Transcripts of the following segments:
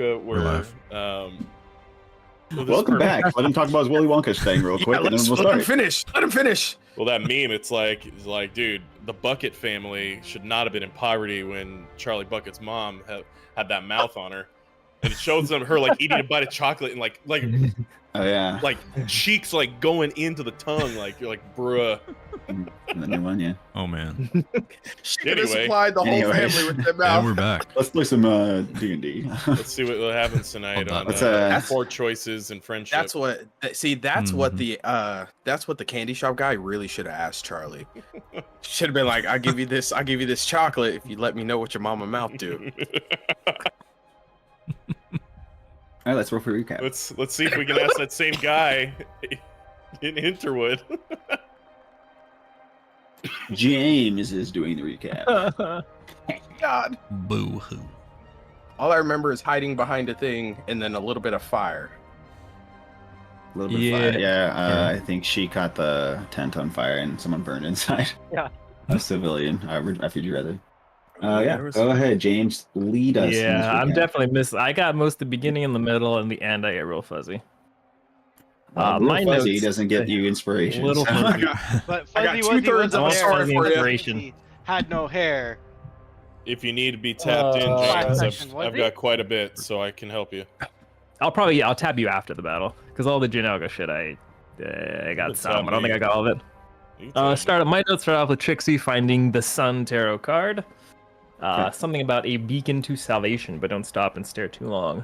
Wonka where Welcome back. Let him talk about his Willy Wonka thing real quick, and then we'll let him start. finish. Let him finish. Well, that meme, it's like, dude, the Bucket family should not have been in poverty when Charlie Bucket's mom had that mouth on her, and it shows them her like eating a bite of chocolate and like Oh yeah, like cheeks like going into the tongue, like you're like, bruh. and the new one, yeah. Oh man. She could have Anyway. supplied the whole family with that mouth. And we're back. Let's play some D&D. Let's see what happens tonight Hold on on. Let's, poor choices and friendship. That's what. See, that's what the candy shop guy really should have asked Charlie. Should have been like, "I'll give you this chocolate if you let me know what your mama mouth do." All right, let's roll for recap. Let's see if we can ask that same guy in Interwood. James is doing the recap. God. Boo hoo. All I remember is hiding behind a thing and then a little bit of fire. A little bit of fire. Yeah, I think she caught the tent on fire and someone burned inside. Yeah. A civilian, refugee rather. Yeah, go ahead, James. Lead us. in this Yeah, I'm recap. definitely I got most of the beginning and the middle, and the end I get real fuzzy. Real my fuzzy notes doesn't get you inspiration. little so- fuzzy. But I got Fuzzy two-thirds wasn't of a there story because for you. Inspiration. he had no hair. If you need to be tapped in, Flash James, session, was I've he? got quite a bit, so I can help you. I'll tap you after the battle because all the Jinaga shit I got Good some. job, I don't think I man. got all of it. You can tell me. My notes start off with Trixie finding the Sun Tarot card. Something about a beacon to salvation, but don't stop and stare too long.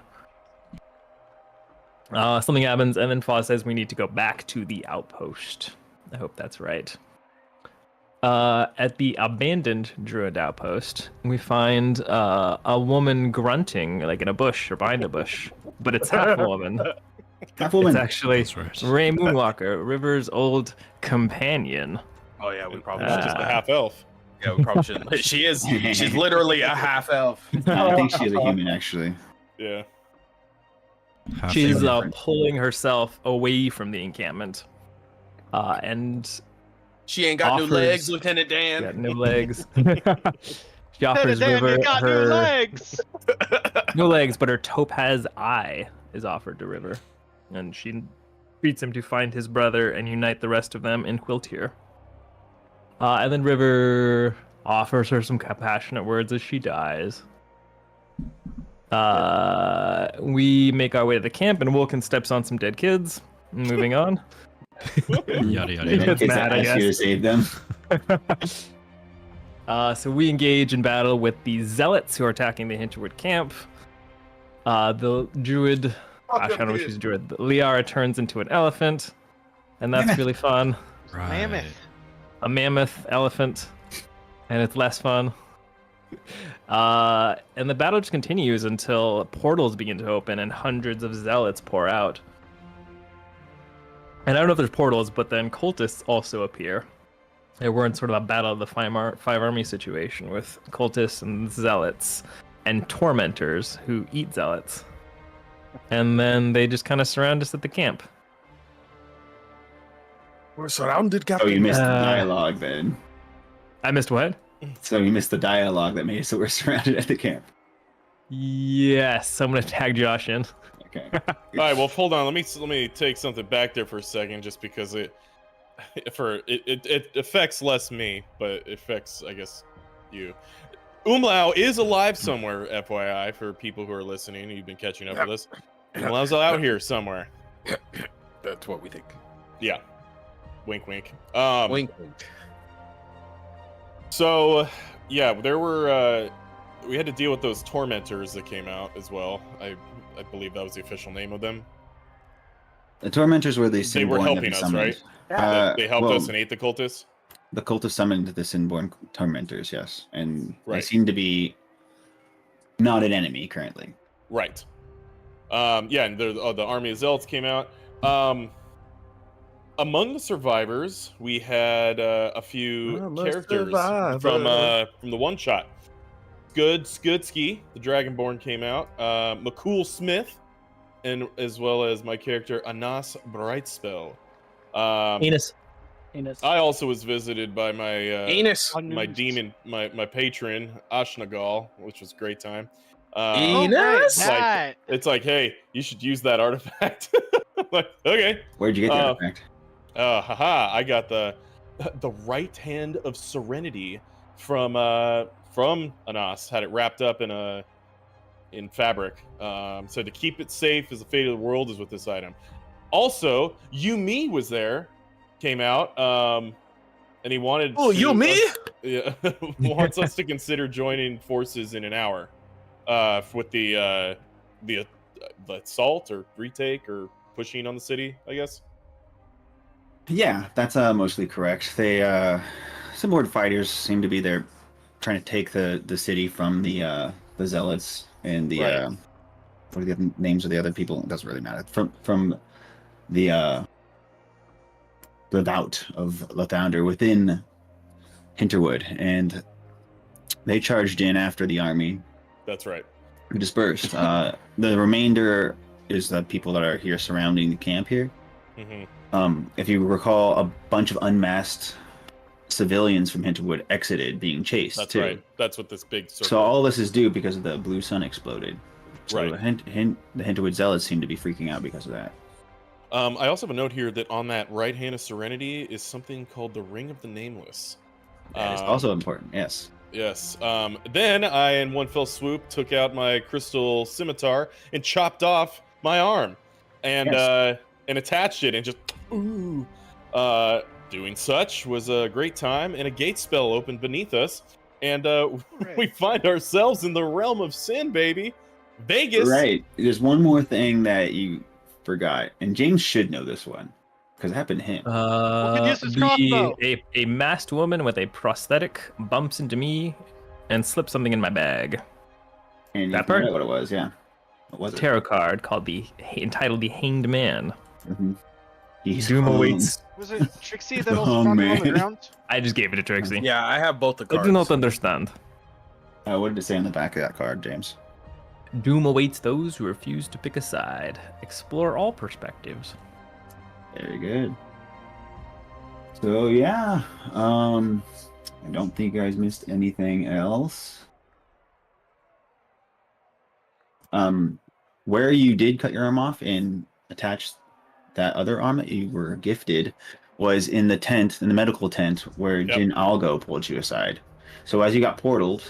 Something happens, and then Foz says we need to go back to the outpost. I hope that's right. At the abandoned Druid outpost, we find a woman grunting, like in a bush or behind a bush, but it's half a woman. Half woman. It's actually That's right. Ray Moonwalker, River's old companion. Oh yeah, we probably Not should. just a half elf. Yeah, we probably shouldn't. She's literally a half elf. I think she is a human, actually. Yeah. Half She's human. pulling herself away from the encampment, and She ain't got Offers- new legs, Lieutenant Dan. got no legs. She offers Dan, River you got new her legs. no legs, but her topaz eye is offered to River, and she treats him to find his brother and unite the rest of them in Quiltier. And then River offers her some compassionate words as she dies. We make our way to the camp, and Wilkin steps on some dead kids. Moving on. Yada yada They yada. It's kids mad, I ask you to guess. save them. So we engage in battle with the zealots who are attacking the Hinterwood camp. The druid, I don't know if she's a druid. Liara turns into an elephant, and that's Mammoth. really fun. Right. Mammoth. A mammoth elephant, and it's less fun. And the battle just continues until portals begin to open and hundreds of zealots pour out. And I don't know if there's portals, but then cultists also appear. And we're in sort of a battle of the five army situation with cultists and zealots and tormentors who eat zealots. And then they just kind of surround us at the camp. We're surrounded, Oh, Captain. you missed the Uh, dialogue then. I missed what? So you missed the dialogue that made it so we're surrounded at the camp. Yes, I'm gonna tag Josh in. Okay. All right, well, hold on. Let me take something back there for a second, just because it affects less me, but it affects, I guess, you. Umlau is alive somewhere, FYI, for people who are listening. You've been catching up with us. Umlau's out here somewhere. That's what we think. Yeah. Wink, wink. Wink, wink. So, yeah, there were. We had to deal with those tormentors that came out as well. I believe that was the official name of them. The tormentors were the They were Sinborn that helping we us, summoned. right? They helped well, us and ate the cultists. The cult of summoned the Sinborn tormentors, yes, and they Right. seem to be not an enemy currently. Right. Yeah, and the army of zealots came out. Among the survivors, we had a few I'm a characters survivor. from the one shot. Skudski, the Dragonborn, came out. McCool Smith, and as well as my character Anas Brightspell. Enos. I also was visited by my Anus. my demon, my patron Ashnagal, which was a great time. Enos? It's like, hey, you should use that artifact. Like, okay. Where'd you get the artifact? I got the right hand of serenity from Anas. Had it wrapped up in fabric. So to keep it safe as the fate of the world is with this item. Also, Yumi was there, came out, and he wanted. Oh, Yumi! Wants us to consider joining forces in an hour, with the assault or retake or pushing on the city, I guess. Yeah, that's mostly correct. They some horde fighters seem to be there trying to take the city from the zealots and the Right. what are the other names of the other people? It doesn't really matter. From the Vout of Lathander within Hinterwood, and they charged in after the army That's right. dispersed. The remainder is the people that are here surrounding the camp here. Mm-hmm. If you recall, a bunch of unmasked civilians from Hinterwood exited, being chased. That's too. right. That's what this big circle. So all this is due because of the blue sun exploded. So Right. the Hinterwood zealots seem to be freaking out because of that. I also have a note here that on that right hand of serenity is something called the Ring of the Nameless. That is also important. Yes. Yes. Then I, in one fell swoop, took out my crystal scimitar and chopped off my arm, and and attached it, and just doing such was a great time, and a gate spell opened beneath us, and we find ourselves in the realm of sin, baby. Vegas. Right. There's one more thing that you forgot, and James should know this one because it happened to him. could use his crossbow? A masked woman with a prosthetic bumps into me and slips something in my bag. And you that figured part? out what it was, yeah. What was it? Tarot card called entitled the Hanged Man. Mhm. He's Doom hung. awaits. Was it Trixie that also Oh, found him on the man. ground? I just gave it to Trixie. Yeah, I have both the I cards. do not understand. What did it say on the back of that card, James? Doom awaits those who refuse to pick a side. Explore all perspectives. Very good. So yeah, I don't think you guys missed anything else. Where you did cut your arm off and attach that other arm that you were gifted was in the tent, in the medical tent, where Yep. Jin Algo pulled you aside. So as you got portaled,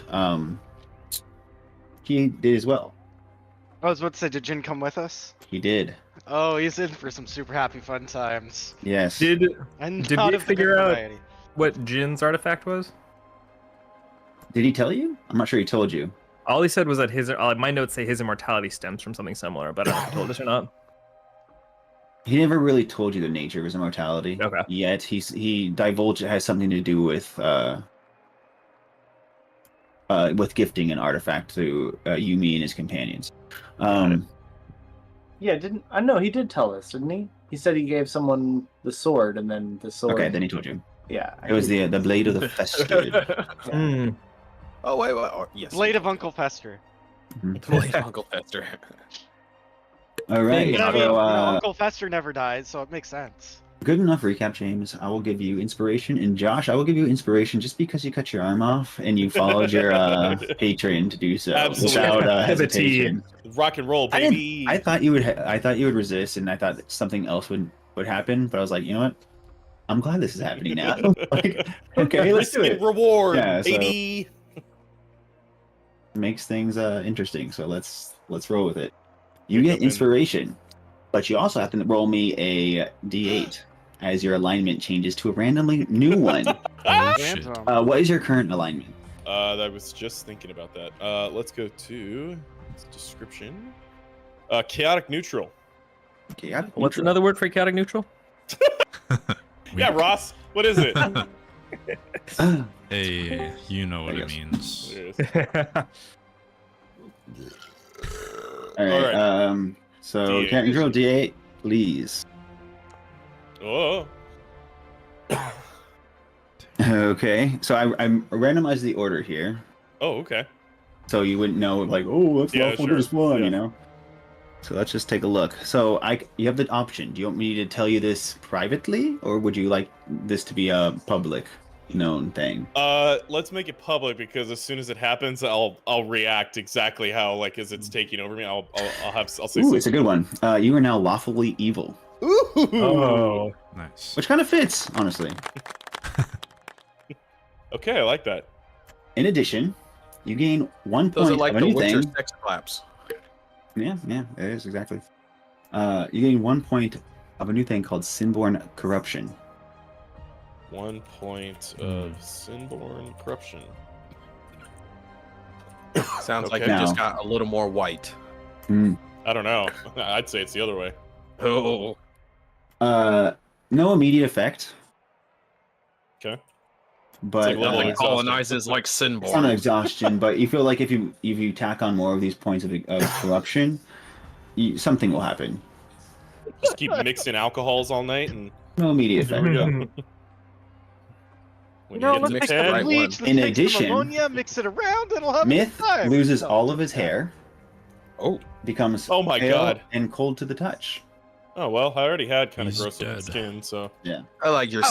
he did as well. I was about to say, did Jin come with us? He did. Oh, he's in for some super happy fun times. Yes. Did And Did not we of the figure good out- variety. what Jin's artifact was? Did he tell you? I'm not sure he told you. All he said was that my notes say his immortality stems from something similar, but I don't know if he told us or not. He never really told you the nature of his immortality. Okay. Yet he divulged it has something to do with gifting an artifact to Yumi and his companions. Yeah, I know he did tell us, didn't he? He said he gave someone the sword, and then the sword. Okay, then he told you. Yeah, It was the blade of the Festrid. Hmm. Oh wait, yes. Blade of Uncle Fester. Blade of Uncle Fester. All right. But I mean, So, Uncle Fester never died, so it makes sense. good enough recap, James. I will give you inspiration, and Josh, I will give you inspiration just because you cut your arm off and you followed your patron to do so Absolutely. without hesitation. Rock and roll, I baby. I thought you would. I thought you would resist, and I thought that something else would happen. But I was like, you know what? I'm glad this is happening now. Like, okay, let's do Risk and it. reward, Yeah, so- baby. Makes things interesting. So let's roll with it. You get Jump in. inspiration, but you also have to roll me a d8 as your alignment changes to a randomly new one. Oh, shit. Random. What is your current alignment? I was just thinking about that. Let's go to description. Chaotic neutral. Chaotic What's neutral. another word for chaotic neutral? Yeah, Ross. What is it? Hey, you know what I it guess. means. There it is. All right. Alright. So D8. chaotic neutral d8, please. Oh. Okay. So I randomized the order here, Oh, okay. so you wouldn't know like, oh, that's Yeah, lawful sure. just one, Yeah. you know. So let's just take a look. So you have the option. Do you want me to tell you this privately, or would you like this to be public? known thing. Let's make it public because as soon as it happens, I'll react exactly how like as it's taking over me. I'll say Ooh, it's a good one. You are now lawfully evil, Ooh. Oh, Nice. which kind of fits, honestly. Okay, I like that. In addition, you gain 1 Those point are like of a the new winter thing. sex claps. Yeah, it is exactly. You gain 1 point of a new thing called Sinborn Corruption. 1 point of Sinborn corruption. Sounds like Okay. you just Now- got a little more white. I don't know. I'd say it's the other way. Oh. No immediate effect, Okay. but It's like leveling exhaustion. Colonizes like it's not an Sinborn. exhaustion. But you feel like if you tack on more of these points of corruption, something will happen. Just keep mixing alcohols all night, and No immediate there effect. we go. When No, you let's get mix to the 10, right bleach, let's In mix addition- the ammonia, mix it around, and we'll have Myth a good time. loses No. all of his hair, Oh. becomes Oh my pale God. and cold to the touch. Oh well, I already had kind of He's gross looking dead. skin, so I like you're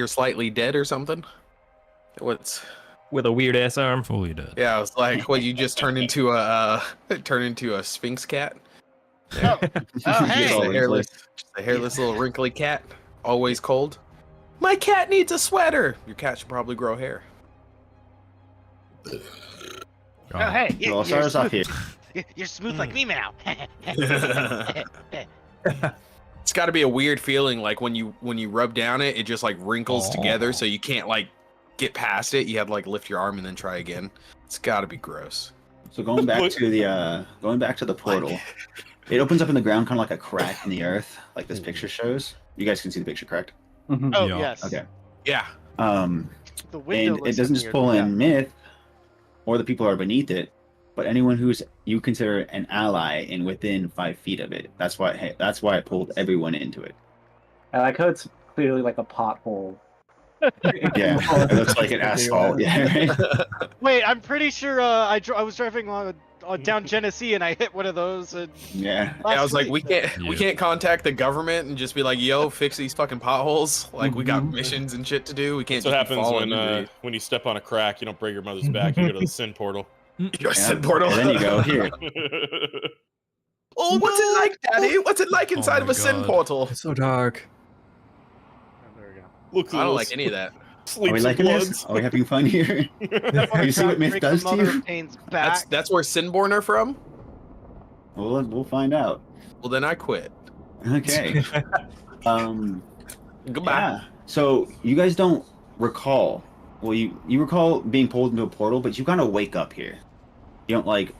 slightly dead or something. What's with a weird ass arm. Fully dead. yeah? I was like, what? You just turned into a Sphinx cat? Oh, Just hey. a hairless little wrinkly cat, always cold. My cat needs a sweater. Your cat should probably grow hair. Oh, hey. So I'll start us off here. You're smooth like me now. It's got to be a weird feeling, like when you rub down it, it just like wrinkles together, so you can't like get past it. You have to like lift your arm and then try again. It's got to be gross. So going back to the portal, it opens up in the ground, kind of like a crack in the earth, like this picture shows. You guys can see the picture, correct? Oh, Yeah. yes. Okay. Yeah. The window And it looks doesn't just weird, pull yeah. in Myth or the people who are beneath it, but anyone who's you consider an ally and within 5 feet of it. That's why it pulled everyone into it. I like how it's clearly like a pothole. Yeah, it looks like an asphalt. Yeah, right? Wait, I'm pretty sure I was driving down Genesee and I hit one of those. And Yeah. I was like, week. we can't contact the government and just be like, yo, fix these fucking potholes. Like we got missions and shit to do. We can't. that's what just be happens following when you step on a crack. You don't break your mother's back. You go to the sin portal. you Yeah. Sin portal. And then you go here. Oh, what's it like, Daddy? What's it like inside my of a sin God. portal? It's so dark. There we go. Look, I don't like any of that. Are we liking this? Are we having fun here? You see what Myth Break does the to mother you? of Pain's back. That's where Sinborn are from. We'll find out. Well, then I quit. Okay. Goodbye. Yeah. So you guys don't recall. Well, you recall being pulled into a portal, but you kind of wake up here. You don't like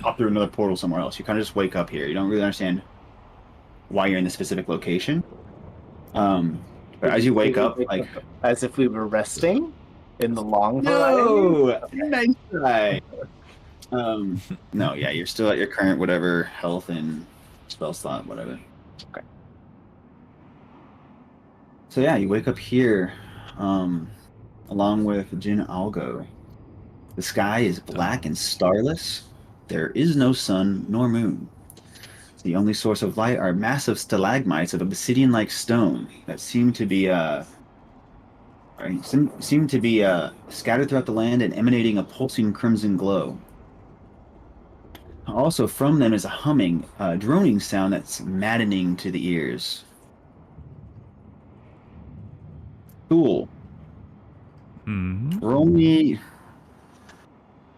hop through another portal somewhere else. You kind of just wake up here. You don't really understand why you're in the specific location. But as you wake up, like as if we were resting in the long variety. no, nice try. No, yeah, you're still at your current whatever health and spell slot, whatever. Okay. So yeah, you wake up here, along with Jin Algo. The sky is black and starless. There is no sun nor moon. The only source of light are massive stalagmites of obsidian-like stone that seem to be scattered throughout the land and emanating a pulsing crimson glow. Also, from them is a humming, droning sound that's maddening to the ears. Cool. Mhm. Roll me.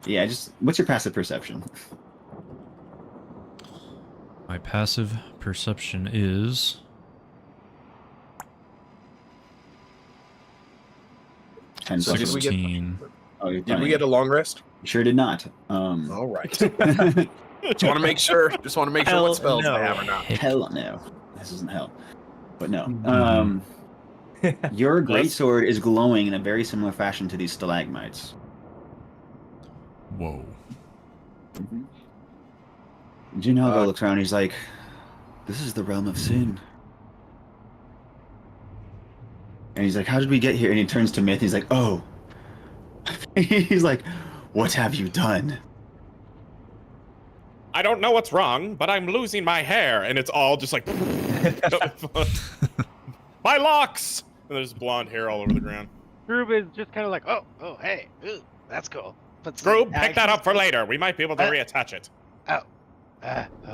Yeah, just what's your passive perception? My passive perception is 10 So did seconds. we get- 16. Oh, you're Did we fine. get a long rest? Sure did not. All right. Just want to make sure. Just want to make sure Hell what spells no. I have or not. Hell no. This isn't hell. But no. Mhm. Your greatsword is glowing in a very similar fashion to these stalagmites. Whoa. Jinhago looks around. He's like, "This is the realm of sin." And he's like, "How did we get here?" And he turns to Myth. He's like, "Oh." He's like, "What have you done?" I don't know what's wrong, but I'm losing my hair, and it's all just like my locks. there's blonde hair all over the ground. Scroob is just kind of like, oh, hey, ooh, that's cool. Puts the Scroob, pick tag- that up for later. We might be able to Uh, reattach it. Oh.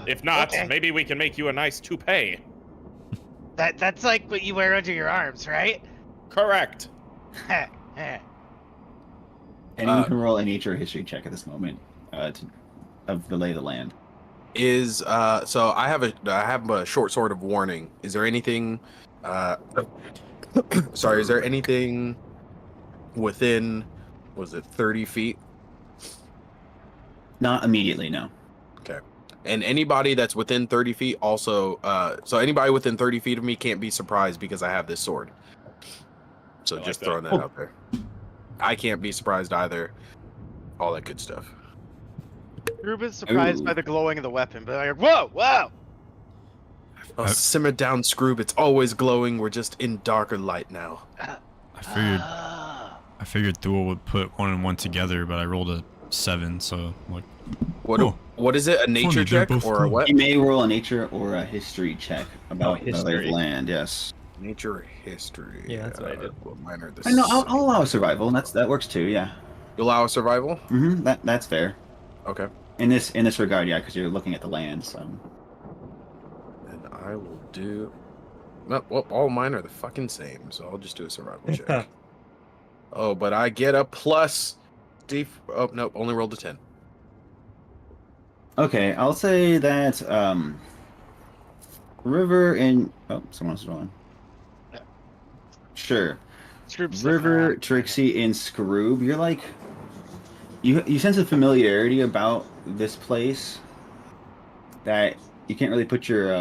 If not, okay. maybe we can make you a nice toupee. That's like what you wear under your arms, right? Correct. Anyone can roll a nature or history check at this moment of the lay of the land. Is so I have a short sword of warning. Is there anything sorry, is there anything within, was it 30 feet? Not immediately, no. Okay. And anybody that's within 30 feet also, so anybody within 30 feet of me can't be surprised because I have this sword. So I just like throwing that out there. I can't be surprised either. All that good stuff. Scroob is surprised by Ooh. the glowing of the weapon, but like, whoa! Oh, simmer down, Scroob. It's always glowing. We're just in darker light now. Ah. I figured Thule would put 1 and 1 together, but I rolled a 7, so I'm like, What? Oh. What is it? A nature Funny, they're check both or a cool. what? You may roll a nature or a history check about the lay of history. the land. Yes. Nature or history. Yeah, that's what I did. Well, mine are the I know. I'll same. allow survival. That works too. Yeah. You allow survival? That's fair. Okay. In this regard, yeah, because you're looking at the land. So. And I will do. No, well, all mine are the fucking same, so I'll just do a survival check. Oh, but I get a plus. Oh no, only rolled a 10. Okay, I'll say that River and someone else is rolling. Sure. Scroob's River, Trixie, and Scroob, you're like you sense a familiarity about this place that you can't really put your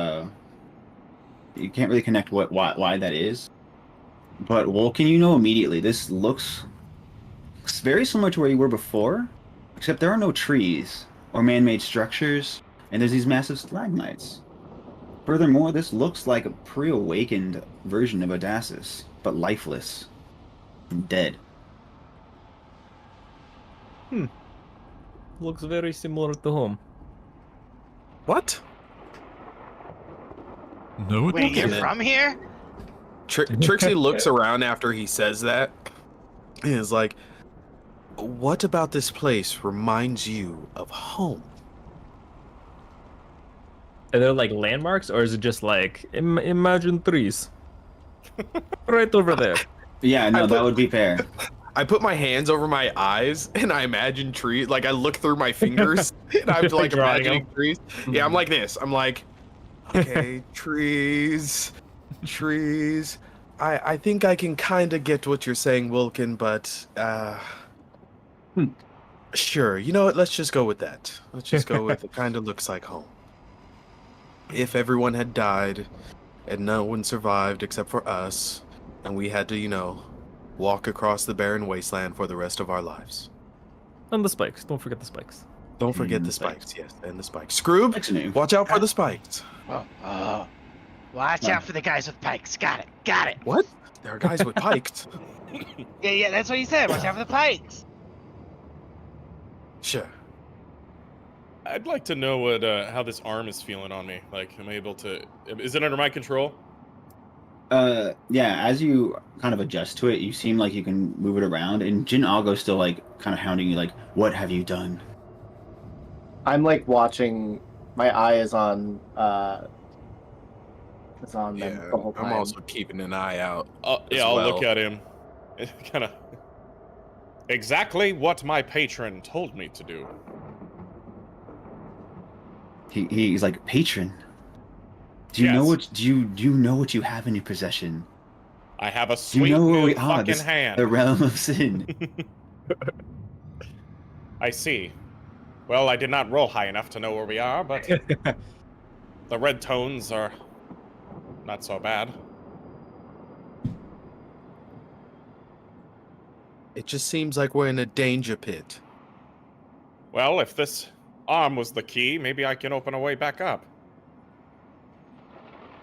you can't really connect why that is. But Vulcan, you know immediately this looks very similar to where you were before, except there are no trees or man-made structures, and there's these massive stalagmites. Furthermore, this looks like a pre-awakened version of Odasses, but lifeless and dead. Looks very similar to home. What? no, it Wait, doesn't. you're then- from here? Trixie looks around after he says that and is like, what about this place reminds you of home? Are there like landmarks, or is it just like imagine trees? Right over there. Yeah, no, I that put- would be fair. I put my hands over my eyes and I imagine trees. Like I look through my fingers and I'm like Drawing imagining trees. Yeah, I'm like this. I'm like, okay, trees. I think I can kind of get what you're saying, Wilkin, but sure. You know what? Let's just go with that. Let's just go with it. Kind of looks like home. If everyone had died and no one survived except for us, and we had to, walk across the barren wasteland for the rest of our lives. And the spikes. Don't forget the spikes. Don't forget Mm, the spikes, yes, and the spikes. Scroob, That's new. watch out for the spikes. Oh. Watch out for the guys with pikes. Got it. What? There are guys with pikes. Yeah, that's what he said. Watch out for the pikes. Sure. I'd like to know what how this arm is feeling on me. Like, am I able to? Is it under my control? Yeah, as you kind of adjust to it, you seem like you can move it around, and Jin Algo's still like kind of hounding you, like, "What have you done?" I'm like watching. My eye is on. It's on them Yeah, the whole time. I'm also keeping an eye out. Yeah, as I'll well. look at him. Kind of exactly what my patron told me to do. He's like, "Patron, do you know Yes. what do you know what you have in your possession? I have a Do you sweet know where new we are? fucking hand. The realm of sin." I see. Well, I did not roll high enough to know where we are, but the red tones are not so bad. It just seems like we're in a danger pit. Well, if this arm was the key, maybe I can open a way back up.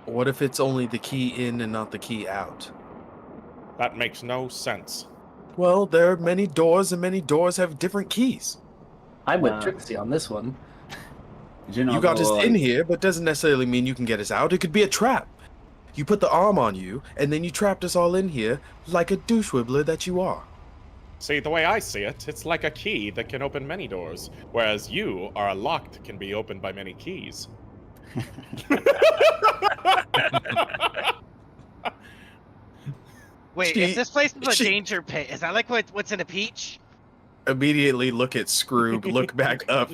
What if it's only the key in and not the key out? That makes no sense. Well, there are many doors, and many doors have different keys. I'm with Trixie on this one. Jin You got Algo, us like, in here, but doesn't necessarily mean you can get us out. It could be a trap. You put the arm on you, and then you trapped us all in here like a douche-wibbler that you are. See, the way I see it, it's like a key that can open many doors, whereas you are a lock that can be opened by many keys. Wait, if this place is a danger pit, is that like what's in a peach? Immediately look at Scrooge, look back up,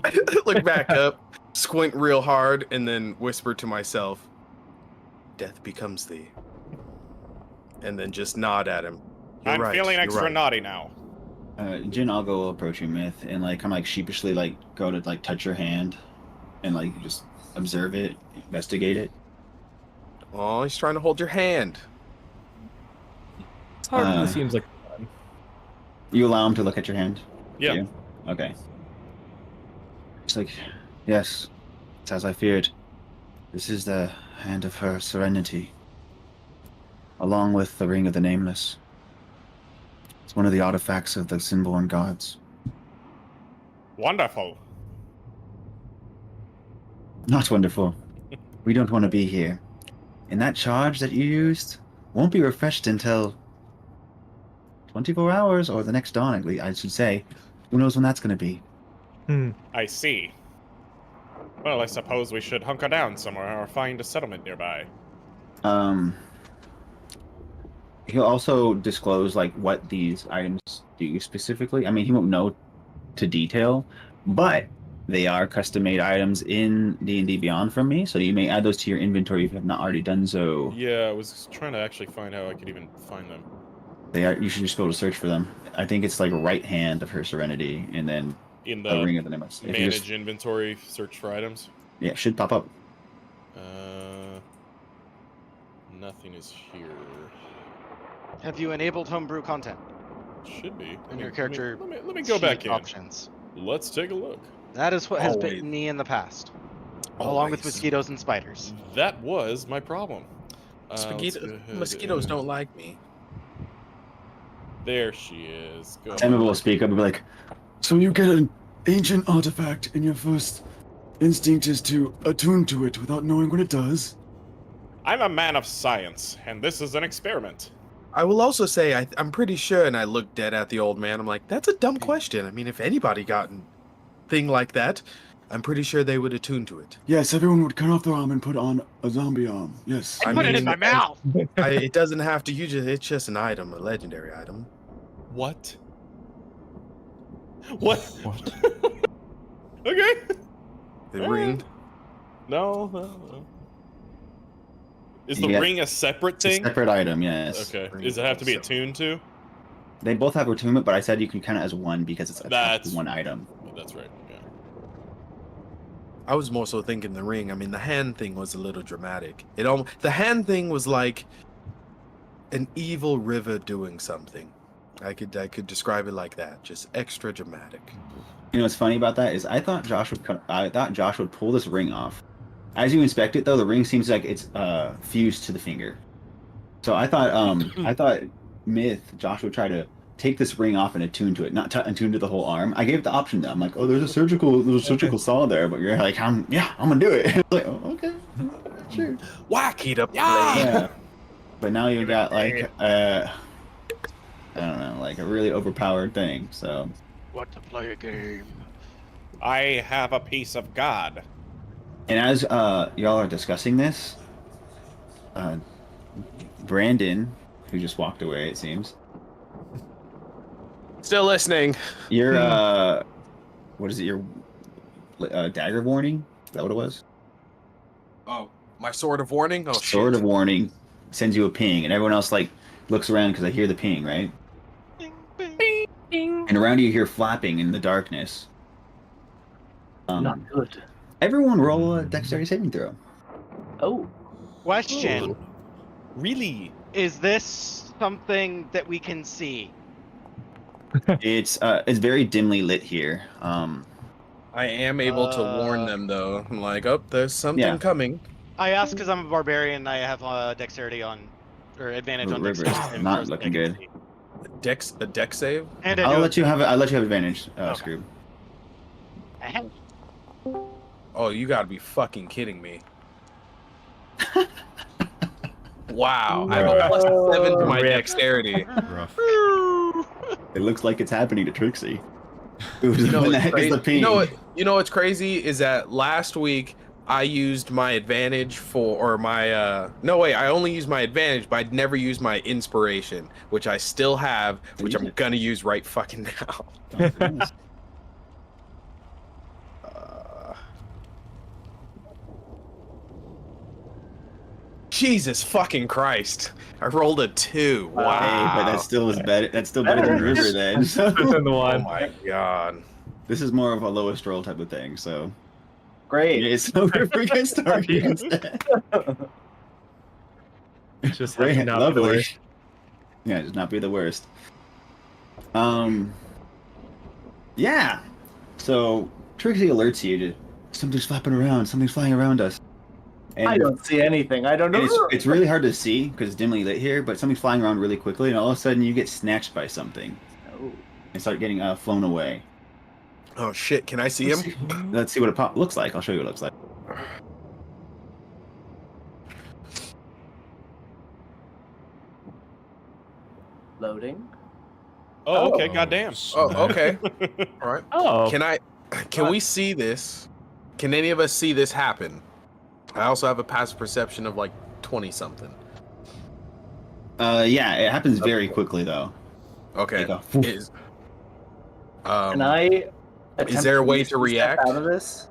look back up, squint real hard, and then whisper to myself, "Death becomes thee." And then just nod at him. You're I'm right, feeling you're extra right. naughty now. Jin, I'll go approach you, Myth, and like kind of like sheepishly like go to like touch your hand, and like just observe it, investigate it. Oh, he's trying to hold your hand. It's hard. This seems like fun. You allow him to look at your hand? Yeah. You? Okay. It's like, yes, it's as I feared. This is the hand of her serenity, along with the ring of the nameless. It's one of the artifacts of the Sinborn gods. Wonderful. Not wonderful. We don't want to be here. And that charge that you used won't be refreshed until 24 hours or the next dawn, at least, I should say. Who knows when that's going to be? I see. Well, I suppose we should hunker down somewhere or find a settlement nearby. He'll also disclose like what these items do specifically. I mean, he won't know to detail, but they are custom-made items in D&D Beyond from me, so you may add those to your inventory if you have not already done so. Yeah, I was trying to actually find how I could even find them. They are. You should just be able to search for them. I think it's like right hand of her serenity, and then In a the ring of the nameless. If you manage just- inventory, search for items. yeah, it should pop up. Nothing is here. Have you enabled homebrew content Should be. in your character? Let me go back sheet in. Options. Let's take a look. That is what has Always. bitten me in the past, along with Always. mosquitoes and spiders. That was my problem. Let's go Mosquitoes ahead don't and- like me. There she is. Go Emma will ahead. speak up and be like, So you get an ancient artifact, and your first instinct is to attune to it without knowing what it does. I'm a man of science, and this is an experiment. I will also say I'm pretty sure, and I look dead at the old man. I'm like, that's a dumb question. I mean, if anybody got a thing like that, I'm pretty sure they would attune to it. Yes, everyone would cut off their arm and put on a zombie arm. Yes. I Put it in mean, my mouth. It doesn't have to. It's just an item, a legendary item. What? What? Okay. The All ring. right. No. Is the Yeah. ring a separate it's a thing? separate item, yes. Okay. Ring Does it have to be separate. attuned to? They both have attunement, but I said you can count it as one because it's attached That's- to one item. That's right. Yeah. I was more so thinking the ring. I mean, the hand thing was a little dramatic. The hand thing was like an evil river doing something. I could describe it like that, just extra dramatic. You know what's funny about that is I thought Josh would pull this ring off. As you inspect it, though, the ring seems like it's fused to the finger. So I thought Josh would try to take this ring off and attune to it, not attune to the whole arm. I gave the option though. I'm like, oh, there's a surgical saw there, but you're like, I'm gonna do it. It's like, oh, okay, sure. Whack! Heat up the Yeah! blade. Yeah. But now you got like I don't know, like a really overpowered thing. So What to play a game? I have a piece of God. and as y'all are discussing this, Brandon, who just walked away, it seems. Still listening. Your what is it? Your dagger warning? Is that what it was? Oh, my sword of warning. Oh, Sword shit. of warning sends you a ping, and everyone else like looks around because I hear the ping, right? Bing, bing. And around you hear flapping in the darkness. Not good. Everyone roll a dexterity saving throw. Oh, Question: Really? Is this something that we can see? It's very dimly lit here. I am able to warn them though. I'm like, oh, there's something Yeah. coming. I ask because I'm a barbarian. I have dexterity on, or advantage on River's dexterity. saving not throws that looking I can good. see. A deck save. And I I'll do let you have advantage, Okay. Scroob. Oh, you gotta be fucking kidding me. wow. I have a +7 to my Rip. dexterity. Rough. It looks like it's happening to Trixie. Ooh, You know, when the what's heck is crazy- the ping? you know what's crazy is that last week I used my advantage I only used my advantage, but I'd never used my inspiration, which I still have, which Use I'm it. gonna use right fucking now. Oh, goodness. Jesus fucking Christ! I rolled a 2. Wow. Hey, but that still is better. That's still better than River then. So Than the Oh one. my god. this is more of a lowest roll type of thing. So Great. yeah, so River gets targeted instead. Just Great, have to not be the lovely. worst. Yeah, just not be the worst. Yeah. So Trixie alerts you to something's flapping around, something's flying around us. And I don't see anything. I don't know. it's really hard to see because it's dimly lit here, but something's flying around really quickly, and all of a sudden you get snatched by something Oh. and start getting flown away. Oh shit! Can I see him? Let's see what it looks like. I'll show you what it looks like. Loading. Oh, okay. Oh. Goddamn. Oh, okay. All right. Oh, Can we see this? Can any of us see this happen? I also have a passive perception of like 20 something. Yeah, it happens very quickly though. Okay. Like a- Is, Can I? attempt there a way to step react? out of this?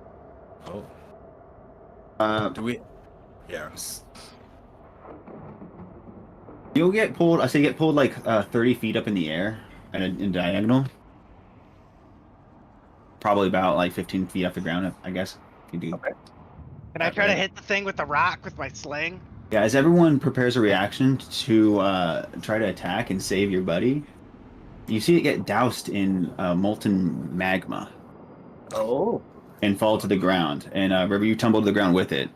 oh, do we? Yeah. You'll get pulled. I say get pulled like 30 feet up in the air and in diagonal. Probably about like 15 feet off the ground, I guess. If you do. Okay. Can I try to hit the thing with the rock with my sling? Yeah, as everyone prepares a reaction to try to attack and save your buddy, you see it get doused in molten magma Oh. and fall to the ground. And River, you tumble to the ground with it.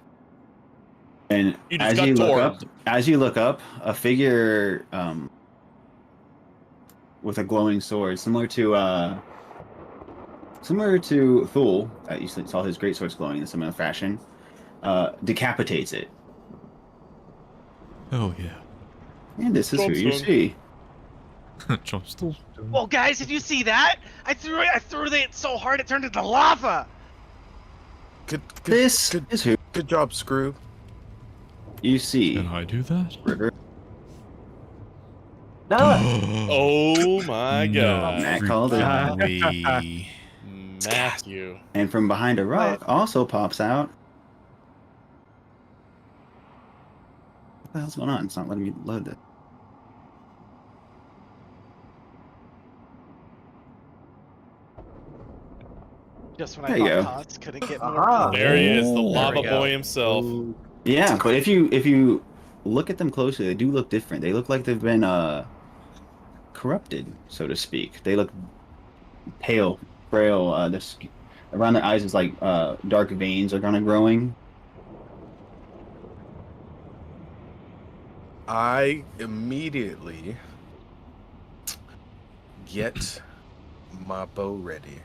And You just as got you look up, a figure with a glowing sword, similar to Thule, you saw his great swords glowing in similar fashion, decapitates it. Oh yeah. And this is who you Johnson. see. Chopstick. Well, guys, did you see that? I threw it so hard it turned into lava. Good. This is who Good job, Screw. you see. Can I do that? River. No. Oh my god. Matt called it. Way. Matthew. And from behind a rock also pops out. What the hell's going on? It's not letting me load this. Just when There I you thought go. Tots couldn't get more. Aha. There he is, the Oh, there lava we go. boy himself. Yeah, but if you look at them closely, they do look different. They look like they've been corrupted, so to speak. They look pale, frail. Around their eyes is like dark veins are kind of growing. I immediately get my bow ready,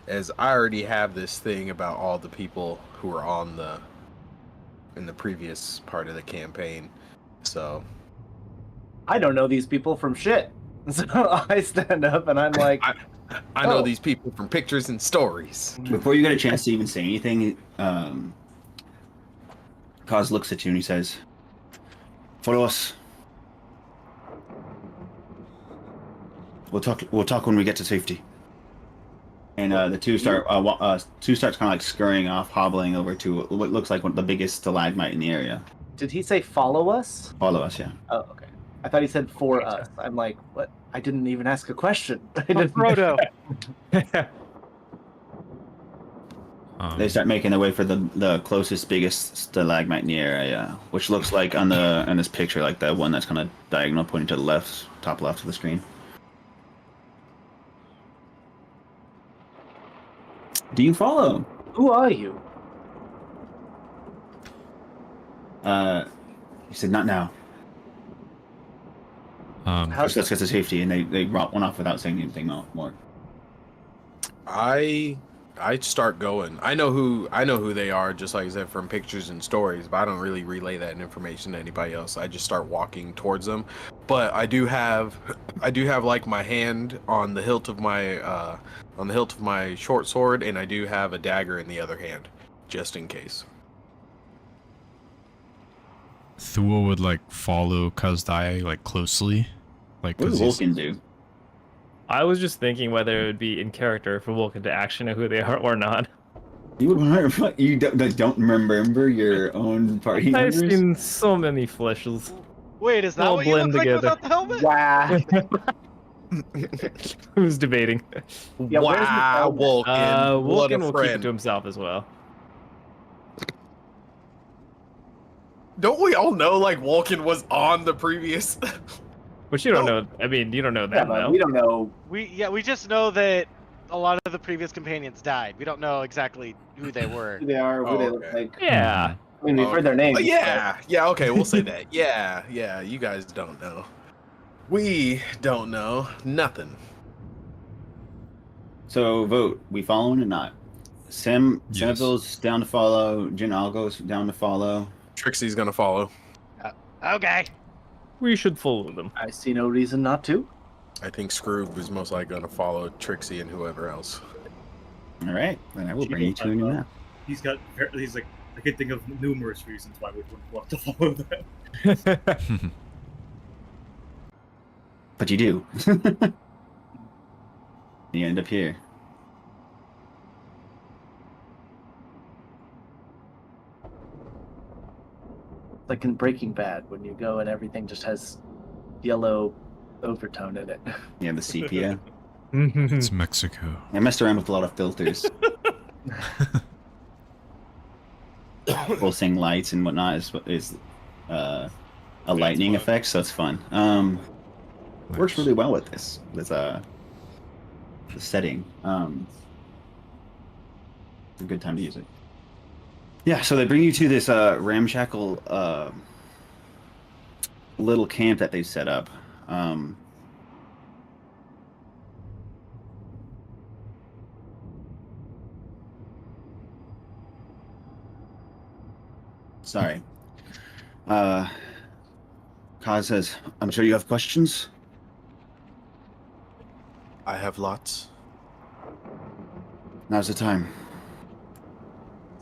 as I already have this thing about all the people who are in the previous part of the campaign. So I don't know these people from shit. So I stand up and I'm like, I know Oh. these people from pictures and stories. Before you get a chance to even say anything, Kaz looks at you and he says, "Follow us. We'll talk when we get to safety." And the two starts kind of like scurrying off, hobbling over to what looks like the biggest stalagmite in the area. did he say follow us? Follow us, yeah. Oh, okay. I thought he said for us. I'm like, what? I didn't even ask a question. I didn't. Frodo. They start making their way for the closest, biggest stalagmite in the area, which looks like on this picture, like the one that's kind of diagonal, pointing to the left, top left of the screen. Do you follow? Who are you? He said, "Not now. Let's get to safety." And they went off without saying anything more. I I start going. I know who they are, just like I said, from pictures and stories, but I don't really relay that information to anybody else. I just start walking towards them. But I do have like my hand on the hilt of my short sword, and I do have a dagger in the other hand, just in case. Thua would like follow Kazdai like closely, like What does because Vulcan do? I was just thinking whether it would be in character for Vulcan to actually know who they are or not. You would you don't remember your own party I've members? seen so many fleshes. Wait, is that All what you look blend like together. without the helmet? Wow. Who's debating? Yeah, where's the Wow, helmet? Vulcan, what Vulcan a will keep it friend. to himself as well. Don't we all know like Vulcan was on the previous? But you don't know. I mean, you don't know Yeah, that but now. we don't know. We just know that a lot of the previous companions died. We don't know exactly who they were. Who they are, who Oh, they look okay. like. Yeah. I mean, we've heard their names. Yeah, okay, we'll say that. Yeah, you guys don't know. We don't know nothing. So vote. We following or not? Yes. Samville's down to follow. Jin Algo's down to follow. Trixie's gonna follow. Okay. We should follow them. I see no reason not to. I think Scrooge is most likely gonna follow Trixie and whoever else. All right, then I will bring you to a new map. He's like I can think of numerous reasons why we wouldn't want to follow them. But you do. You end up here. Like in Breaking Bad, when you go and everything just has yellow overtone in it. Yeah, the sepia. it's Mexico. I messed around with a lot of filters. Pulsing lights and whatnot is a lightning effect, so it's fun. Works really well with this. With the setting. It's a good time to use it. Yeah, so they bring you to this ramshackle little camp that they've set up. Sorry. Kaz says, I'm sure you have questions. I have lots. Now's the time.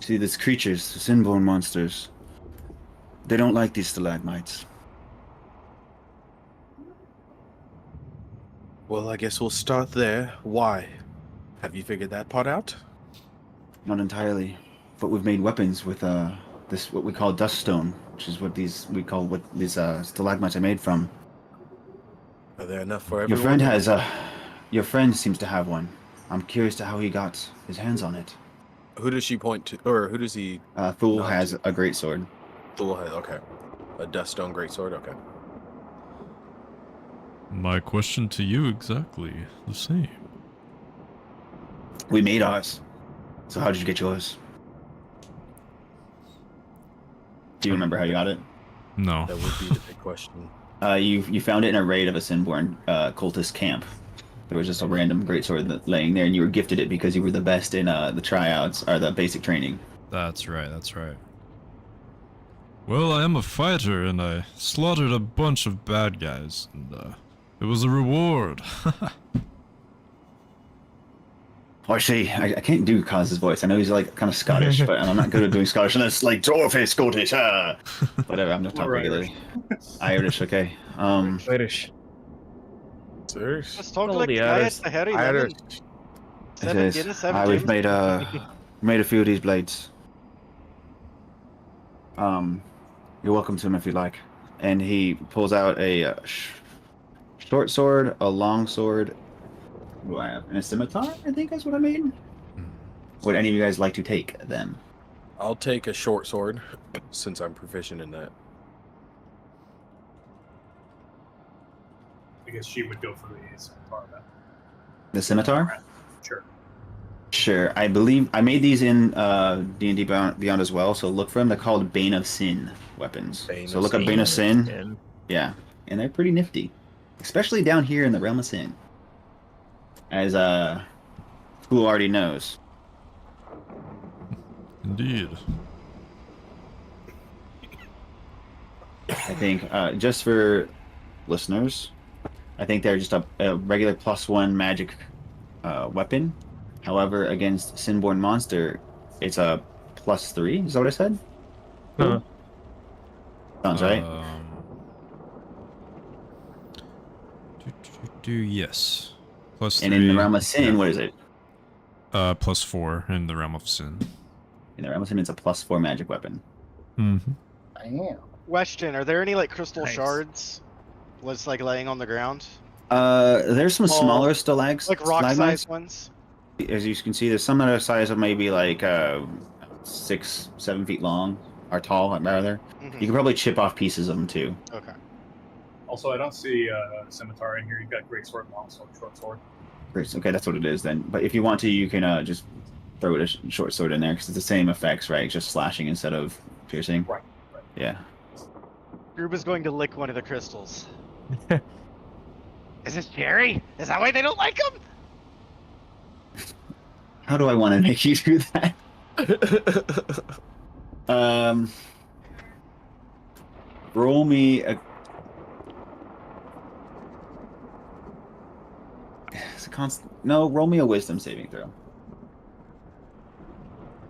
See, these creatures, the Sinborn monsters, they don't like these stalagmites. Well, I guess we'll start there. Why? Have you figured that part out? Not entirely, but we've made weapons with this what we call duststone, which is what these stalagmites are made from. Are there enough for Your everyone? friend has your friend seems to have one. I'm curious to how he got his hands on it. Who does she point to, or who does he? Thule Not has to- a great sword. Thule has, okay. A duststone greatsword, okay. My question to you exactly the same. We made ours. So how did you get yours? Do you remember how you got it? No. That would be the big question. You found it in a raid of a Sinborn cultist camp. There was just a random greatsword laying there, and you were gifted it because you were the best in the tryouts or the basic training. That's right, that's right. Well, I am a fighter, and I slaughtered a bunch of bad guys, and it was a reward. Oh, I see. I can't do Kaz's voice. I know he's like kind of Scottish, but I'm not good at doing Scottish. And it's like dwarfy Scottish. Whatever. I'm not talking regularly. Irish. Okay. Irish. Serious? Let's talk All like the guy at Irish. the Harry Irish. Lemon. It Seven is. Guinness, 7 We've James. made a few of these blades. You're welcome to them if you like. And he pulls out a short sword, a long sword. What do I have? And a scimitar, I think is what I made. Would any of you guys like to take them? I'll take a short sword, since I'm proficient in that. I guess she would go for these part of that. The scimitar? Sure. Sure. I believe I made these in D&D Beyond as well, so look for them. They're called Bane of Sin weapons. Bane So of look up Sin. Bane of Sin. And Yeah, and they're pretty nifty, especially down here in the realm of sin. As who already knows, Indeed. I think just for listeners, I think they're just a regular +1 magic weapon. However, against Sinborn Monster, it's a +3. Is that what I said? Uh, Sounds right. Yes. Plus And 3. in the realm of sin, what is it? +4 in the realm of sin. In the realm of sin, it's a +4 magic weapon. Mm-hmm. I am. Question: are there any like crystal Nice. shards, just like laying on the ground, There's some Small, smaller stalagmites. like rock-sized ones? As you can see, there's some that are size of maybe like 6-7 feet long, or tall, rather. Mhm. You can probably chip off pieces of them too. Okay. Also, I don't see a scimitar in here. You've got great sword, long sword, short sword. Great. Okay, that's what it is then. But if you want to, you can just throw a short sword in there because it's the same effects, right? It's just slashing instead of piercing. Right. Yeah. Group is going to lick one of the crystals. Is this Jerry? Is that why they don't like him? How do I want to make you do that? Roll me a. It's a constant. No, roll me a wisdom saving throw.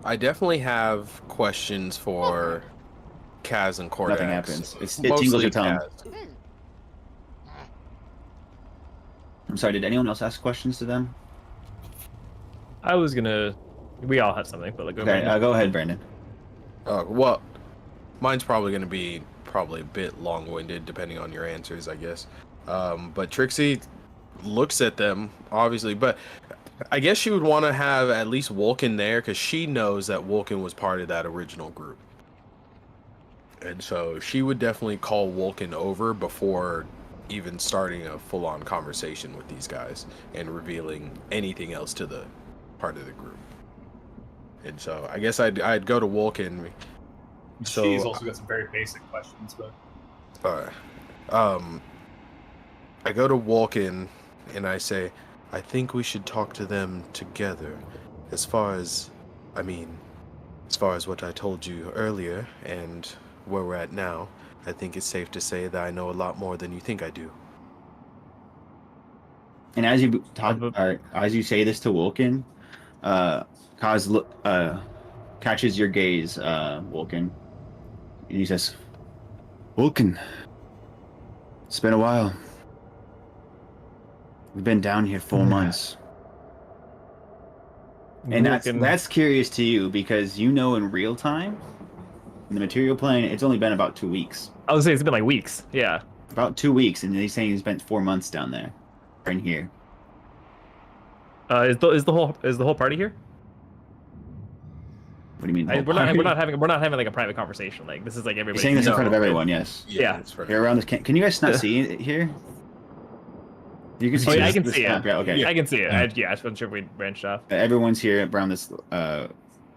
I definitely have questions for Kaz and Cordax. Nothing happens. It Mostly tingles your tongue. Kaz. I'm sorry. Did anyone else ask questions to them? I was gonna. We all have something, but like. go Okay, ahead. go ahead, Brandon. Well, mine's probably going to be a bit long-winded, depending on your answers, I guess. But Trixie looks at them, obviously, but I guess she would want to have at least Vulcan there, because she knows that Vulcan was part of that original group. And so she would definitely call Vulcan over before even starting a full-on conversation with these guys and revealing anything else to the part of the group. And so I guess I'd go to Vulcan. So She's also got some very basic questions, but I go to Vulcan and I say, I think we should talk to them together. As far as what I told you earlier and where we're at now, I think it's safe to say that I know a lot more than you think I do. And as you talk, or as you say this to Vulcan, Kaz catches your gaze, Vulcan, and he says, Vulcan, it's been a while. "We've been down here 4 months." And that's curious to you because you know in real time, in the material plane, it's only been about 2 weeks. I would say it's been like weeks. Yeah. About 2 weeks, and he's saying he spent 4 months down there, or in here. Is the whole party here? What do you mean? the whole We're party? not having like a private conversation. Like this is like You're everybody. saying this in No, front of everyone, yes. Yeah. That's right. You're around this. Can you guys not see it here? You can see. Oh, yeah, I this- can this see it. map, yeah, okay. I can see it. Yeah. I just wasn't sure if we branched off. Everyone's here around this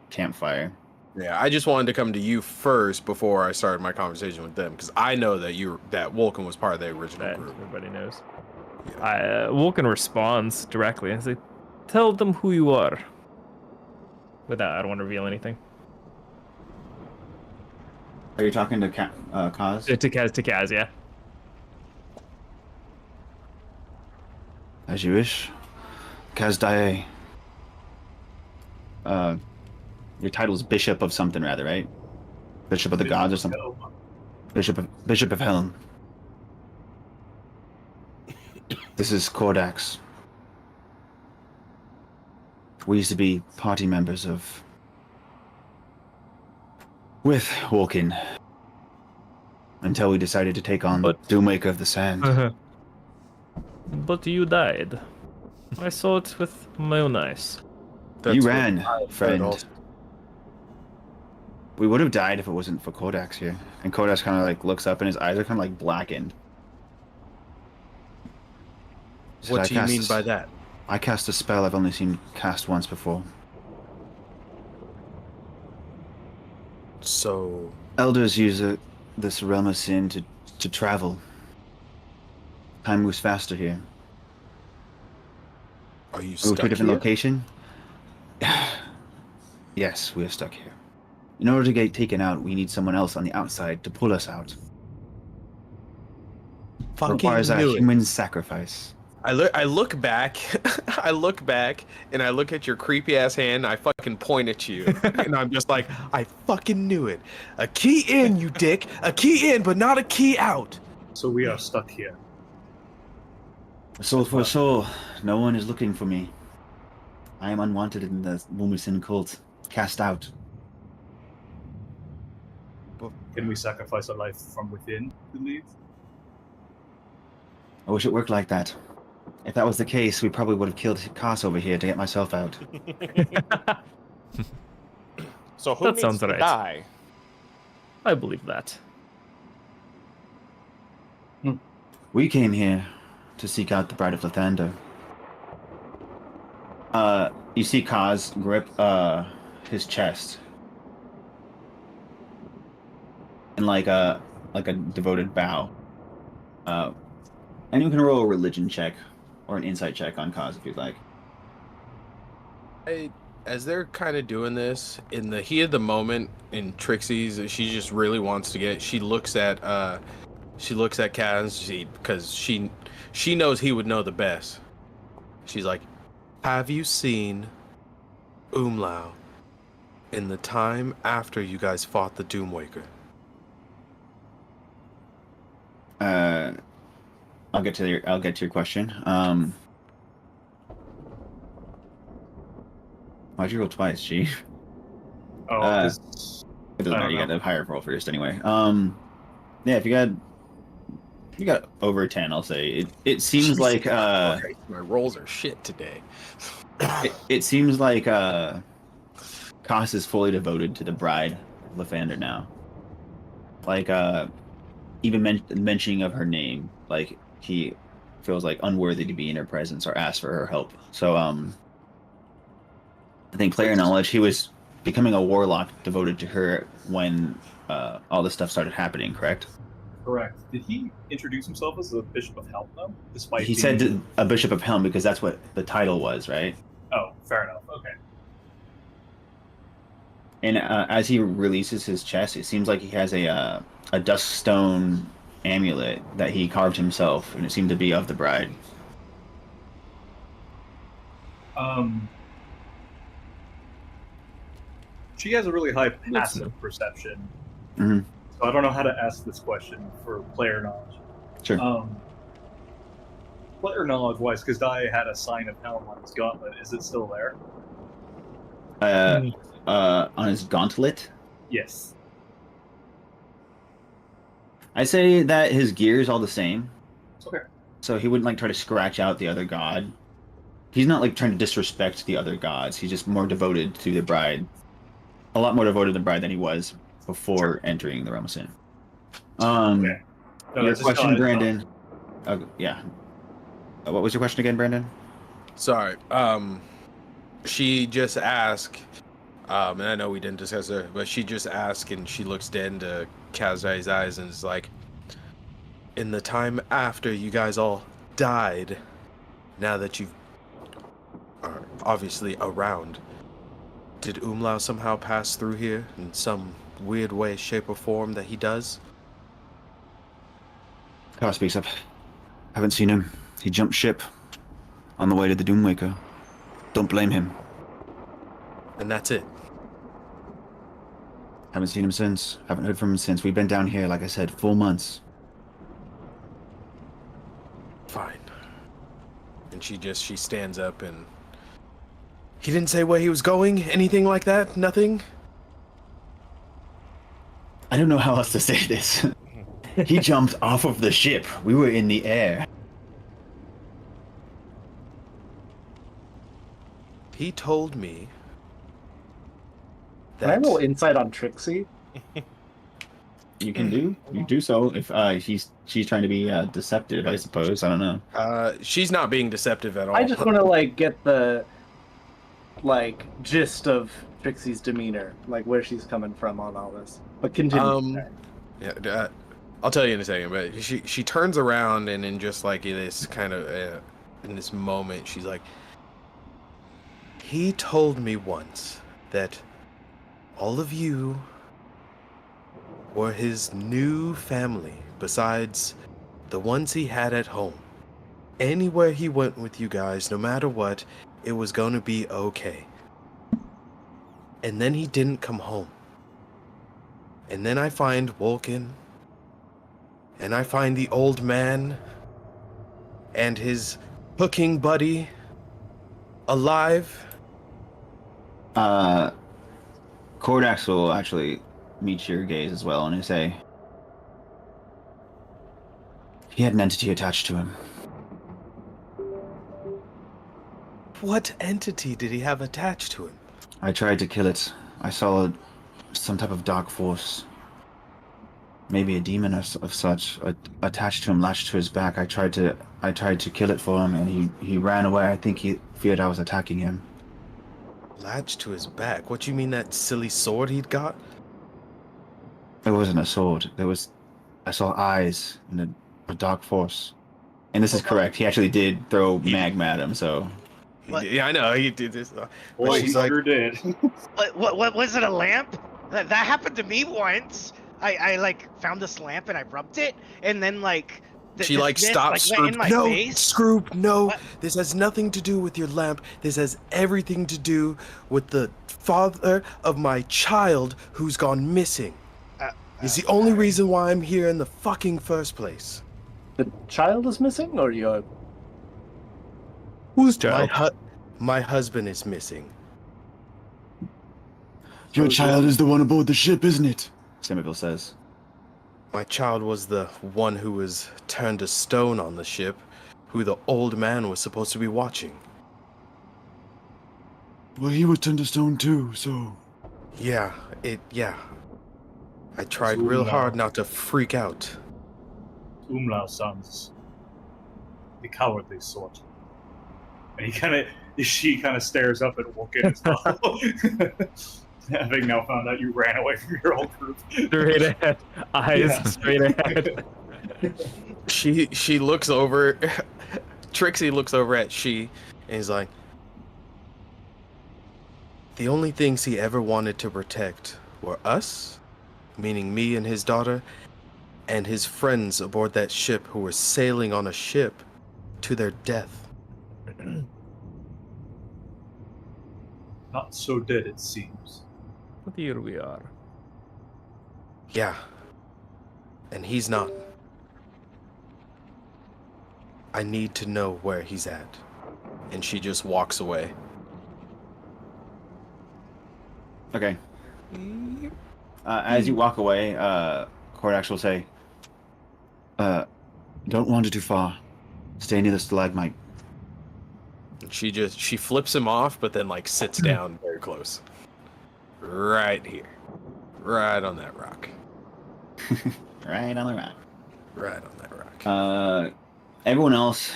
campfire. Yeah, I just wanted to come to you first before I started my conversation with them because I know that Vulcan was part of the original That group. everybody knows. Vulcan responds directly and says, "Tell them who you are." With that, I don't want to reveal anything. Are you talking to Kaz? To Kaz, yeah. As you wish. Kaz Dae. Your title is Bishop of something, rather, right? Bishop of the Gods or something. Bishop of Helm. This is Cordax. We used to be party members with Vulcan until we decided to take on But- the Doommaker of the Sand. But you died. I saw it with my own eyes. That's You what ran, I said friend. also. We would have died if it wasn't for Cordax here. And Cordax kind of like looks up and his eyes are kind of like blackened. He said, What "I do you cast mean a- by that? I cast a spell I've only seen cast once before. So, Elders use this realm of sin to travel. Time moves faster here. are you Move stuck to a different here? location. Yes, we are stuck here. In order to get taken out, we need someone else on the outside to pull us out. Fucking Requires a knew it. human sacrifice. I look back, I look back, and I look at your creepy ass hand. And I fucking point at you, and I'm just like, I fucking knew it. A key in, you dick. A key in, but not a key out. So we are stuck here. Soul for a soul. No one is looking for me. I am unwanted in the Wumisin cult. Cast out. Can we sacrifice a life from within to leave? I wish it worked like that. If that was the case, we probably would have killed Kass over here to get myself out. So who That needs sounds to right. die? I believe that. We came here to seek out the Bride of Lathander. You see Kaz grip his chest in like a devoted bow. Anyone can roll a religion check or an insight check on Kaz if you'd like. As they're kind of doing this in the heat of the moment, in Trixie's, she just really wants to get. She looks at Kaz because she knows he would know the best. She's like, "Have you seen Umlau in the time after you guys fought the Doomwaker?" I'll get to your question. Why'd you roll twice, G? Oh, It this- doesn't I matter. don't You got know. the higher roll first anyway. Yeah, if you got over 10, I'll say it seems like my rolls are shit today. it seems like Koss is fully devoted to the bride of Lathander now. Like even mentioning of her name, like he feels like unworthy to be in her presence or ask for her help. So I think player knowledge, he was becoming a warlock devoted to her when all this stuff started happening, correct? correct. Did he introduce himself as the Bishop of Helm, though? Despite He being... said a Bishop of Helm because that's what the title was, right? Oh, fair enough. Okay. And as he releases his chest, it seems like he has a dust stone amulet that he carved himself, and it seemed to be of the bride. She has a really high That's passive perception, Mhm. so I don't know how to ask this question for player knowledge. Sure. Player knowledge wise, because Dai had a sign of Helm on his gauntlet. Is it still there? On his gauntlet, Yes. I say that his gear is all the same, It's okay. so he wouldn't like try to scratch out the other god. He's not like trying to disrespect the other gods. He's just more devoted to the bride, a lot more devoted to the bride than he was before entering the realm of sin. Okay. No, Your that's just question, not- Brandon. Yeah. What was your question again, Brandon? Sorry. She just asked, and I know we didn't discuss it, but she just asked, and she looks dead into Kazai's eyes and is like, in the time after you guys all died, now that you are obviously around, did Umlau somehow pass through here in some weird way, shape, or form that he does? Kara speaks up. Haven't seen him. He jumped ship on the way to the Doomwaker. Don't blame him. And that's it. Haven't seen him since. Haven't heard from him since. We've been down here, like I said, 4 months. Fine. And she stands up and he didn't say where he was going, anything like that? Nothing? I don't know how else to say this. He jumped off of the ship. We were in the air. He told me Can I that roll insight on Trixie? You can do so if she's trying to be deceptive, I suppose. I don't know. she's not being deceptive at all. I just want to get the gist of Trixie's demeanor, like where she's coming from on all this. But continue. Yeah, I'll tell you in a second. But she turns around and in just like this kind of in this moment, she's like, he told me once that all of you were his new family, besides the ones he had at home. Anywhere he went with you guys, no matter what, it was going to be okay. And then he didn't come home. And then I find Wolkin, and I find the old man and his hooking buddy alive. Kordax will actually meet your gaze as well, and he'll say, he had an entity attached to him. What entity did he have attached to him? I tried to kill it. I saw some type of dark force. Maybe a demon of such attached to him, latched to his back. I tried to kill it for him, and he ran away. I think he feared I was attacking him. Latched to his back? What, you mean that silly sword he'd got? It wasn't a sword. I saw eyes and a dark force. And this is correct. He actually did throw magma at him, so... What? Yeah, I know, he did this. Boy, he she's like, sure did. What was it? A lamp? That happened to me once. I like found this lamp and I rubbed it, and then like she this like mist, stops. like, went in my No, face. Scroop, no. What? This has nothing to do with your lamp. This has everything to do with the father of my child who's gone missing. It's the only reason why I'm here in the fucking first place. The child is missing, or your? Whose child? My husband is missing. Your child is the one aboard the ship, isn't it? Somerville says. My child was the one who was turned to stone on the ship, who the old man was supposed to be watching. Well, he was turned to stone too, so... Yeah. I tried real hard not to freak out. Umlau sons, the cowardly sort. And she kind of stares up at Woken as well. Having now found out you ran away from your old group. Straight ahead. Eyes straight ahead. She looks over. Trixie looks over at she, and he's like, the only things he ever wanted to protect were us, meaning me and his daughter, and his friends aboard that ship who were sailing on a ship to their death. Not so dead, it seems. But here we are. Yeah. And he's not. I need to know where he's at. And she just walks away. Okay. As you walk away, Kordax will say, don't wander too far. Stay near the stalagmite. And she flips him off, but then like sits down very close. Right here. Right on that rock. Right on the rock. Right on that rock. Everyone else,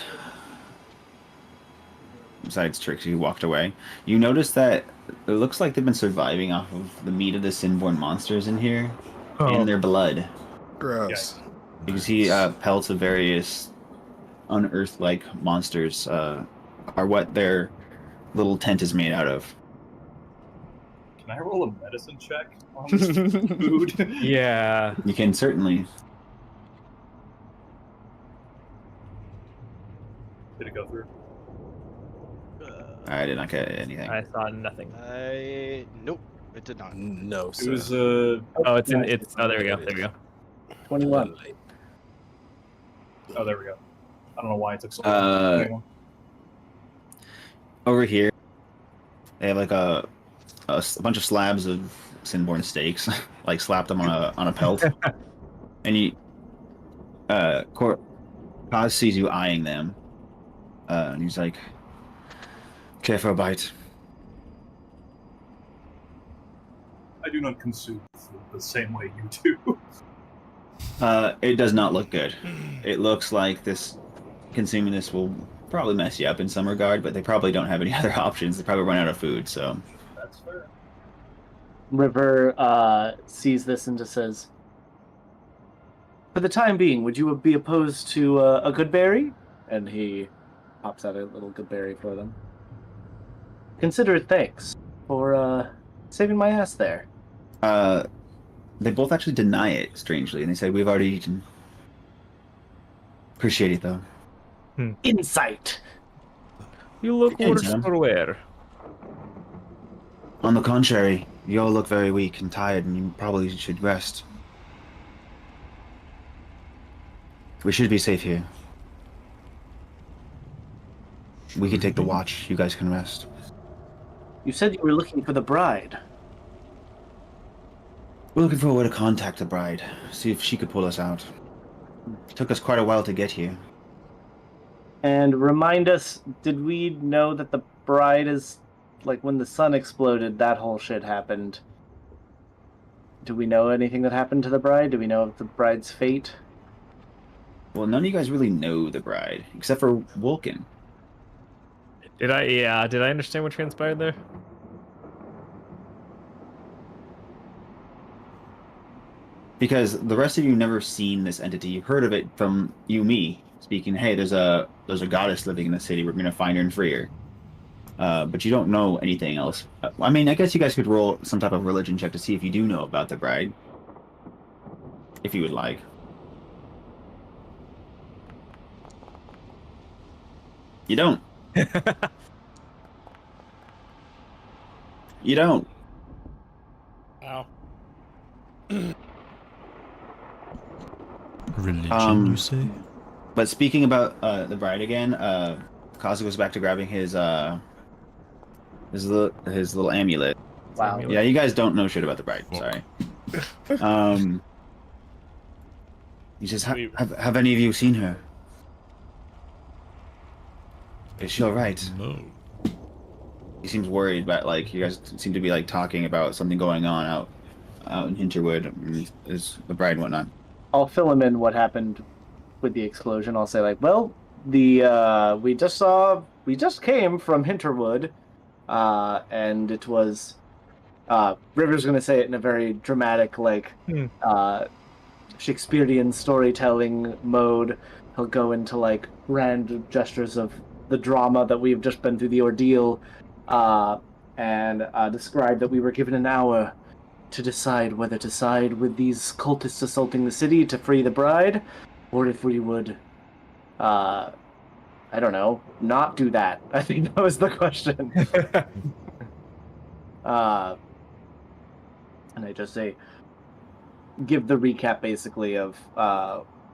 besides Trixie, who walked away, you notice that it looks like they've been surviving off of the meat of the Sinborn monsters in here and their blood. Gross. You can see pelts of various unearth-like monsters are what their little tent is made out of. Can I roll a medicine check on this food? Yeah. You can certainly. Did it go through? I did not get anything. I saw nothing. Nope, it did not. No, It sir. was Oh, it's in. It's. Oh, there we go. There we go. 21. Oh, there we go. I don't know why it took so long. 21. Over here, they have like a bunch of slabs of Sinborn steaks, like slapped them on a pelt, and Kaz sees you eyeing them, and he's like, "Care for a bite?" I do not consume food the same way you do. It does not look good. It looks like consuming this will probably mess you up in some regard, but they probably don't have any other options. They probably run out of food, so. That's fair. River sees this and just says, for the time being, would you be opposed to a good berry? And he pops out a little good berry for them. Consider it thanks for saving my ass there. They both actually deny it, strangely, and they say, "We've already eaten." Appreciate it, though. Insight. You look Hey, worse Sam. for wear. On the contrary, you all look very weak and tired, and you probably should rest. We should be safe here. We can take the watch. You guys can rest. You said you were looking for the bride. We're looking for a way to contact the bride, see if she could pull us out. It took us quite a while to get here. And remind us, did we know that the bride is like when the sun exploded, that whole shit happened? Do we know anything that happened to the bride? Do we know of the bride's fate? Well, none of you guys really know the bride, except for Vulcan. Did I? Yeah. Did I understand what transpired there? Because the rest of you never seen this entity. You've heard of it from me speaking. Hey, there's a goddess living in the city. We're gonna find her and free her. But you don't know anything else. I mean, I guess you guys could roll some type of religion check to see if you do know about the bride, if you would like. You don't. You don't. Wow. Religion, you say? But speaking about the bride again, Kazu goes back to grabbing his little amulet. Wow. Yeah, you guys don't know shit about the bride. Sorry. He says, have any of you seen her? Is she all right? No. He seems worried, but like you guys seem to be like talking about something going on out in Hinterwood, is the bride and whatnot. I'll fill him in what happened with the explosion. I'll say like, well, the we just came from Hinterwood, and it was River's gonna say it in a very dramatic, like Shakespearean storytelling mode. He'll go into like grand gestures of the drama that we've just been through, the ordeal, and describe that we were given an hour to decide whether to side with these cultists assaulting the city to free the bride, or if we would, I don't know, not do that. I think that was the question. And I just say, give the recap basically of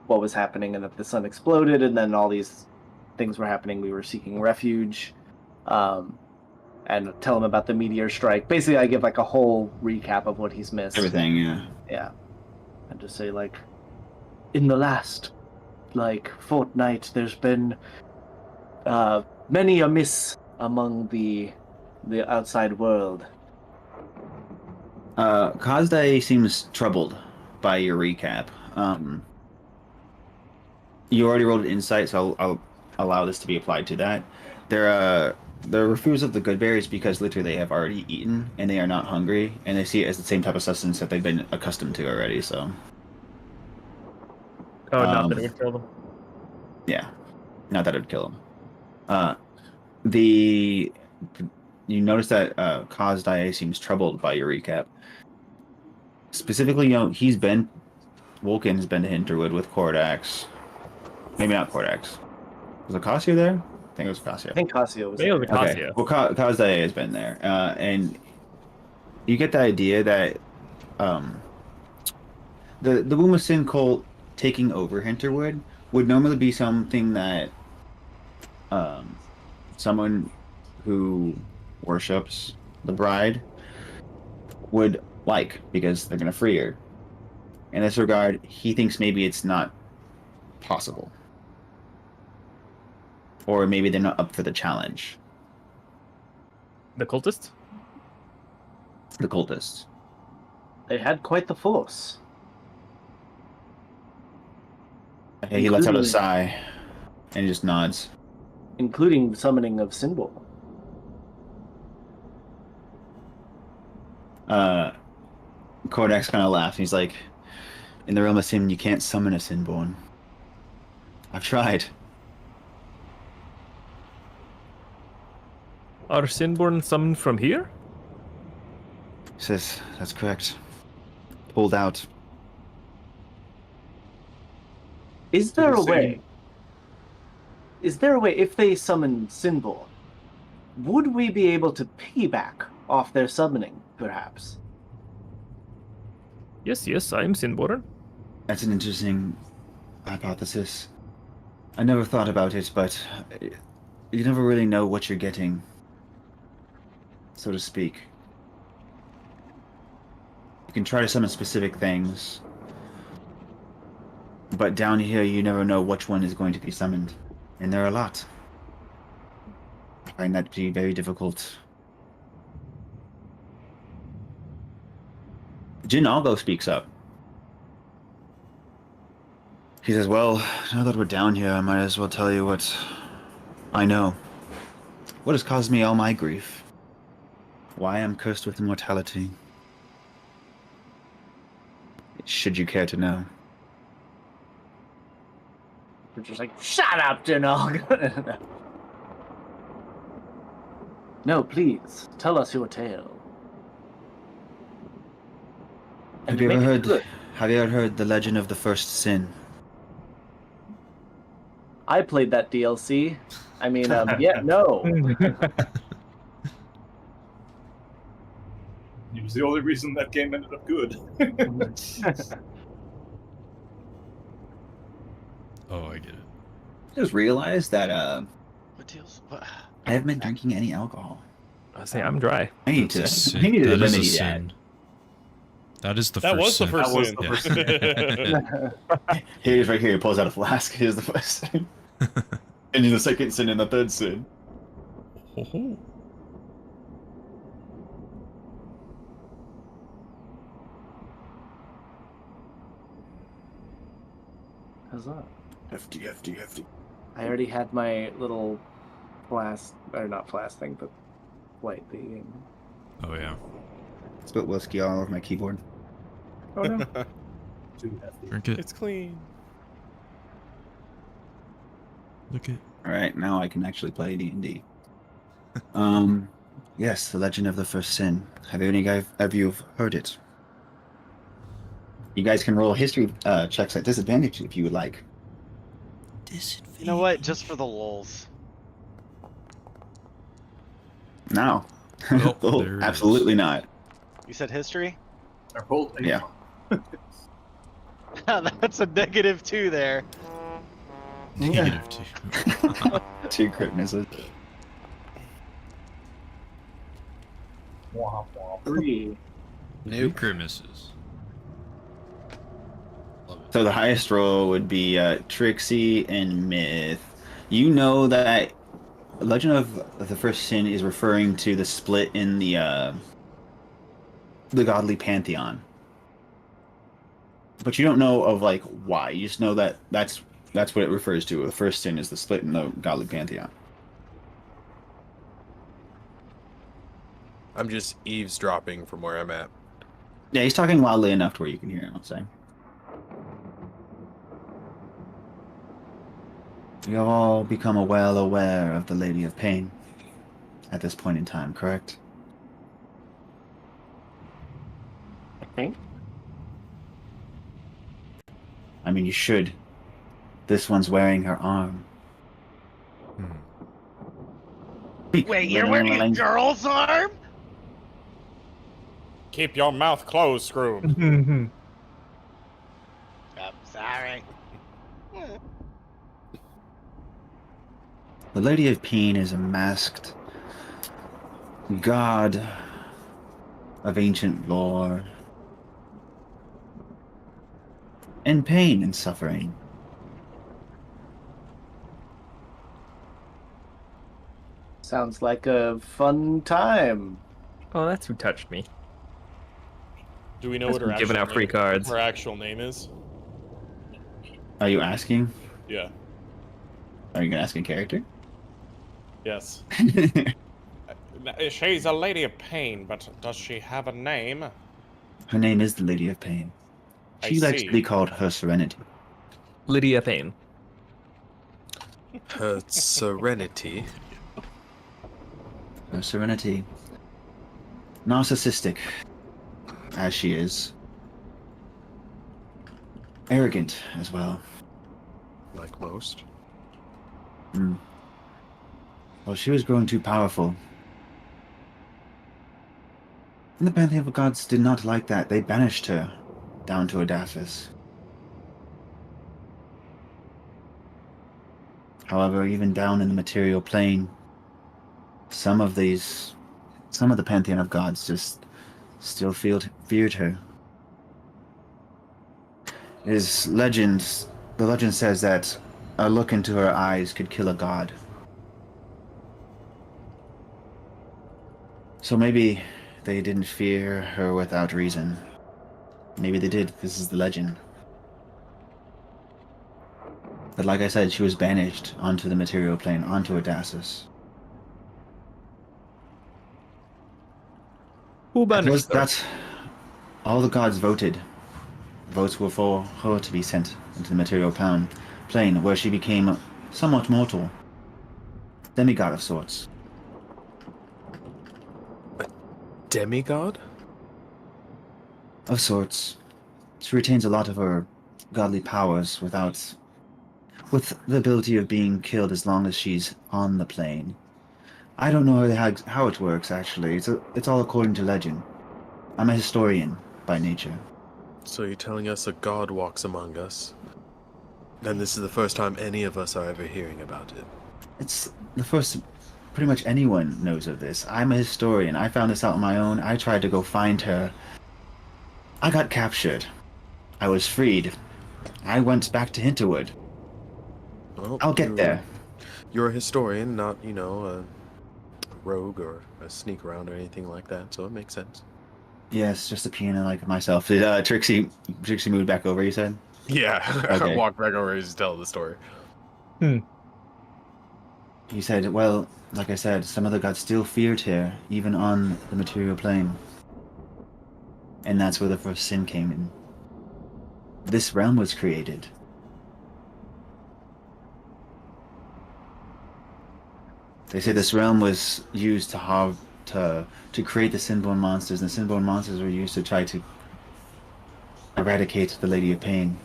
what was happening and that the sun exploded and then all these things were happening. We were seeking refuge, and tell him about the meteor strike. Basically, I give like a whole recap of what he's missed. Everything, yeah. Yeah. And just say like, in the last like fortnight, there's been many a miss among the outside world. Kazde seems troubled by your recap. You already rolled an insight, so I'll allow this to be applied to that. They're refusal of the good berries because literally they have already eaten and they are not hungry, and they see it as the same type of sustenance that they've been accustomed to already. So, Not that it would kill them. yeah, not that it would kill them. You notice that Kazde seems troubled by your recap. Specifically, Vulcan has been to Hinterwood with Kordax. Maybe not Kordax. Was Acacio there? I think it was Acacio. I think Cassio was. Maybe it was there. Acacio. Okay. Well, Kazde has been there, and you get the idea that the Womb of Sin cult taking over Hinterwood would normally be something that someone who worships the bride would like, because they're going to free her. In this regard, he thinks maybe it's not possible. Or maybe they're not up for the challenge. The cultists? The cultists. They had quite the force. Okay, he lets out a Including- sigh and he just nods. Including the summoning of Sinbul. Kordax kind of laughs and he's like, in the realm of sin, you can't summon a Sinborn. I've tried. Are Sinborn summoned from here? He says, that's correct. pulled out. Is there Did a it say- way? Is there a way, if they summon Sinborn, would we be able to piggyback off their summoning, perhaps? Yes, I'm Sinborn. That's an interesting hypothesis. I never thought about it, but you never really know what you're getting, so to speak. You can try to summon specific things, but down here you never know which one is going to be summoned. And there are a lot. I find that to be very difficult. Jin Algo speaks up. He says, well, now that we're down here, I might as well tell you what I know. What has caused me all my grief. Why I'm cursed with immortality. Should you care to know. We're just like, shut up, Janog! No, please, tell us your tale. Have you ever heard the legend of the first sin? I played that DLC. I mean, yeah, no. It was the only reason that game ended up good. Oh, I get it. I just realized that What deals? What? I haven't been drinking any alcohol. I say I'm dry. I need That's a to. sin. I need to That is a remedy that. sin. That is the That first was the sin. first That was sin. the first sin. Here's right here. He pulls out a flask. Here's the first sin. And then the second sin and the third sin. Ho-ho. Huzzah. Hefty. I already had my little flask, or not flask thing, but white thing. Oh yeah. Spilled whiskey all over my keyboard. Oh no. Too hefty. Drink it. It's clean. Look it. All right, now I can actually play D&D. Yes, the legend of the first sin. Have any of you heard it? You guys can roll history checks at disadvantage if you would like. You know what? Just for the lulz. No. Oh, Oh, there it absolutely is. not. You said history? They're both. Yeah. That's a -2 there. Negative 2. 2 crit misses. Womp womp. 3. New crit misses. Love it. So the highest roll would be Trixie and Myth. You know that Legend of the First Sin is referring to the split in the godly pantheon, but you don't know of like why. You just know that that's what it refers to. The first sin is the split in the godly pantheon. I'm just eavesdropping from where I'm at. Yeah, he's talking loudly enough to where you can hear him. I'll say. You have all become well aware of the Lady of Pain at this point in time, correct? I think. I mean, you should. This one's wearing her arm. Wait, you're wearing a girl's arm? Keep your mouth closed, Scrooge. I'm sorry. The Lady of Pain is a masked god of ancient lore and pain and suffering. Sounds like a fun time. Oh, that's who touched me. Do we know That's what her been giving actual out free name, cards. her actual name is? Are you asking? Yeah. Are you gonna ask a character? Yes. She's a lady of pain, but does she have a name? Her name is the Lady of Pain. I She likes see. to be called Her Serenity. Lydia Thane. Her serenity. Her Serenity. Narcissistic, as she is. arrogant as well. Like most. Mm. Well, she was growing too powerful. And the Pantheon of Gods did not like that. They banished her down to Odasses. However, even down in the material plane, some of the Pantheon of Gods just still feared her. The legend says that a look into her eyes could kill a god. So maybe they didn't fear her without reason. Maybe they did. This is the legend. But like I said, she was banished onto the material plane, onto Odasses. Who banished her? That's all the gods voted. Votes were for her to be sent into the material plane, where she became somewhat mortal. Demigod of sorts. Demigod? Of sorts. She retains a lot of her godly powers with the ability of being killed as long as she's on the plane. I don't know how it works, actually. It's all according to legend. I'm a historian by nature. So you're telling us a god walks among us? And this is the first time any of us are ever hearing about it. It's the first. Pretty much anyone knows of this. I'm a historian. I found this out on my own. I tried to go find her. I got captured. I was freed. I went back to Hinterwood. Well, I'll get there. You're a historian, not, a rogue or a sneak around or anything like that, so it makes sense. Yes, just a piano like myself. Did Trixie moved back over, you said? Yeah, Okay. I walked back over to tell the story. He said, well, like I said, some of the gods still feared her, even on the material plane. And that's where the first sin came in. This realm was created. They say this realm was used to create the Sinborn monsters, and the Sinborn monsters were used to try to eradicate the Lady of Pain.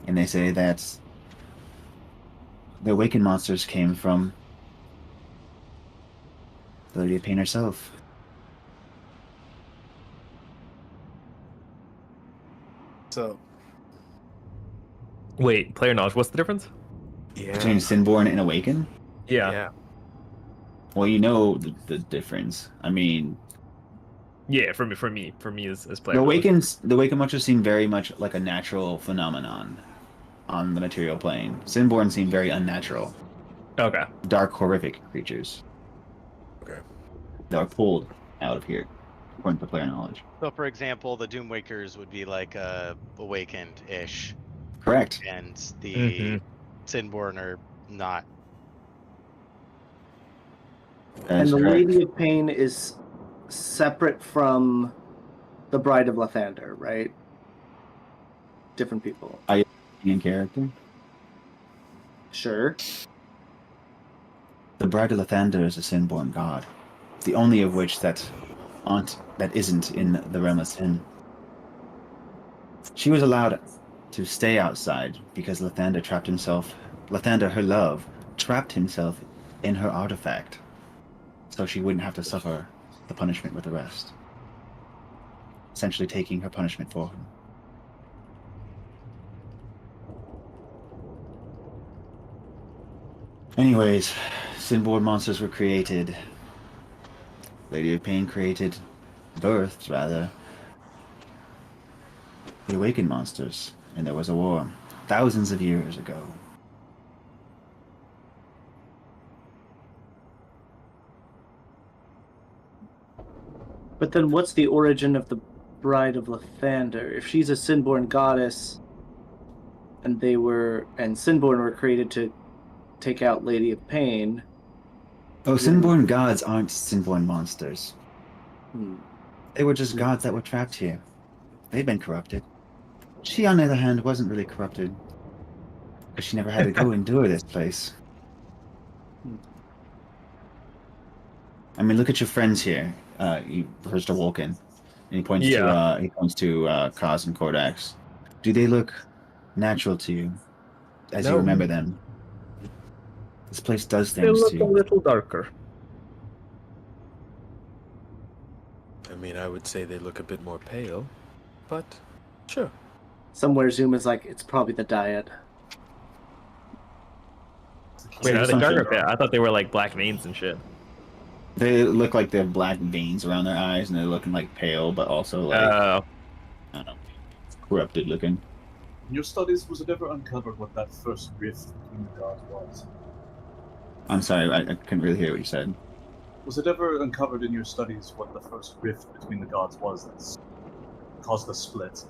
And they say that the awakened monsters came from the Lady of Pain herself. So, Wait, player knowledge. What's the difference? yeah. Between Sinborn and Awakened? Yeah. Well, you know the difference. I mean, Yeah, for me as player. the knowledge. Awakened monsters seem very much like a natural phenomenon on the material plane. Sinborn seem very unnatural. Okay. Dark, horrific creatures. Okay. That are pulled out of here, according to player knowledge. So, for example, the Doomwakers would be like awakened-ish, Correct. and the Mhm. Sinborn are not. That And is the correct. Lady of Pain is separate from the Bride of Lathander, right? Different people. In character. Sure. The Bride of Lathander is a Sinborn god, the only of which that isn't in the realm of sin. She was allowed to stay outside because Lathander, her love, trapped himself in her artifact, so she wouldn't have to suffer the punishment with the rest. Essentially taking her punishment for him. Anyways, Sinborn monsters were created. Lady of Pain birthed, rather, the Awakened monsters, and there was a war thousands of years ago. But then what's the origin of the Bride of Lathander? If she's a Sinborn goddess, and Sinborn were created to take out Lady of Pain. Oh, Sinborn gods aren't Sinborn monsters. They were just gods that were trapped here. They've been corrupted. She, on the other hand, wasn't really corrupted. Because she never had to go endure this place. I mean, look at your friends here. You first awoken. And he points to Kaz and Kordax. Do they look natural to you as you No. remember them? This place does They things look to a you. little darker. I mean, I would say they look a bit more pale, but sure. Somewhere Zoom is like, it's probably the diet. Wait, So are they some darker? shit- Yeah, I thought they were like black veins and shit. They look like they have black veins around their eyes, and they're looking like pale, but also like I don't know, corrupted looking. In your studies, was it ever uncovered what that first rift between the gods was? I'm sorry, I couldn't really hear what you said. Was it ever uncovered in your studies what the first rift between the gods was that caused the split?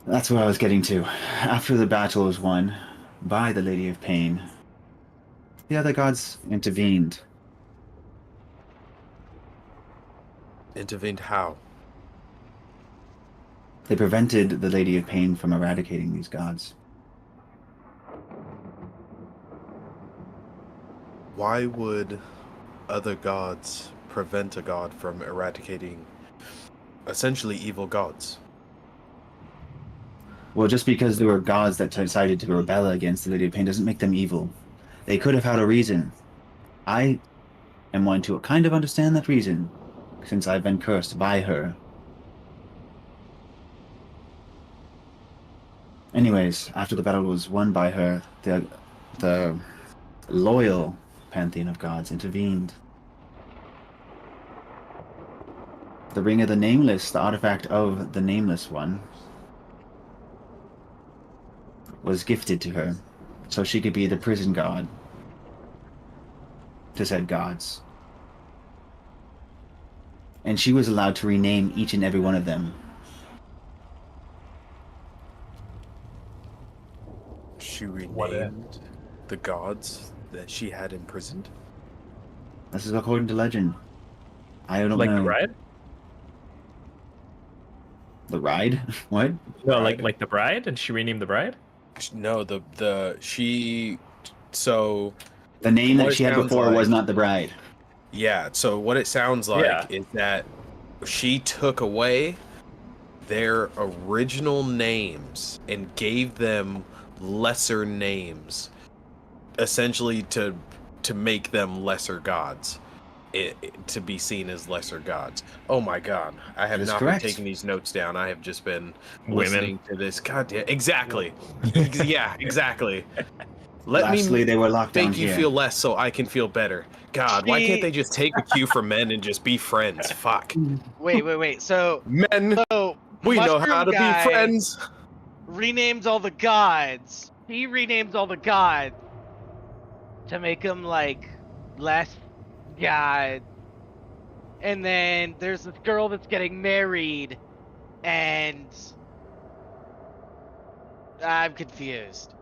That's what I was getting to. After the battle was won by the Lady of Pain, the other gods intervened. Intervened how? They prevented the Lady of Pain from eradicating these gods. Why would other gods prevent a god from eradicating essentially evil gods? Well, just because there were gods that decided to rebel against the Lady of Pain doesn't make them evil. They could have had a reason. I am one to kind of understand that reason, since I've been cursed by her. Anyways, after the battle was won by her, the loyal pantheon of gods intervened. The Ring of the Nameless, the artifact of the Nameless One, was gifted to her, so she could be the prison god to said gods. And she was allowed to rename each and every one of them. She What renamed the gods that she had imprisoned? This is according to legend. I don't Like know. the bride? The ride? What? No, Bride. like the bride, and she renamed the bride. No, she. So The name What that it she had sounds before was like- not the bride. yeah. So what it sounds like Yeah. is that she took away their original names and gave them lesser names, essentially to make them lesser gods, to be seen as lesser gods. Oh my god, I have That is not correct. been taking these notes down. I have just been Women. listening to this. God damn, exactly. Yeah, exactly. Let Lastly, me they were locked down make you here. feel less so I can feel better. God, why can't they just take a cue from men and just be friends? Fuck. Wait. So, Men, so we know Mushroom how to Guy be friends. renames all the gods. He renames all the gods to make them like less god. And then there's this girl that's getting married, and I'm confused.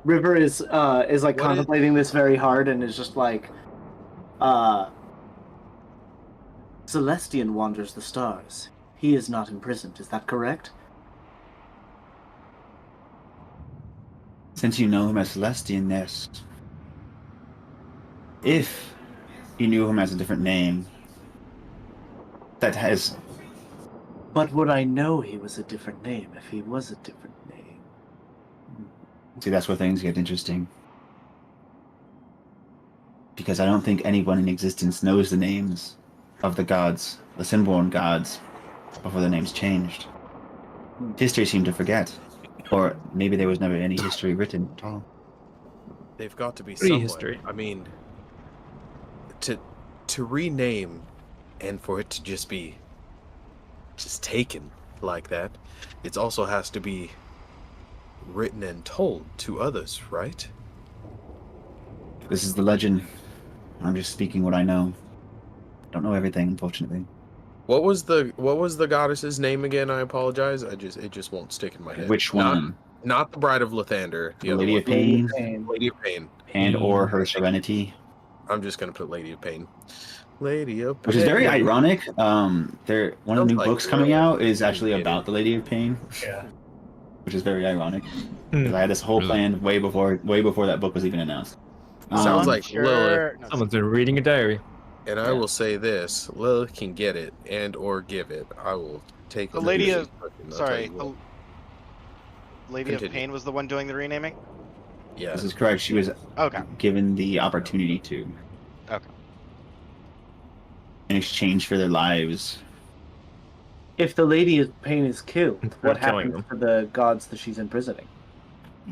River is like What contemplating this very hard and is just like, Celestian wanders the stars. He is not imprisoned, is that correct? Since you know him as Celestian, yes. If you knew him as a different name, that has... But would I know he was a different name if he was a different name? See, that's where things get interesting. Because I don't think anyone in existence knows the names of the gods, the Sinborn gods, before their names changed. History seemed to forget. Or maybe there was never any history written at all. They've got to be Prehistory. somewhere. I mean, to rename and for it to just be taken like that, it also has to be written and told to others, right? This is the legend. I'm just speaking what I know. Don't know everything, unfortunately. What was the goddess's name again? I apologize. It just won't stick in my head. Which Not- one? Not the Bride of Lathander. The The other Lady one. of Pain Lady of Pain. and or her Serenity, I'm just gonna put Lady of Pain. Lady of Pain. which is very ironic. One of the Sounds new like books coming really out is actually complicated. about the Lady of Pain, Yeah. which is very ironic. Hmm. 'Cause I had this whole Really? plan way before that book was even announced. Sounds I'm like sure... Lilith. No, Someone's been reading a diary. And I will say this: Lilith can get it and or give it. I will take The it. Lady She's of- fucking, I'll tell Sorry, you what. the Lady of Continue. Pain was the one doing the renaming? Yeah. This is correct. She was Okay. given the opportunity to. Okay. In exchange for their lives. If the Lady of Pain is killed, They're what killing happens to the gods that she's imprisoning?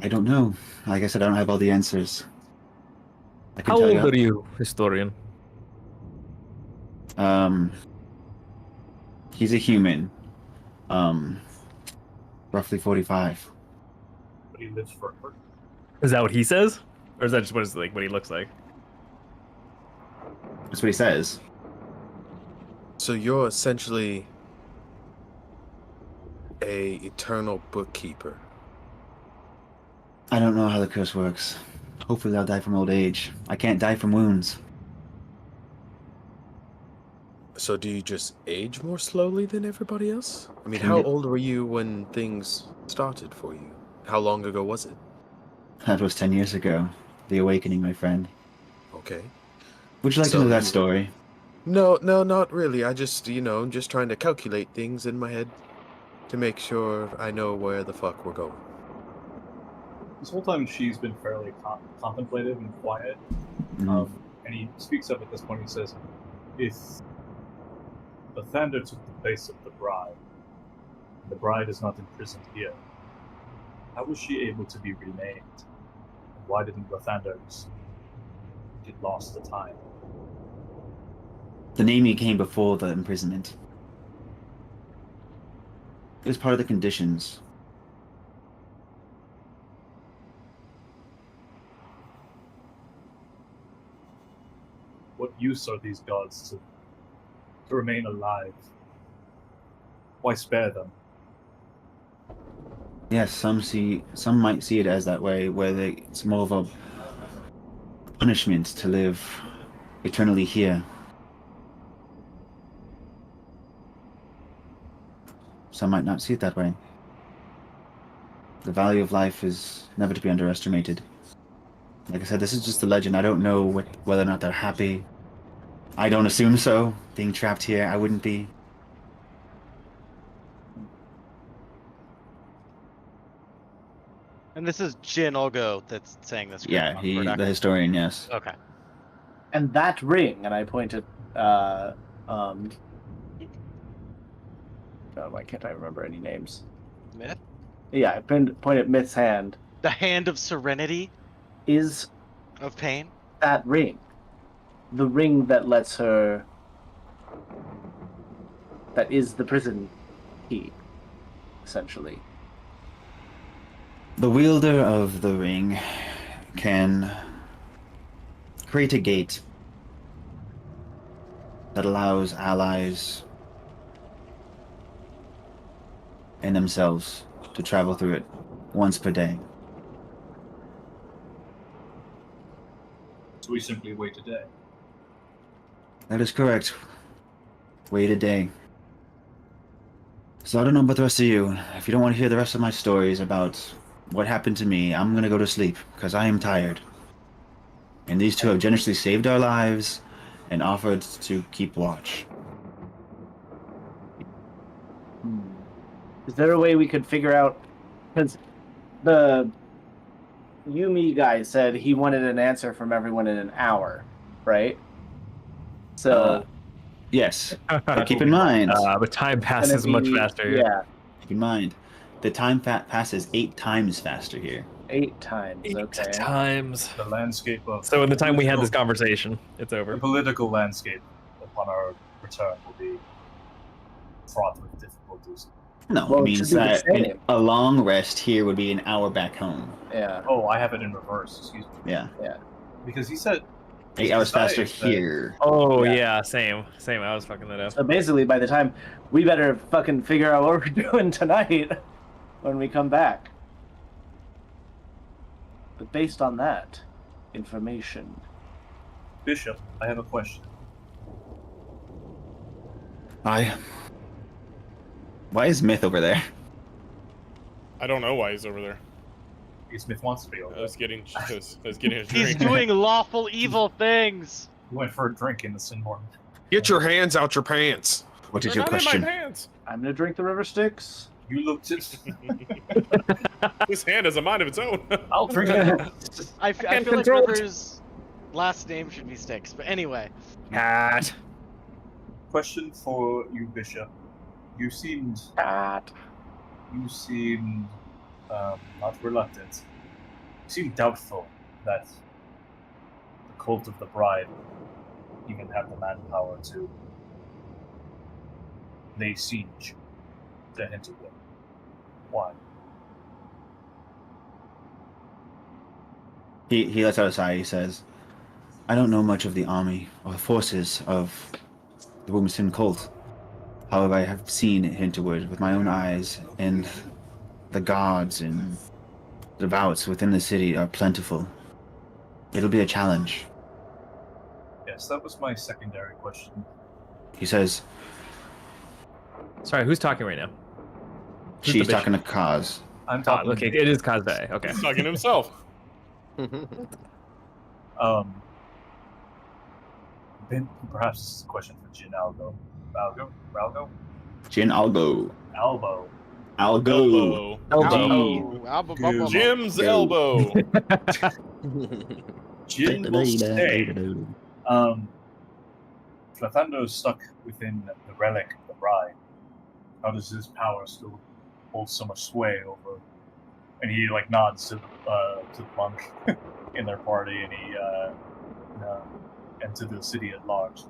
I don't know. Like I said, I don't have all the answers. I can How tell old are you, historian? He's a human. Roughly 45. But he lives forever. Is that what he says, or is that just what he looks like? That's what he says. So you're essentially a eternal bookkeeper. I don't know how the curse works. Hopefully I'll die from old age. I can't die from wounds. So do you just age more slowly than everybody else? I mean, Can how you- old were you when things started for you? How long ago was it? That was 10 years ago. The awakening, my friend. Okay. Would you like So to know that you- story? No, not really. I just, I'm just trying to calculate things in my head to make sure I know where the fuck we're going. This whole time she's been fairly contemplative and quiet. Mhm. And he speaks up at this point. He says, "If Lathander took the place of the bride is not imprisoned here, how was she able to be renamed? And why didn't Lathander just get lost to time?" The naming came before the imprisonment. It was part of the conditions. What use are these gods to remain alive? Why spare them? Yes, some might see it as that way, where it's more of a punishment to live eternally here. Some might not see it that way. The value of life is never to be underestimated. Like I said, this is just a legend. I don't know whether or not they're happy. I don't assume so. Being trapped here, I wouldn't be. And this is Jin Olgo that's saying this. Yeah, correct? the historian, yes. Okay. And that ring, and I point at, God, why can't I remember any names? Myth? Yeah, I point at Myth's hand. The hand of serenity? Is Of pain? that ring the ring that lets her, that is the prison key, essentially? The wielder of the ring can create a gate that allows allies and themselves to travel through it once per day. So we simply wait a day. That is correct. Wait a day. So I don't know about the rest of you. If you don't want to hear the rest of my stories about what happened to me, I'm gonna go to sleep, because I am tired. And these two have generously saved our lives and offered to keep watch. Is there a way we could figure out, because the Yumi guy said he wanted an answer from everyone in an hour, right? So Yes, but keep in mind, But time gonna passes much be- faster. Yeah, keep in mind, the time passes 8 times faster here. 8 times. 8 Okay. times. The landscape of So in the time we had this political- conversation, it's the over. political landscape upon our return will be fraught with difficulties. No, Well, it it means should be the that same. a long rest here would be an hour back home. Yeah. Oh, I have it in reverse. Excuse me. Yeah, Because he said 8 hours faster Besides that- here. Oh Yeah. yeah, same. I was fucking that up. So basically, by the time we better fucking figure out what we're doing tonight when we come back. But based on that information, Bishop, I have a question. Why is Myth over there? I don't know why he's over there. Smith wants to be over I there. was getting, I was getting a He's drink. doing lawful evil things. We went for a drink in the Sinborn. Get your hands out your pants. What is They're your not in my question? pants. I'm gonna drink the river Styx. You looked at. This hand has a mind of its own. I'll drink it. I feel like control it. River's last name should be Styx, but anyway. Cat. Question for you, Bishop. You seemed Cat. not reluctant. You seemed doubtful that the cult of the bride even have the manpower to lay siege to Hinterwood. Why? He lets out a sigh. He says, "I don't know much of the army or the forces of the Wilmington cult. However, I have seen Hinterwood with my own eyes, and the guards and devouts within the city are plentiful. It'll be a challenge." Yes, that was my secondary question. He says, Sorry, who's talking right now? Who's she's the talking to Kaz. I'm Oh, talking. okay, it is Kazbei. Okay. He's talking to himself. Then perhaps this is a question for Jin Algo. Ralgo? Jin, I'll go. Albo. I'll go. Elbow. LG. Jim's Go. elbow. Jin will stay. Flathando's stuck within the relic of the bride. How does his power still hold so much sway over? And he like nods to the monk in their party, and and to the city at large.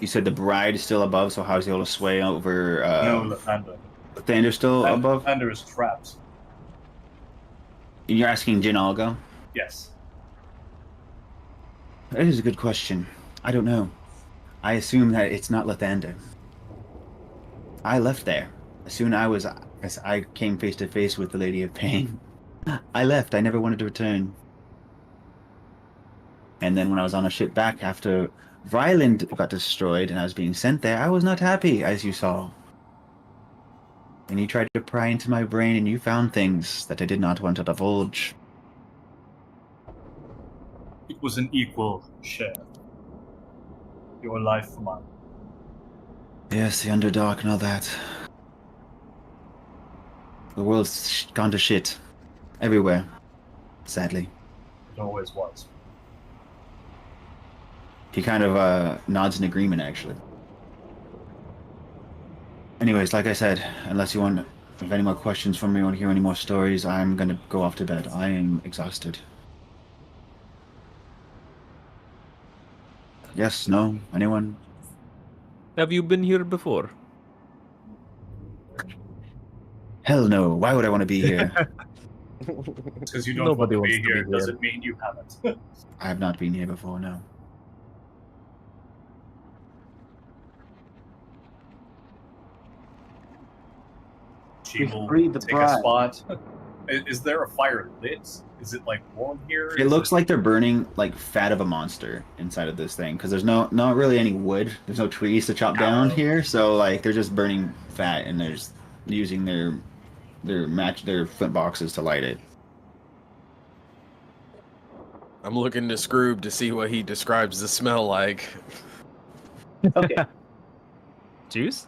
You said the bride is still above, so how's he able to sway over? No, Lathander. Lathander's still above? Lathander is trapped. And you're asking Jin Algo? Yes. That is a good question. I don't know. I assume that it's not Lathander. I left there. As I came face to face with the Lady of Pain. I left. I never wanted to return. And then when I was on a ship back after Ryland got destroyed and I was being sent there, I was not happy, as you saw. And you tried to pry into my brain and you found things that I did not want to divulge. It was an equal share. Your life for mine. Yes, the Underdark and all that. The world's gone to shit. Everywhere. Sadly. It always was. He kind of nods in agreement, actually. Anyways, like I said, unless you have any more questions from me or hear any more stories, I'm gonna go off to bed. I am exhausted. Yes, no, anyone? Have you been here before? Hell no, why would I want to be here? Because you don't Nobody want to wants be to be here here. doesn't mean you haven't. I have not been here before, no. She will freed the take a bride. spot. Is there a fire lit? Is it like warm here? It looks like they're burning like fat of a monster inside of this thing because there's not really any wood. There's no trees to chop down here, so like they're just burning fat and they're just using their flint boxes to light it. I'm looking to Scroob to see what he describes the smell like. Okay. Juice?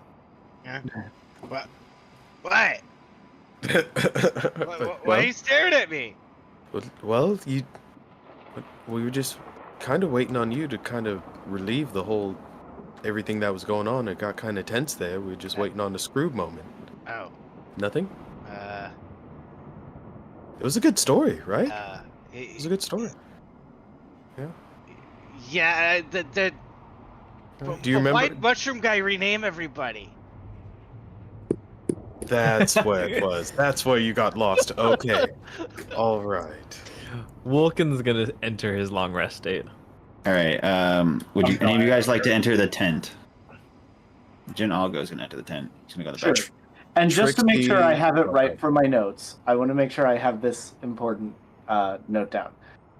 What? But, Why are you staring at me? well, we were just kind of waiting on you to kind of relieve everything that was going on. It got kind of tense there. We were just waiting on the Scroob moment. Oh. Nothing? It was a good story, right? It was a good story. Yeah, Do you remember? White Mushroom Guy rename everybody. That's what it was. That's where you got lost. Okay. All right. Wolken's gonna enter his long rest state. All right. Would any of you guys like to enter the tent? Jin Algo's gonna enter the tent. He's gonna go to the back. Sure. And just to make sure I have it right Okay. for my notes, I want to make sure I have this important note down.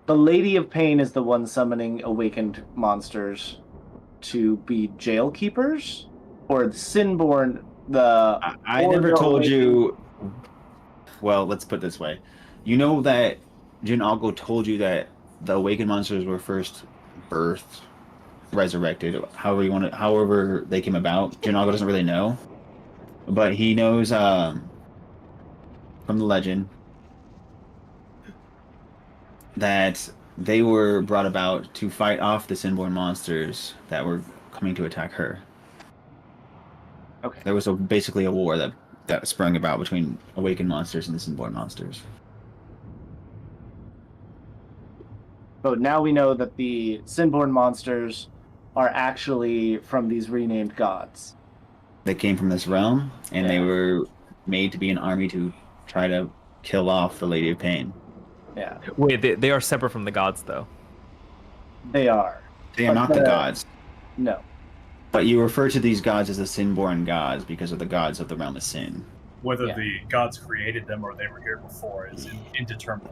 The Lady of Pain is the one summoning awakened monsters to be jail keepers, or the Sinborn. I never told you. Well, let's put it this way. You know that Jin Algo told you that the awakened monsters were first birthed resurrected. However they came about, Janago doesn't really know, but he knows from the legend that they were brought about to fight off the Sinborn monsters that were coming to attack her. Okay. There was basically a war that sprung about between awakened monsters and the Sinborn monsters. So now we know that the Sinborn monsters are actually from these renamed gods. They came from this realm, and they Yeah. were made to be an army to try to kill off the Lady of Pain. Yeah, Wait, they are separate from the gods, though. they are. They are But not the gods, No. but you refer to these gods as the Sinborn gods because of the gods of the realm of sin. Whether Yeah. the gods created them or they were here before is indeterminate.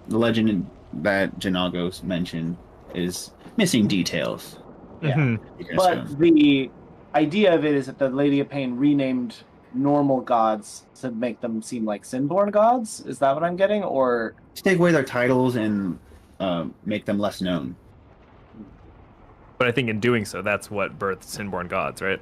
The legend that Janagos mentioned is missing details. Yeah. Mhm. You can But assume. the idea of it is that the Lady of Pain renamed normal gods to make them seem like Sinborn gods. Is that what I'm getting? Or To take away their titles and make them less known. But I think in doing so, that's what birthed Sinborn gods, right?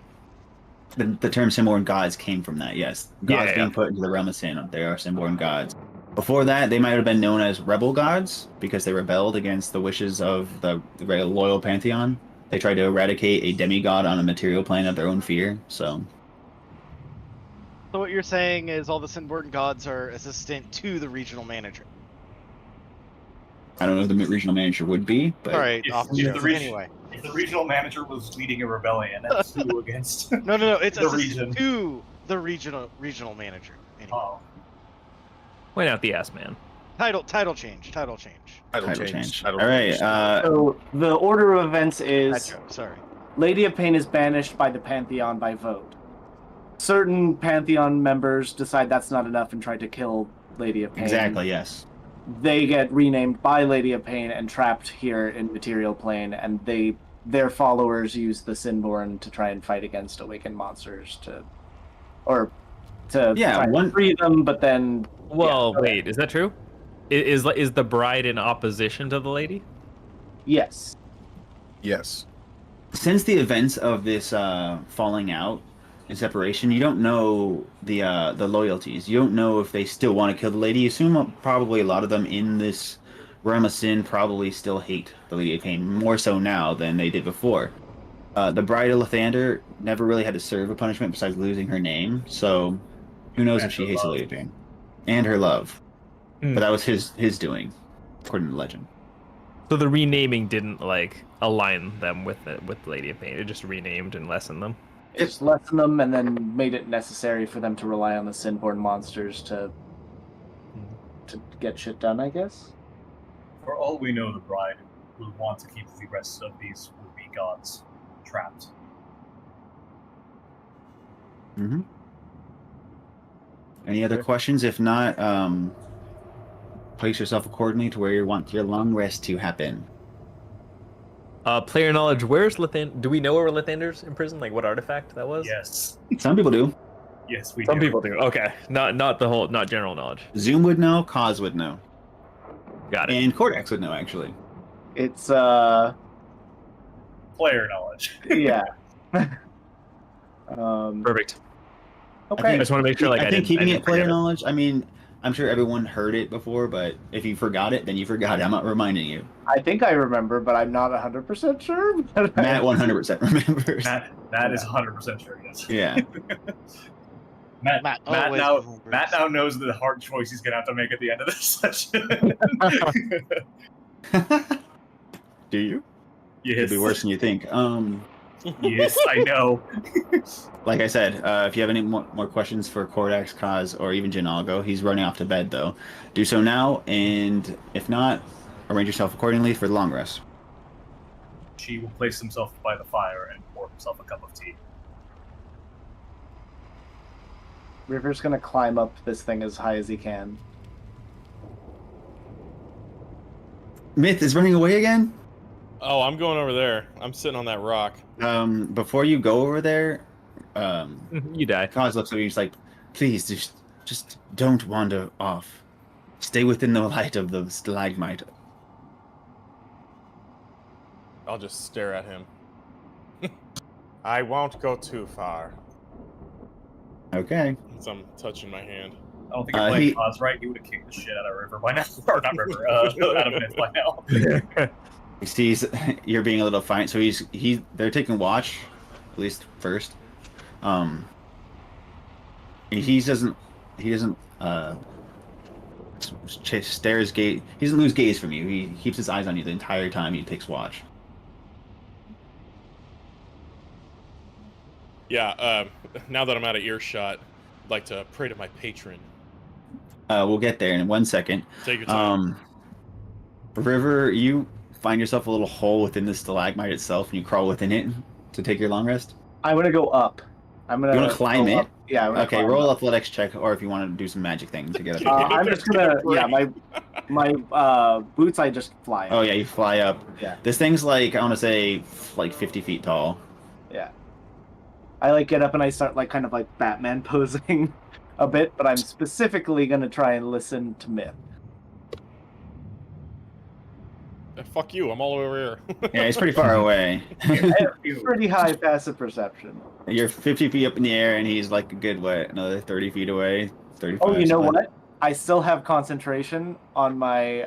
The term Sinborn gods came from that, yes. Gods Yeah, being yeah. put into the realm of sin. They are Sinborn gods. Before that, they might have been known as rebel gods because they rebelled against the wishes of the very loyal pantheon. They tried to eradicate a demigod on a material plane of their own fear, so... So what you're saying is all the Sinborn gods are assistant to the regional manager. I don't know who the regional manager would be, but... All right, If- off the if show. the reg- Anyway, If the regional manager was leading a rebellion, that's who against. no, it's The assistant region. to the regional manager. Anyway. Oh, Point out the ass man. Title change. Title Title change. change. Title All right, change. so the order of events Bad is joke, sorry. Lady of Pain is banished by the Pantheon by vote. Certain Pantheon members decide that's not enough and try to kill Lady of Pain. exactly, yes. They get renamed by Lady of Pain and trapped here in Material Plane, and their followers use the Sinborn to try and fight against awakened monsters to Yeah, try and one- free them, but then Well, wait, is that true? Is the bride in opposition to the lady? yes. Yes. Since the events of this falling out and separation, you don't know the loyalties. You don't know if they still want to kill the lady. You assume probably a lot of them in this realm of sin probably still hate the Lady of Pain more so now than they did before. The Bride of Lathander never really had to serve a punishment besides losing her name, so who knows And if she her hates the love. Lady of Pain and her love. Hmm. But that was his doing, according to legend. So the renaming didn't like align them with the Lady of Pain. It just renamed and lessened them. It just lessened them and then made it necessary for them to rely on the Sinborn monsters to get shit done, I guess. for all we know, the bride will want to keep the rest of these would-be gods trapped. Mm-hmm. Any other questions? If not, place yourself accordingly to where you want your long rest to happen. Player knowledge. Where's Lathander? Do we know where Lathander's imprisoned? Like what artifact that was? Yes, Some people do. yes, we Some do. people do. Okay, not general knowledge. Zoom would know, Cause would know, Got it. and Cortex would know, actually. It's Player knowledge. yeah. Perfect. Okay. I just want to make sure. Like I think keeping didn't it player forget knowledge, I mean, I'm sure everyone heard it before, but if you forgot it, then you forgot it. I'm not reminding you. I think I remember, but I'm not 100% sure. Matt 100% remembers. Matt is 100% sure. Yes. Yeah. Matt always remembers. Matt now knows the hard choice he's gonna have to make at the end of this session. Do you? Yes. It'd be worse than you think. Yes, I know. Like I said, if you have any more questions for Cortex, Cause, or even Jinago, he's running off to bed though. Do so now, and if not, arrange yourself accordingly for the long rest. She will place himself by the fire and pour himself a cup of tea. River's gonna climb up this thing as high as he can. Myth is running away again? Oh, I'm going over there. I'm sitting on that rock. Before you go over there, it. You die. Cause looks at you, he's like, please, just don't wander off. Stay within the light of the stalagmite. I'll just stare at him. I won't go too far. Okay. As I'm touching my hand. I don't think you're playing Oz right. He would have kicked the shit out of River by now. Or not River, out of Myth by now. He sees you're being a little fine, so they're taking watch, at least first. He doesn't stares gaze. He doesn't lose gaze from you. He keeps his eyes on you the entire time he takes watch. Yeah. Now that I'm out of earshot, I'd like to pray to my patron. We'll get there in 1 second. Take your time. River, you find yourself a little hole within the stalagmite itself, and you crawl within it to take your long rest. I'm gonna go up. You want to climb it? Up. Yeah. Okay, roll athletics check, or if you want to do some magic things to get up. I'm just gonna. Yeah, my boots. I just fly up. Oh yeah, you fly up. Yeah. This thing's like, I want to say, like 50 feet tall. Yeah. I like get up and I start like kind of like Batman posing a bit, but I'm specifically gonna try and listen to Myth. Fuck you, I'm all over here. Yeah, it's pretty far away. Pretty high passive perception. You're 50 feet up in the air, and he's like a good, another 30 feet away? 35. Oh, you know what? I still have concentration on my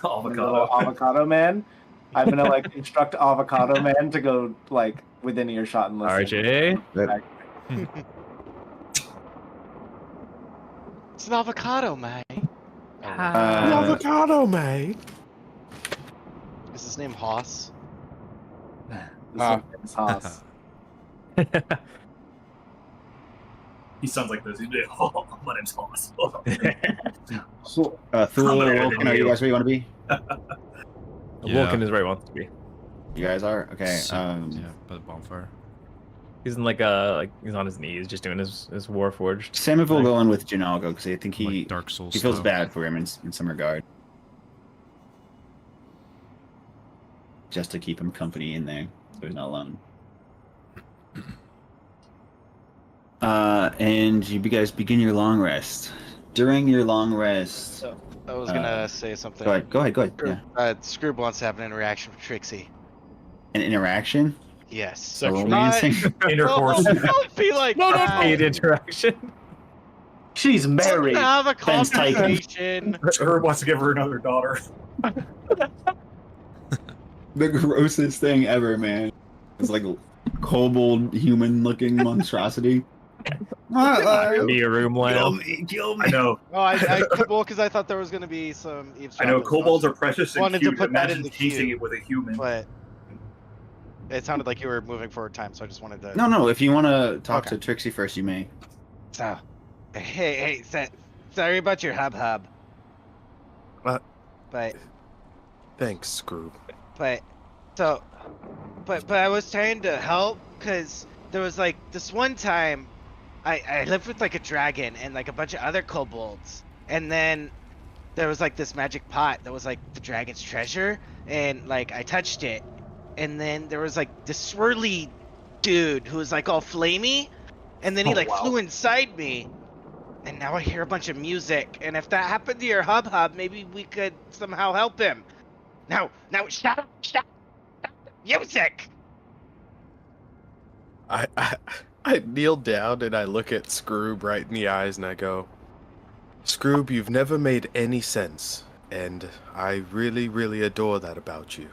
avocado man. I'm gonna like instruct avocado man to go like within earshot and listen. RJ. It's an avocado, man. Avocado, mate. Is his name Hoss? This is Haas. He sounds like this. He's like, oh, my name's Hoss. Thule or Vulcan, are you guys where you want to be? Vulcan is where he wants to be. You guys are? Okay. Yeah, by the bonfire. He's in he's on his knees, just doing his Warforged. Sam will go in with Jinago because I think Like Dark Souls he feels style. bad for him in some regard. Just to keep him company in there, so he's not alone. And you guys begin your long rest. During your long rest, So, I was gonna say something. go ahead. Yeah. Scroob wants to have an interaction with Trixie. An interaction. Yes. A Sexual. romancing. Intercourse. Don't be like that. Paid interaction. She's married. Have a Ben's typing. conversation. Herb wants to give her another daughter. The grossest thing ever, man. It's like a kobold human-looking monstrosity. Be a room lamp. Kill I know. Oh, well, because I thought there was gonna be some I eavesdropping. know. Kobolds are precious and Wanted to cute. put that in Imagine the teasing queue. it with a human. But it sounded like you were moving forward time, so I just wanted to. No. If you want to talk Okay. to Trixie first, you may. So, hey, sorry about your hub. What? But Thanks, Scroob. but I was trying to help because there was like this one time I lived with like a dragon and like a bunch of other kobolds, and then there was like this magic pot that was like the dragon's treasure, and like I touched it, and then there was like this swirly dude who was like all flamey, and then he flew inside me, and now I hear a bunch of music, and if that happened to your hub, maybe we could somehow help him. Now stop the music. I kneel down and I look at Scroob right in the eyes and I go, Scroob, you've never made any sense, and I really, really adore that about you.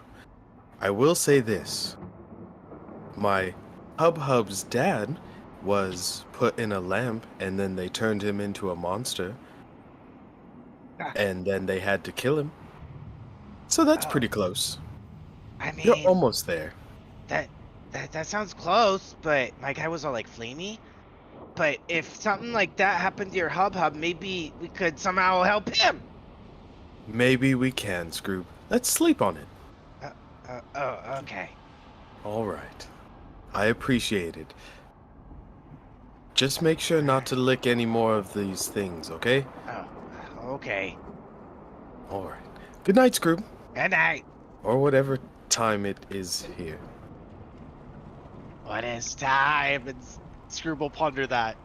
I will say this. My hub's dad was put in a lamp and then they turned him into a monster. And then they had to kill him. So that's pretty close. I mean, You're almost there. That sounds close, but my guy was all like flamey. But if something like that happened to your hub, maybe we could somehow help him. Maybe we can, Scroob. Let's sleep on it. Oh, okay. All right. I appreciate it. Just make sure not to lick any more of these things, okay? Oh, okay. All right. Good night, Scroob. Good night. Or whatever time it is here. What is time? And Scroob will ponder that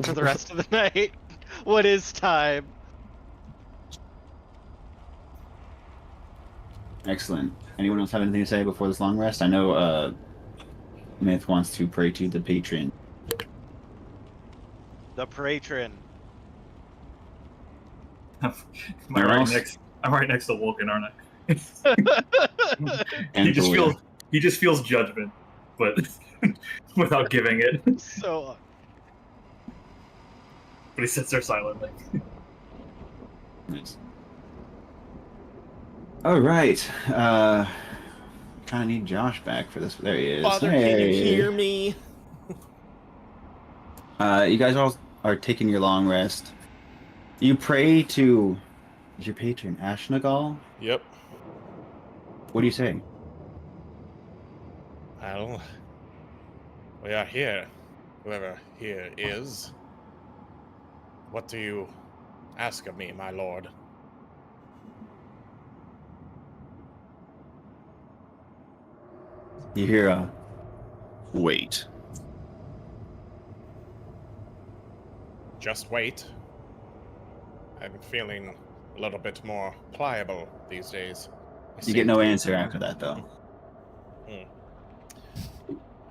for the rest of the night. What is time? Excellent. Anyone else have anything to say before this long rest? I know Myth wants to pray to the patron. The patron. I'm Anyone right else? next. I'm right next to Vulcan, aren't I? And he just Julia. feels judgment, but without giving it. So But he sits there silently. Nice. All right. Kind of need Josh back for this. There he is. Father, can you hear me? You guys all are taking your long rest. You pray to your patron, Ashnagal. Yep. What do you say? Well, we are here. Whoever here is. What do you ask of me, my lord? You hear a wait. Just wait. I'm feeling a little bit more pliable these days. You get no answer after that, though.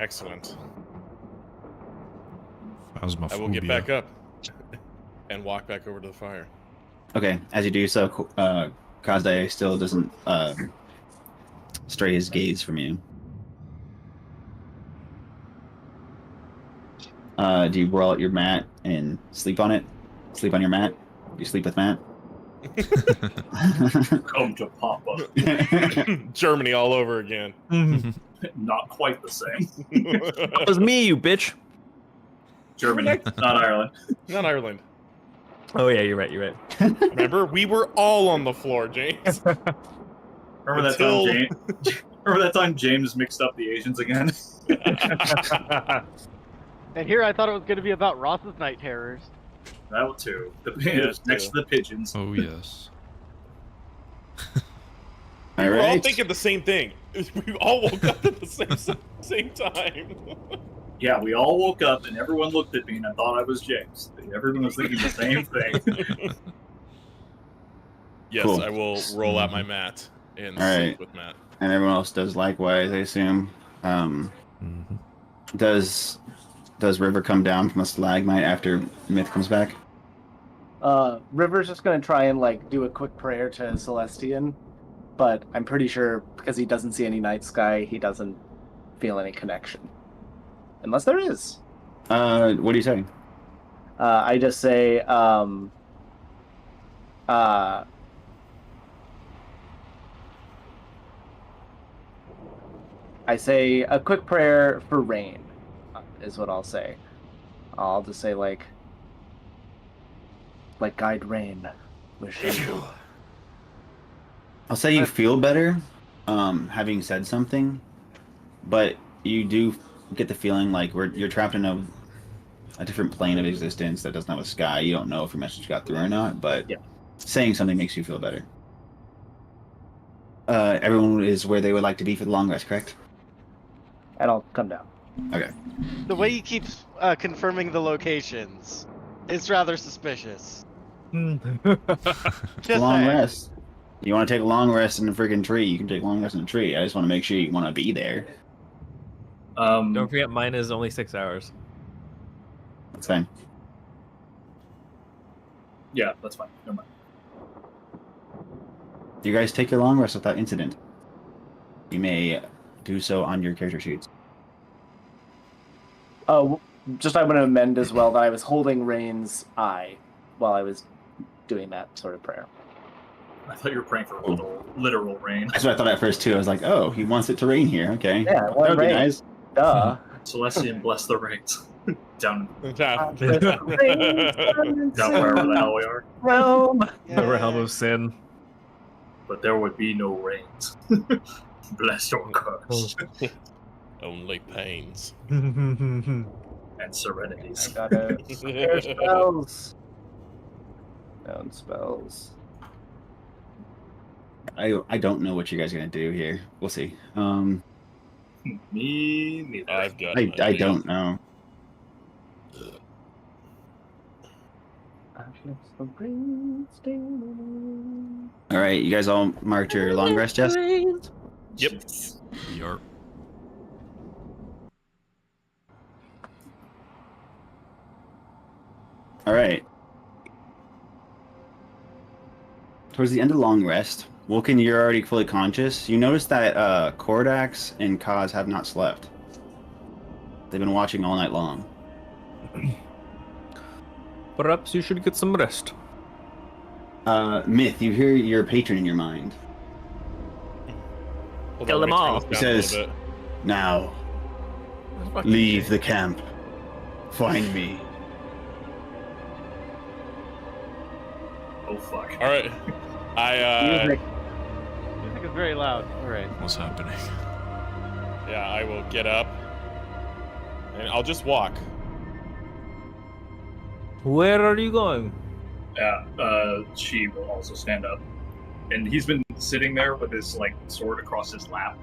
Excellent. Phasmophobia. I will get back up and walk back over to the fire. Okay, as you do so, Kazai still doesn't stray his gaze from you. Do you roll out your mat and sleep on it? Sleep on your mat? Do you sleep with Matt? Come to Papa. Germany all over again. Not quite the same. That was me, you bitch. Germany, not Ireland. Not Ireland. Oh yeah, you're right. You're right. Remember, we were all on the floor, James. Remember that time James mixed up the Asians again? And here I thought it was going to be about Ross's night terrors. That too. Yes, Next too. to the pigeons. Oh yes. All We were all right. thinking the same thing. We all woke up at the same time. Yeah, we all woke up and everyone looked at me and I thought I was James. Everyone was thinking the same thing. Yes, Cool. I will roll out my mat and All sleep right. with Matt. And everyone else does likewise, I assume. Mm-hmm. Does River come down from a stalagmite after Myth comes back? River's just gonna try and like do a quick prayer to Celestian, but I'm pretty sure because he doesn't see any night sky, he doesn't feel any connection. Unless there is. What do you say? I just say, I say a quick prayer for rain, is what I'll say. I'll just say like guide rain. Wish you. I'll say you feel better, having said something, but you do get the feeling like you're trapped in a different plane of existence that doesn't have a sky. You don't know if your message got through or not, but Yeah. saying something makes you feel better. Everyone is where they would like to be for the long rest, correct? And I'll come down. Okay. the way he keeps confirming the locations is rather suspicious. Just long saying. rest. You want to take a long rest in a freaking tree? You can take a long rest in a tree. I just want to make sure you want to be there. Don't forget, mine is only 6 hours. That's fine. Yeah, that's fine. Never mind. You guys take your long rest without incident. You may do so on your character sheets. Oh, just I want to amend as well that I was holding Rain's eye while I was doing that sort of prayer. I thought you were praying for literal rain. That's what I thought at first too. I was like, oh, he wants it to rain here. Okay. Yeah, that one would be rain. nice. Duh. Celestian, bless the rains. down Down. wherever the hell we are. Realm. The realm of sin. But there would be no rains. Blessed or cursed. Only pains. And I serenities. got it. Spare spells. Down spells. I don't know what you guys are gonna do here. We'll see. Me neither. I've got. I don't know. All right, you guys all marked your long rest, yes? Yep. Yarp. All right. Towards the end of long rest, Vulcan, you're already fully conscious. You notice that Kordax and Kaz have not slept. They've been watching all night long. Perhaps you should get some rest. Myth, you hear your patron in your mind. Hold Kill on, them let me turn all. this He down a little says, bit. now, leave the camp. Find me. Oh fuck. All right. Music. Music is very loud. All right. What's happening? Yeah, I will get up, and I'll just walk. Where are you going? Yeah, she will also stand up. And he's been sitting there with his like sword across his lap,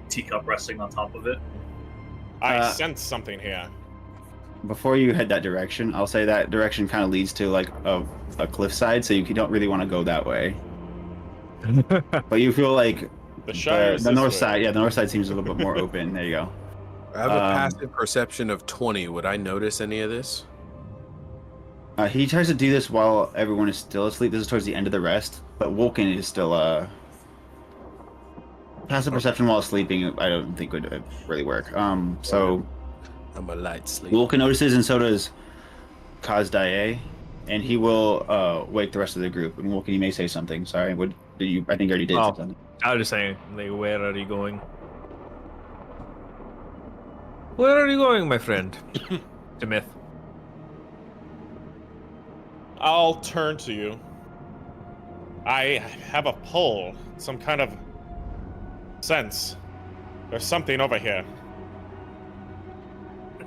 teacup resting on top of it. I sense something here. Before you head that direction, I'll say that direction kind of leads to like a cliffside, so you don't really want to go that way. But you feel like The Shire is the this north way. side, yeah, the north side seems a little bit more open. There you go. I have a passive perception of 20. Would I notice any of this? He tries to do this while everyone is still asleep. This is towards the end of the rest, but Vulcan is still passive perception while sleeping. I don't think would really work. So I'm a light sleep. Vulcan notices, and so does Kaz Dae, and he will wake the rest of the group. And Vulcan, you may say something. Sorry, what did you? I think you already did Oh. something. I was just saying, like, where are you going? Where are you going, my friend? To Myth. I'll turn to you. I have a pull, some kind of sense. There's something over here.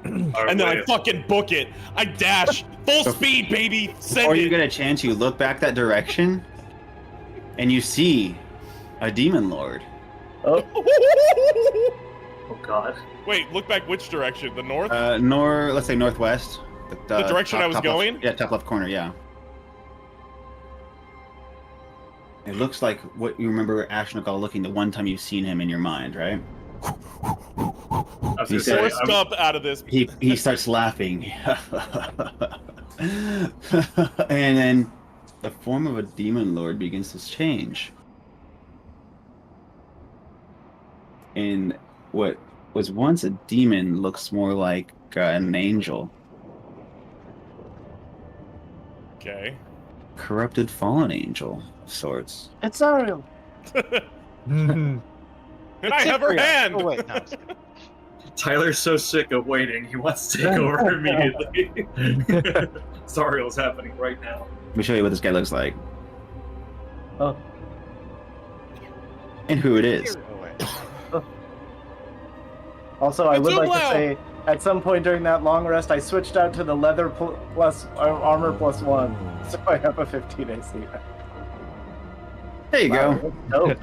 And then I fucking book it. I dash full speed, baby. Send Before you it. get a chance, you look back that direction, and you see a demon lord. Oh god. Wait, look back which direction? The north? Let's say northwest. The direction I was top going? Left, yeah, top left corner. Yeah. It looks like what you remember Ashnagal looking the one time you've seen him in your mind, right? I was gonna He say, Forced up out of this. He starts laughing. And then the form of a demon lord begins to change. And what was once a demon looks more like an angel. Okay. Corrupted fallen angel of sorts. It's Ariel. And I have her Cyprian. hand. Oh wait, no. I'm just kidding. Tyler's so sick of waiting, he wants to take over immediately. Zariel's happening right now. Let me show you what this guy looks like. Oh. And who it is. Oh wait. Also, I It's would so like loud. to say, at some point during that long rest, I switched out to the leather plus armor plus 1, so I have a 15 AC. There you Wow, go. that's dope.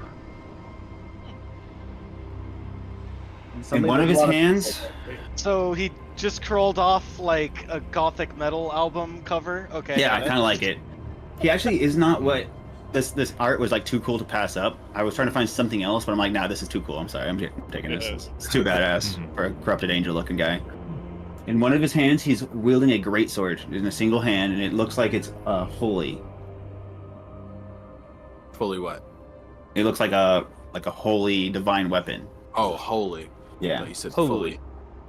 In one of his hands, So he just crawled off like a gothic metal album cover. Okay. yeah, I got it. kind of like it. He actually is not what this art was like too cool to pass up. I was trying to find something else, but I'm like, nah, this is too cool. I'm sorry, I'm taking It this. is. It's too badass for a corrupted angel looking guy. In one of his hands, he's wielding a greatsword in a single hand, and it looks like it's holy. Fully what? It looks like a holy divine weapon. Oh, holy. Yeah. No, you said Holy. fully.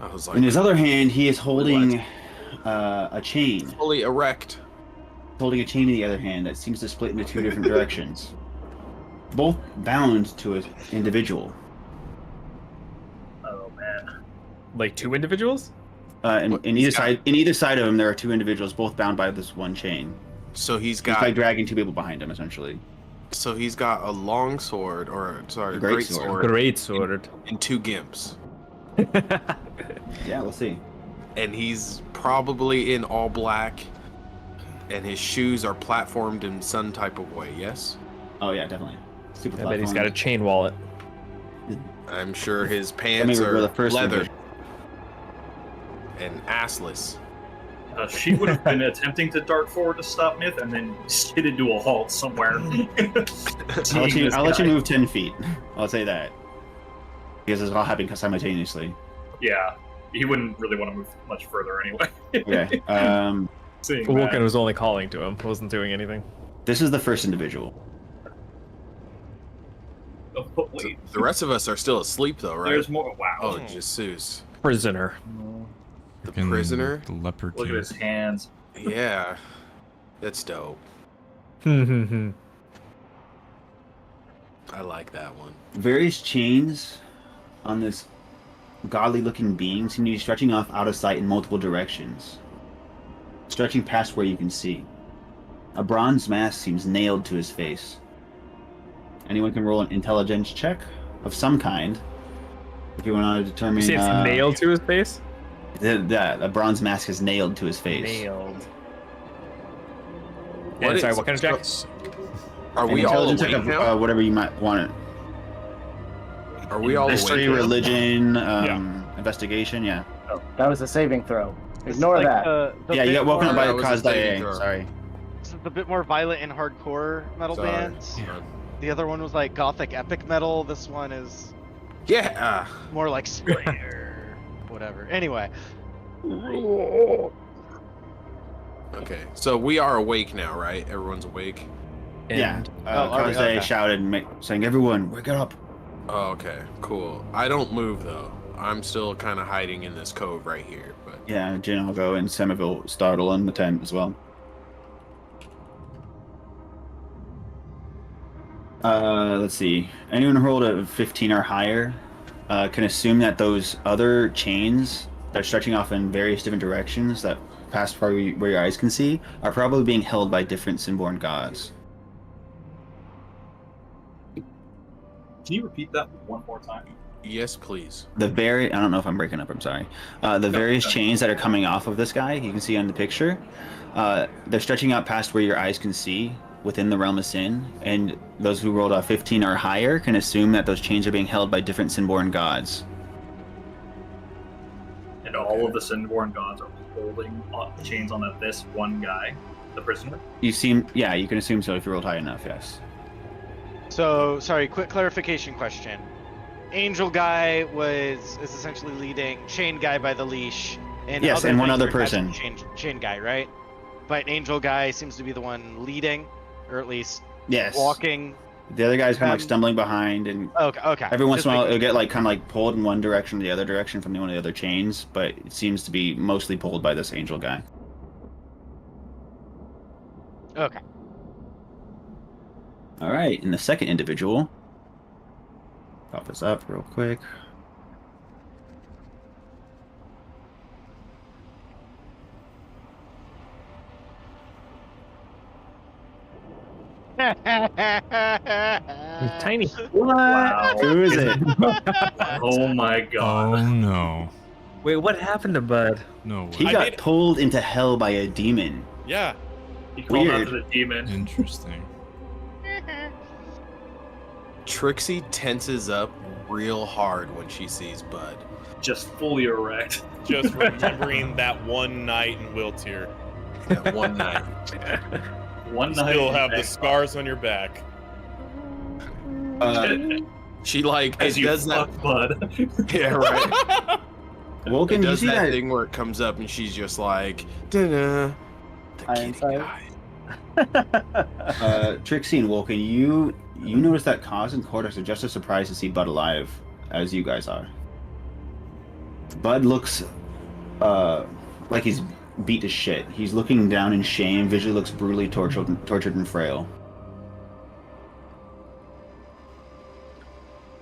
I was like, In his other hand, he is holding a chain. fully erect. Holding a chain in the other hand that seems to split into two different directions. Both bound to an individual. Oh man. Like 2 individuals? In What, either he's got- side, in either side of him, there are two individuals, both bound by this one chain. So he's He's got like dragging two people behind him, essentially. a long sword, or sorry, A a great great sword. sword, Great sword. and 2 gimps. Yeah, we'll see. And he's probably in all black, and his shoes are platformed in some type of way, yes? Oh yeah, definitely. Super I bet he's got a chain wallet. I'm sure his Let me pants reveal are the first leather image. and assless. She would have been attempting to dart forward to stop Myth, and then skidded to a halt somewhere. I'll let you move 10 feet. I'll say that. Because it's all happening simultaneously. Yeah, he wouldn't really want to move much further anyway. Okay. Seeing Vulcan that. was only calling to him, wasn't doing anything. This is the first individual. Oh, wait, The rest of us are still asleep, though, right? there's more. Wow. Oh, Jesus. Prisoner. The Fucking prisoner? The leper Look at king. his hands. Yeah. That's dope. Hmm. I like that one. Various chains on this godly looking being seem to be stretching off out of sight in multiple directions, stretching past where you can see. A bronze mask seems nailed to his face. Anyone can roll an intelligence check of some kind if you want to determine. You see it's nailed to his face? A bronze mask is nailed to his face. Nailed. What And sorry, is- what kind of check? Are An we all intelligence awake check now? of whatever you might want. Are we all History, awake now? religion, investigation. Yeah. That was a saving throw. This is Ignore like that. the Yeah, you bit got woken up by That a was a cause saving die. throw. Sorry. This is the bit more violent and hardcore metal Sorry. bands. Yeah. The other one was like gothic epic metal. This one is Yeah. more like Slayer, whatever. Anyway, Okay, so we are awake now, right? Everyone's awake. Yeah. alright, Kaze okay. shouted, saying, "Everyone, wake up!" Oh, okay, cool. I don't move though. I'm still kind of hiding in this cove right here. But Yeah, Jin will go and Semiville startle in the tent as well. Let's see. Anyone who rolled a 15 or higher can assume that those other chains that are stretching off in various different directions that pass far where your eyes can see are probably being held by different Sinborn gods. Can you repeat that one more time? yes, please. I don't know if I'm breaking up, I'm sorry. The various no. chains that are coming off of this guy, you can see on the picture, they're stretching out past where your eyes can see within the realm of sin, and those who rolled a 15 or higher can assume that those chains are being held by different Sinborn gods. And all of the Sinborn gods are holding chains on this one guy, the prisoner. You can assume so if you rolled high enough, yes. so sorry. Quick clarification question. Angel guy is essentially leading chain guy by the leash, and Yes, other and one things other are catching person. chain guy, right? But Angel guy seems to be the one leading, or at least Yes. walking. The other guy's kind of like Um, stumbling behind, and Okay. every once Just in a while making- it'll get like kind of like pulled in one direction or the other direction from one of the other chains, but it seems to be mostly pulled by this angel guy. Okay. All right, and the second individual. Pop this up real quick. Tiny. Wow. Who is it? Oh my god. Oh no. Wait, what happened to Bud? No way. He I got made- pulled into hell by a demon. Yeah. He called out Weird. to the demon. Interesting. Trixie tenses up real hard when she sees Bud. Just fully erect. Just remembering that one night in Wiltier. That one night. One night. Still in have the Bangkok. scars on your back. She like As it you does that. fuck Bud. Yeah, right. Vulcan, It you does see that that? thing where it comes up and she's just like, "Da-da." The I kitty inside. guy. Trixie and Vulcan, you notice that Kaz and Cortex are just as surprised to see Bud alive as you guys are. Bud looks like he's beat to shit. He's looking down in shame, visually looks brutally tortured and frail.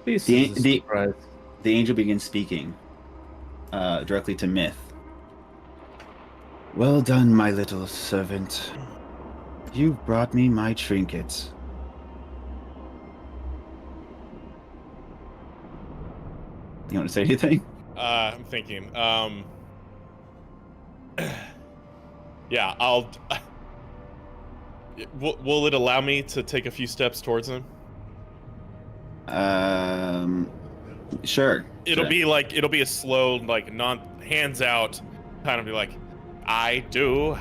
This The- is a the- surprise. The angel begins speaking directly to Myth. Well done, my little servant. You've brought me my trinkets. You want to say anything? I'm thinking. Yeah, I'll. Will it allow me to take a few steps towards him? Sure. It'll Sure. be a slow, like, hands out, kind of be like, I do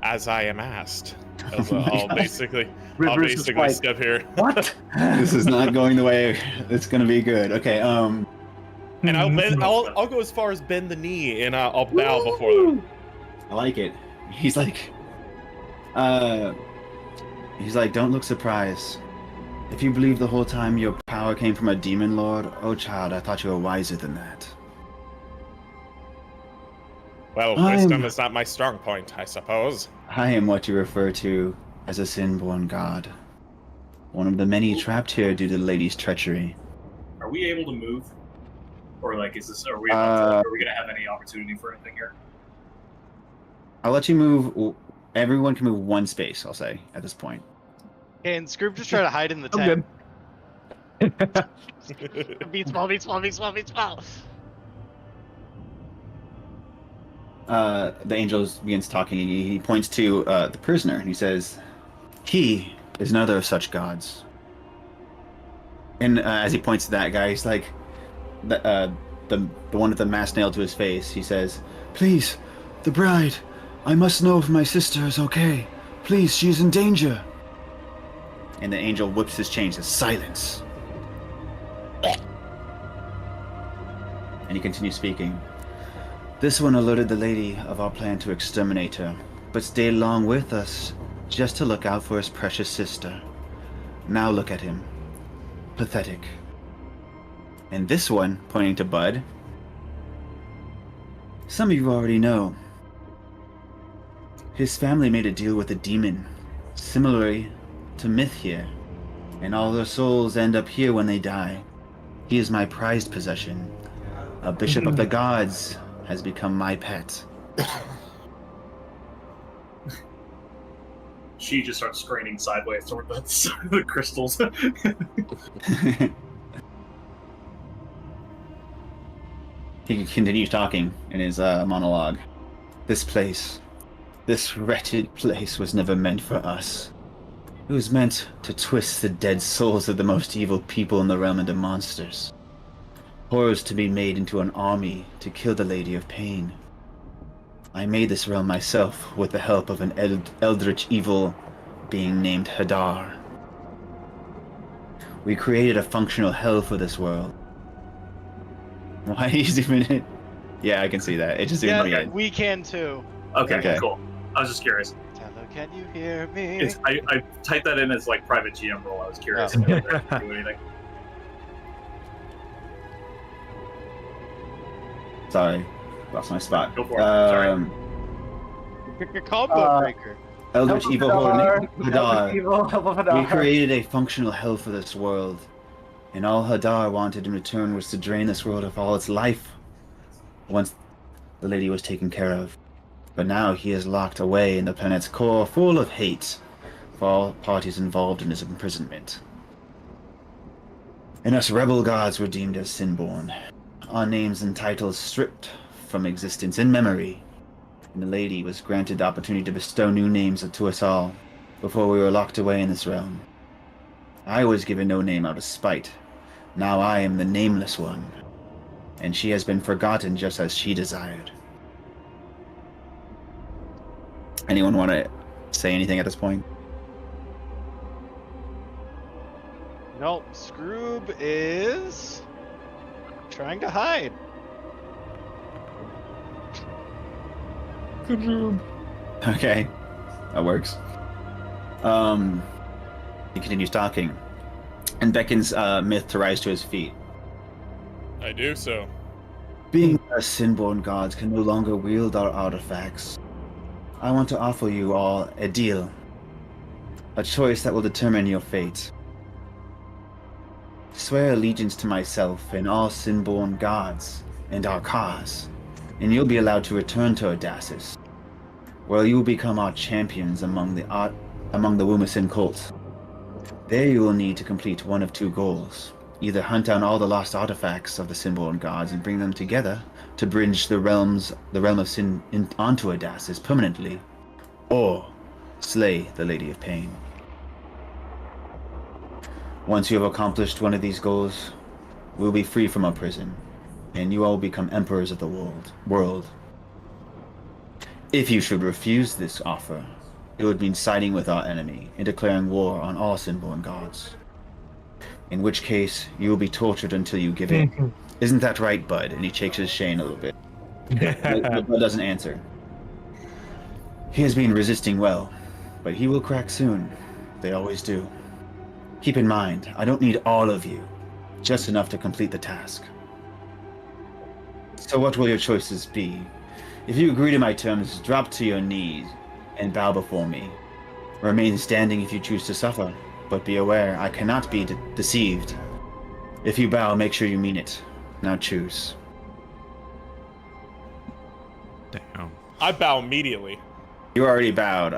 as I am asked. As Oh my I'll God. basically Rivers is like, step here. What? This is not going the way it's gonna be good. Okay, And I'll go as far as bend the knee and I'll bow before them. I like it. He's like, don't look surprised. If you believe the whole time your power came from a demon lord, oh child, I thought you were wiser than that. Well, I'm- wisdom is not my strong point, I suppose. I am what you refer to as a sin-born god. One of the many trapped here due to the lady's treachery. Are we able to move? Or like, are we gonna have any opportunity for anything here? I'll let you move. Everyone can move one space, I'll say, at this point. And Scroob just try to hide in the I'm tent. good. Beat small, beat small, beat small, beat small. The angel begins talking. He points to the prisoner, and he says, "He is another of such gods." And as he points to that guy, he's like, the one with the mask nailed to his face. He says, Please, the bride. I must know if my sister is okay. Please, she is in danger. and the angel whips his chain, says, "Silence." And he continues speaking. "This one alerted the lady of our plan to exterminate her, but stayed along with us just to look out for his precious sister. Now look at him. Pathetic." And this one, pointing to Bud, "Some of you already know. His family made a deal with a demon, similarly to Myth here, and all their souls end up here when they die. He is my prized possession. A bishop of the gods has become my pet." She just starts screaming sideways toward the crystals. He continues talking in his monologue. "This place, this wretched place was never meant for us. It was meant to twist the dead souls of the most evil people in the realm into monsters. Horrors to be made into an army to kill the Lady of Pain. I made this realm myself with the help of an eldritch evil being named Hadar. We created a functional hell for this world." Why are you zooming in? Yeah, I can see that. It just zoomed Yeah, in. we can too. Okay, cool. I was just curious. Hello, can you hear me? I typed that in as like private GM role. I was curious Oh. if I could do anything. Sorry, lost my spot. Go for it. Sorry. Combo breaker. Eldritch Help evil of horde Hadar. Hadar. Help of evil, help of We Hadar. created a functional hell for this world, and all Hadar wanted in return was to drain this world of all its life once the lady was taken care of. But now he is locked away in the planet's core, full of hate for all parties involved in his imprisonment. And us rebel gods were deemed as sinborn, our names and titles stripped from existence in memory, and the lady was granted the opportunity to bestow new names to us all before we were locked away in this realm. I was given no name out of spite. Now I am the nameless one, and she has been forgotten just as she desired." Anyone want to say anything at this point? No, Scroob is trying to hide. Okay, that works. He continues talking, and beckons Myth to rise to his feet. I do so. "Being as sinborn gods can no longer wield our artifacts. I want to offer you all a deal. A choice that will determine your fate. Swear allegiance to myself and all sinborn gods and our cause, and you'll be allowed to return to Odasses, where you will become our champions among the Wumasin cult. There you will need to complete one of two goals. Either hunt down all the lost artifacts of the Sinborn gods and bring them together to bridge the realm of sin onto Odasses permanently, or slay the Lady of Pain. Once you have accomplished one of these goals, we'll be free from our prison, and you all become emperors of the world. If you should refuse this offer, it would mean siding with our enemy and declaring war on all Sinborn gods. In which case, you will be tortured until you give in. Isn't that right, Bud? And he shakes his chain a little bit. But Bud doesn't answer. He has been resisting well, but he will crack soon. They always do. Keep in mind, I don't need all of you, just enough to complete the task. So what will your choices be? If you agree to my terms, drop to your knees and bow before me. Remain standing if you choose to suffer, but be aware I cannot be deceived. If you bow, make sure you mean it. Now choose. Damn. I bow immediately. You already bowed.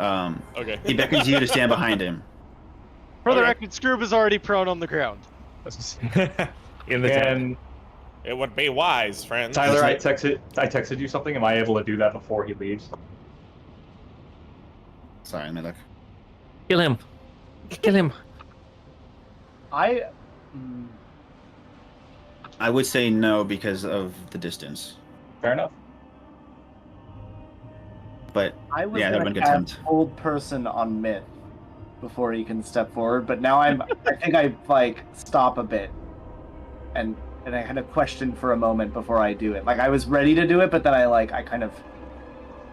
Okay. He beckons you to stand behind him. For the Okay. record, Scroob is already prone on the ground. In the tent. And It would be wise, friends. Tyler, I texted you something. Am I able to do that before he leaves? Sorry, let me look. Kill him. Kill him. I would say no because of the distance. Fair enough. But I was yeah, that would gonna be a good cast attempt. old person on Myth before he can step forward, but now I think I like stop a bit and I kind of question for a moment before I do it. Like I was ready to do it, but then I kind of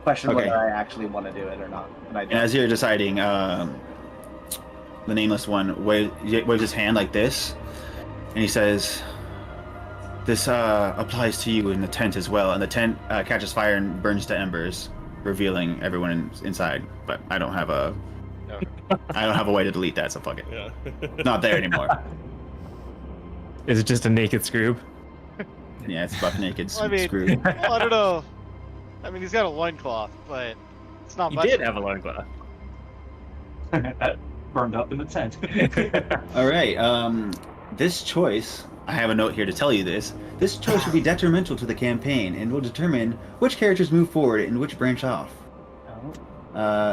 question Okay. whether I actually want to do it or not. And I And as you're deciding, the nameless one waves his hand like this, and he says, "This applies to you in the tent as well." And the tent catches fire and burns to embers, revealing everyone inside. But I don't have a way to delete that, so fuck it. Yeah. Not there anymore. Is it just a naked Scroob? Yeah, it's buck naked. Well, I mean, Screwed. well, I don't know. I mean, he's got a loincloth, but it's not He much. did have a loincloth. That burned up in the tent. All right. This choice, I have a note here to tell you this. This choice will be detrimental to the campaign and will determine which characters move forward and which branch off.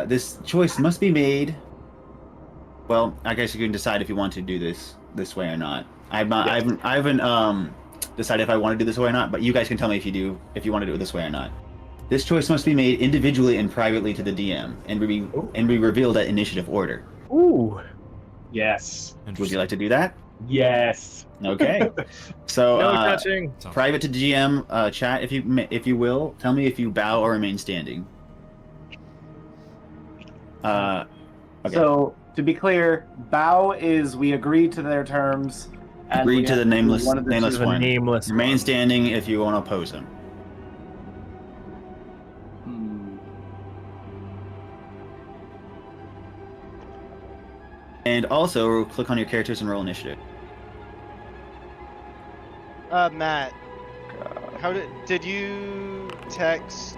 This choice must be made. Well, I guess you can decide if you want to do this way or not. I haven't decided if I want to do this way or not, but you guys can tell me if you want to do it this way or not. This choice must be made individually and privately to the DM and be revealed at initiative order. Ooh. Yes. Would you like to do that? Yes. Okay. So No touching. private to GM chat, if you will, tell me if you bow or remain standing. Okay. So to be clear, bow is we agree to their terms. And Agree we to have the do nameless one of the nameless two. one. Nameless Remain one. standing if you want to oppose him. Hmm. And also click on your characters and roll initiative. Matt, did you text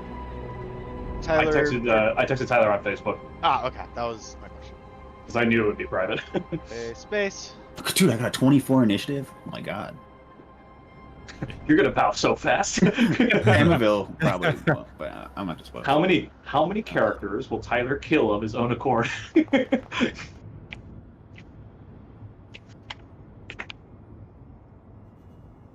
Tyler? I texted Tyler on Facebook Ah, okay, that was my question. because I knew it would be private. Space. Dude, I got 24 initiative. Oh my god. You're gonna bow so fast. Amaville probably, won't, but I'm not just. How many characters will Tyler kill of his own accord?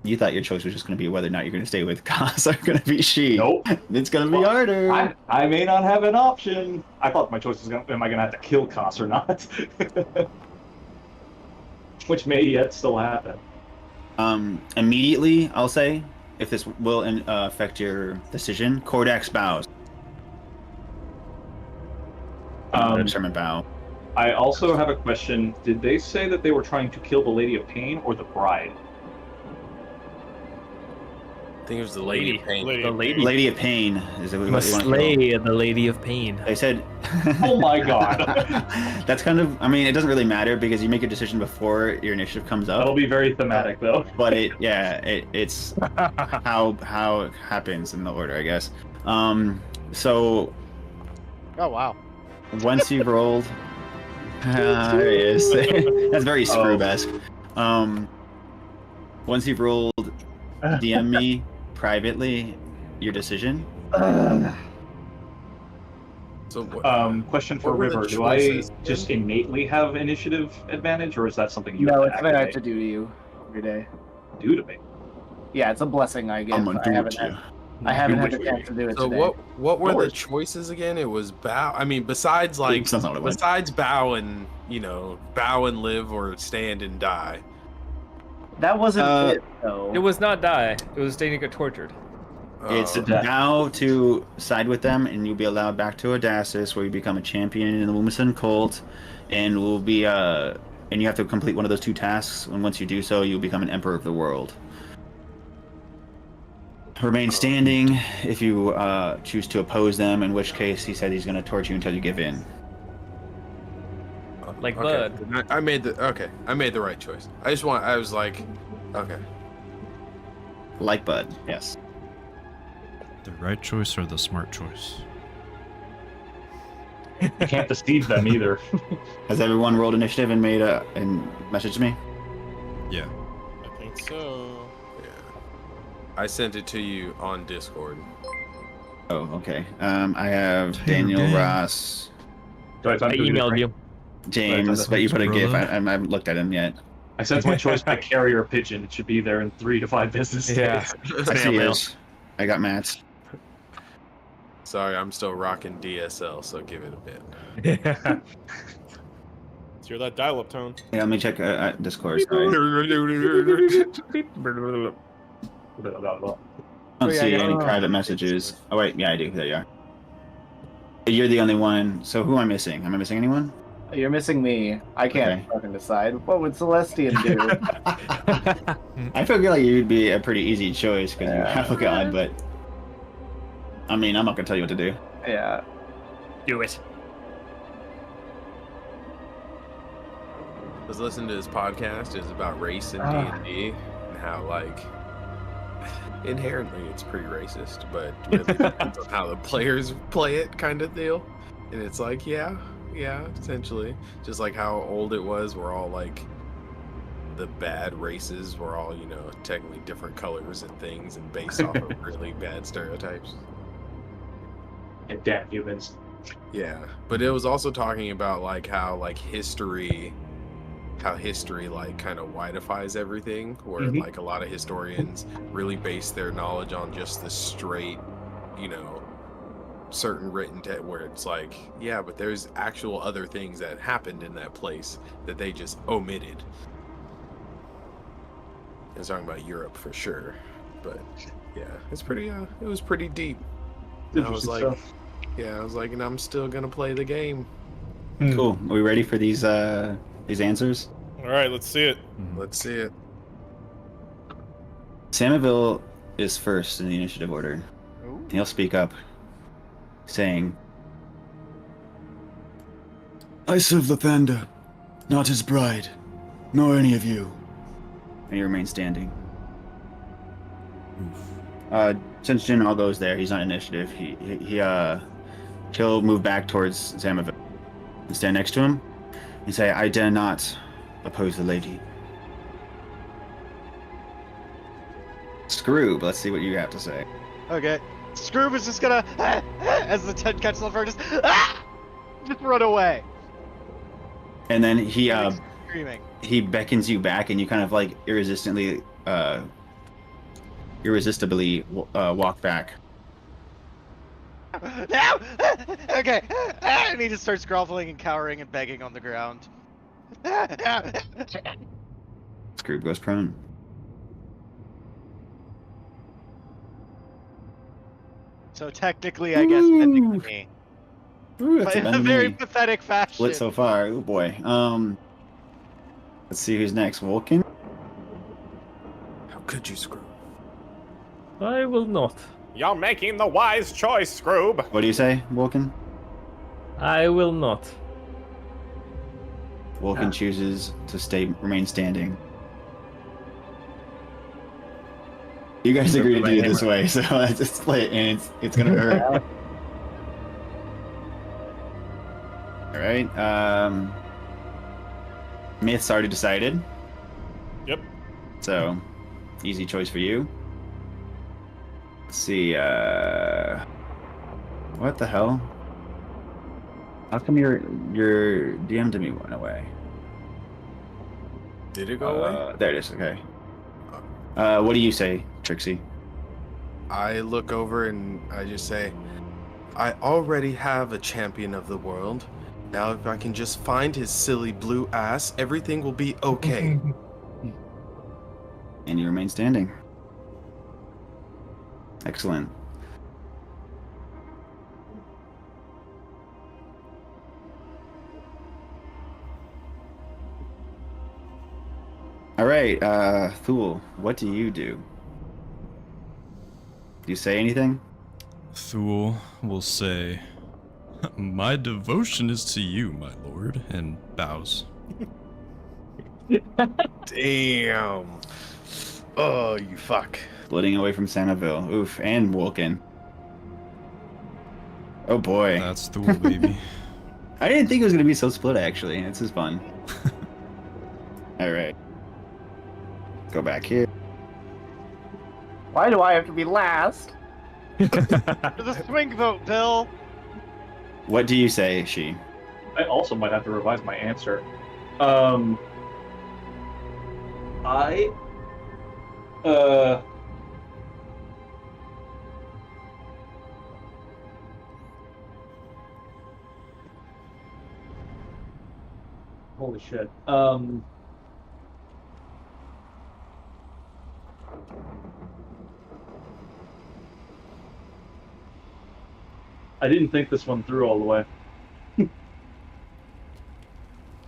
You thought your choice was just going to be whether or not you're going to stay with Kaz or going to be she. Nope. It's going to be harder. I may not have an option. I thought my choice was am I gonna have to kill Koss or not? Which may yet still happen. Immediately, I'll say, if this will affect your decision, Kordax bows. Determined bow. I also have a question. Did they say that they were trying to kill the Lady of Pain or the Bride? I think it was the Lady of Pain. The lady. Lady of Pain is it? Must slay the Lady of Pain. They said. Oh my god. That's kind of. I mean, it doesn't really matter because you make a decision before your initiative comes up. That'll be very thematic, though. But it's how it happens in the order, I guess. So Oh wow. once you've rolled, there he is. That's very Scroob-esque. Once you've rolled, DM me privately your decision. So what, Question for what were the River: Do I choices? just innately have initiative advantage, or is that something you No, have it's to what I have activate? to do to you every day. Do to me? Yeah, it's a blessing I get. I'm gonna I do it haven't to you. I haven't had Which the way? chance to do it So today. what were the Yours. choices again? It was bow. I mean, besides like That's not what it was. besides bow and bow and live or stand and die. That wasn't Uh, it though. It was not die. It was staying to get tortured. It's Oh, now to side with them, and you'll be allowed back to Odasses, where you become a champion in the Lumison cult, and will be and you have to complete one of those 2 tasks. And once you do so, you'll become an emperor of the world. Remain standing if you choose to oppose them, in which case he said he's going to torture you until you give in. Like okay. Bud. I made the right choice. I was like, okay. Like Bud, yes. The right choice or the smart choice? You can't deceive them either. Has everyone rolled initiative and messaged me? Yeah. I think so. Yeah. I sent it to you on Discord. Oh, okay. I have Daniel, dang. Ross, Do I I emailed you. James, but you put a GIF. I Brother. haven't looked at him yet. I sent my choice by carrier pigeon. It should be there in 3 to 5 business days. Yeah. I see yours. I got Matt's. Sorry, I'm still rocking DSL, so give it a bit. Yeah. Let's hear that dial-up tone. Yeah, let me check Discord. Sorry. Blah, blah, blah. I don't yeah, see I got- any private messages. Oh wait, yeah, I do. There you are. You're the only one. So who am I missing? Am I missing anyone? You're missing me. I can't Okay. fucking decide. What would Celestian do? I feel like you'd be a pretty easy choice because you have a god, but I mean, I'm not gonna tell you what to do. Yeah. Do it. I was listening to his podcast. It's about race in D&D and how like inherently it's pretty racist, but really depends on how the players play it, kind of deal. And it's like, yeah, essentially, just like how old it was. We're all like the bad races. We're all technically different colors and things, and based off of really bad stereotypes. And damn humans. Yeah, but it was also talking about like how history like kind of whiteifies everything, where Mhm. like a lot of historians really base their knowledge on just the straight, certain written where it's like, yeah, but there's actual other things that happened in that place that they just omitted. It's talking about Europe for sure, but yeah, it's pretty. It was pretty deep. And I was Interesting like, stuff. yeah, I was like, and I'm still gonna play the game. Cool. Are we ready for these answers? All right, let's see it. Let's see it. Samoville is first in the initiative order. He'll speak up, saying, I serve Lathander, not his bride, nor any of you. and you remain standing. Since Jin all goes there, he's on initiative. He'll move back towards Samoville and stand next to him and say, I dare not oppose the lady. Scroob, let's see what you have to say. Okay. Scroob is just gonna, as the tent catches on fire, just run away. And then he Screaming. beckons you back, and you kind of like irresistibly walk back. No! Okay. And he just starts groveling and cowering and begging on the ground. Scroob goes prone. So technically, I guess, technically me. Ooh, But that's in a a very very pathetic fashion. split so far. Oh boy. Let's see who's next. Vulcan. How could you screw? I will not. You're making the wise choice, Scroob. What do you say, Vulcan? I will not. Vulcan chooses to remain standing. You guys agreed to do it this way, so let's just play it, and it's gonna hurt. All right. Myth's already decided. Yep. So, easy choice for you. Let's see. What the hell? How come your DM to me went away? Did it go away? There it is. Okay. What do you say, Trixie? I look over and I just say, I already have a champion of the world. Now if I can just find his silly blue ass, everything will be okay. And you remain standing. Excellent. All right, Thule, what do you do? Do you say anything? Thule will say, "My devotion is to you, my lord," and bows. Damn. Oh, you fuck. Splitting away from Sanaville. Oof, and Vulcan. Oh boy. That's Thule, baby. I didn't think it was going to be so split, actually. This is fun. All right. Go back here. Why do I have to be last? For the swing vote, Bill. What do you say, she? I also might have to revise my answer. I holy shit. I didn't think this one through all the way.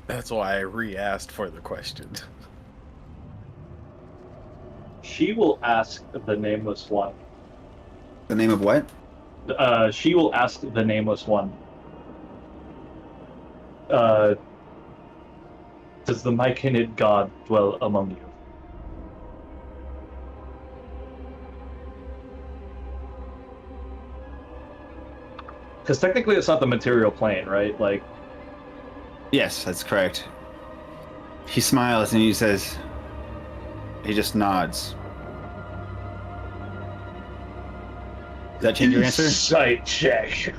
That's why I re-asked for the question. She will ask the nameless one. The name of what? She will ask the nameless one. Does the Myconid god dwell among you? Because technically it's not the material plane, right? Like, Yes, that's correct. He smiles and he says, he just nods. Does that change your answer? Insight check.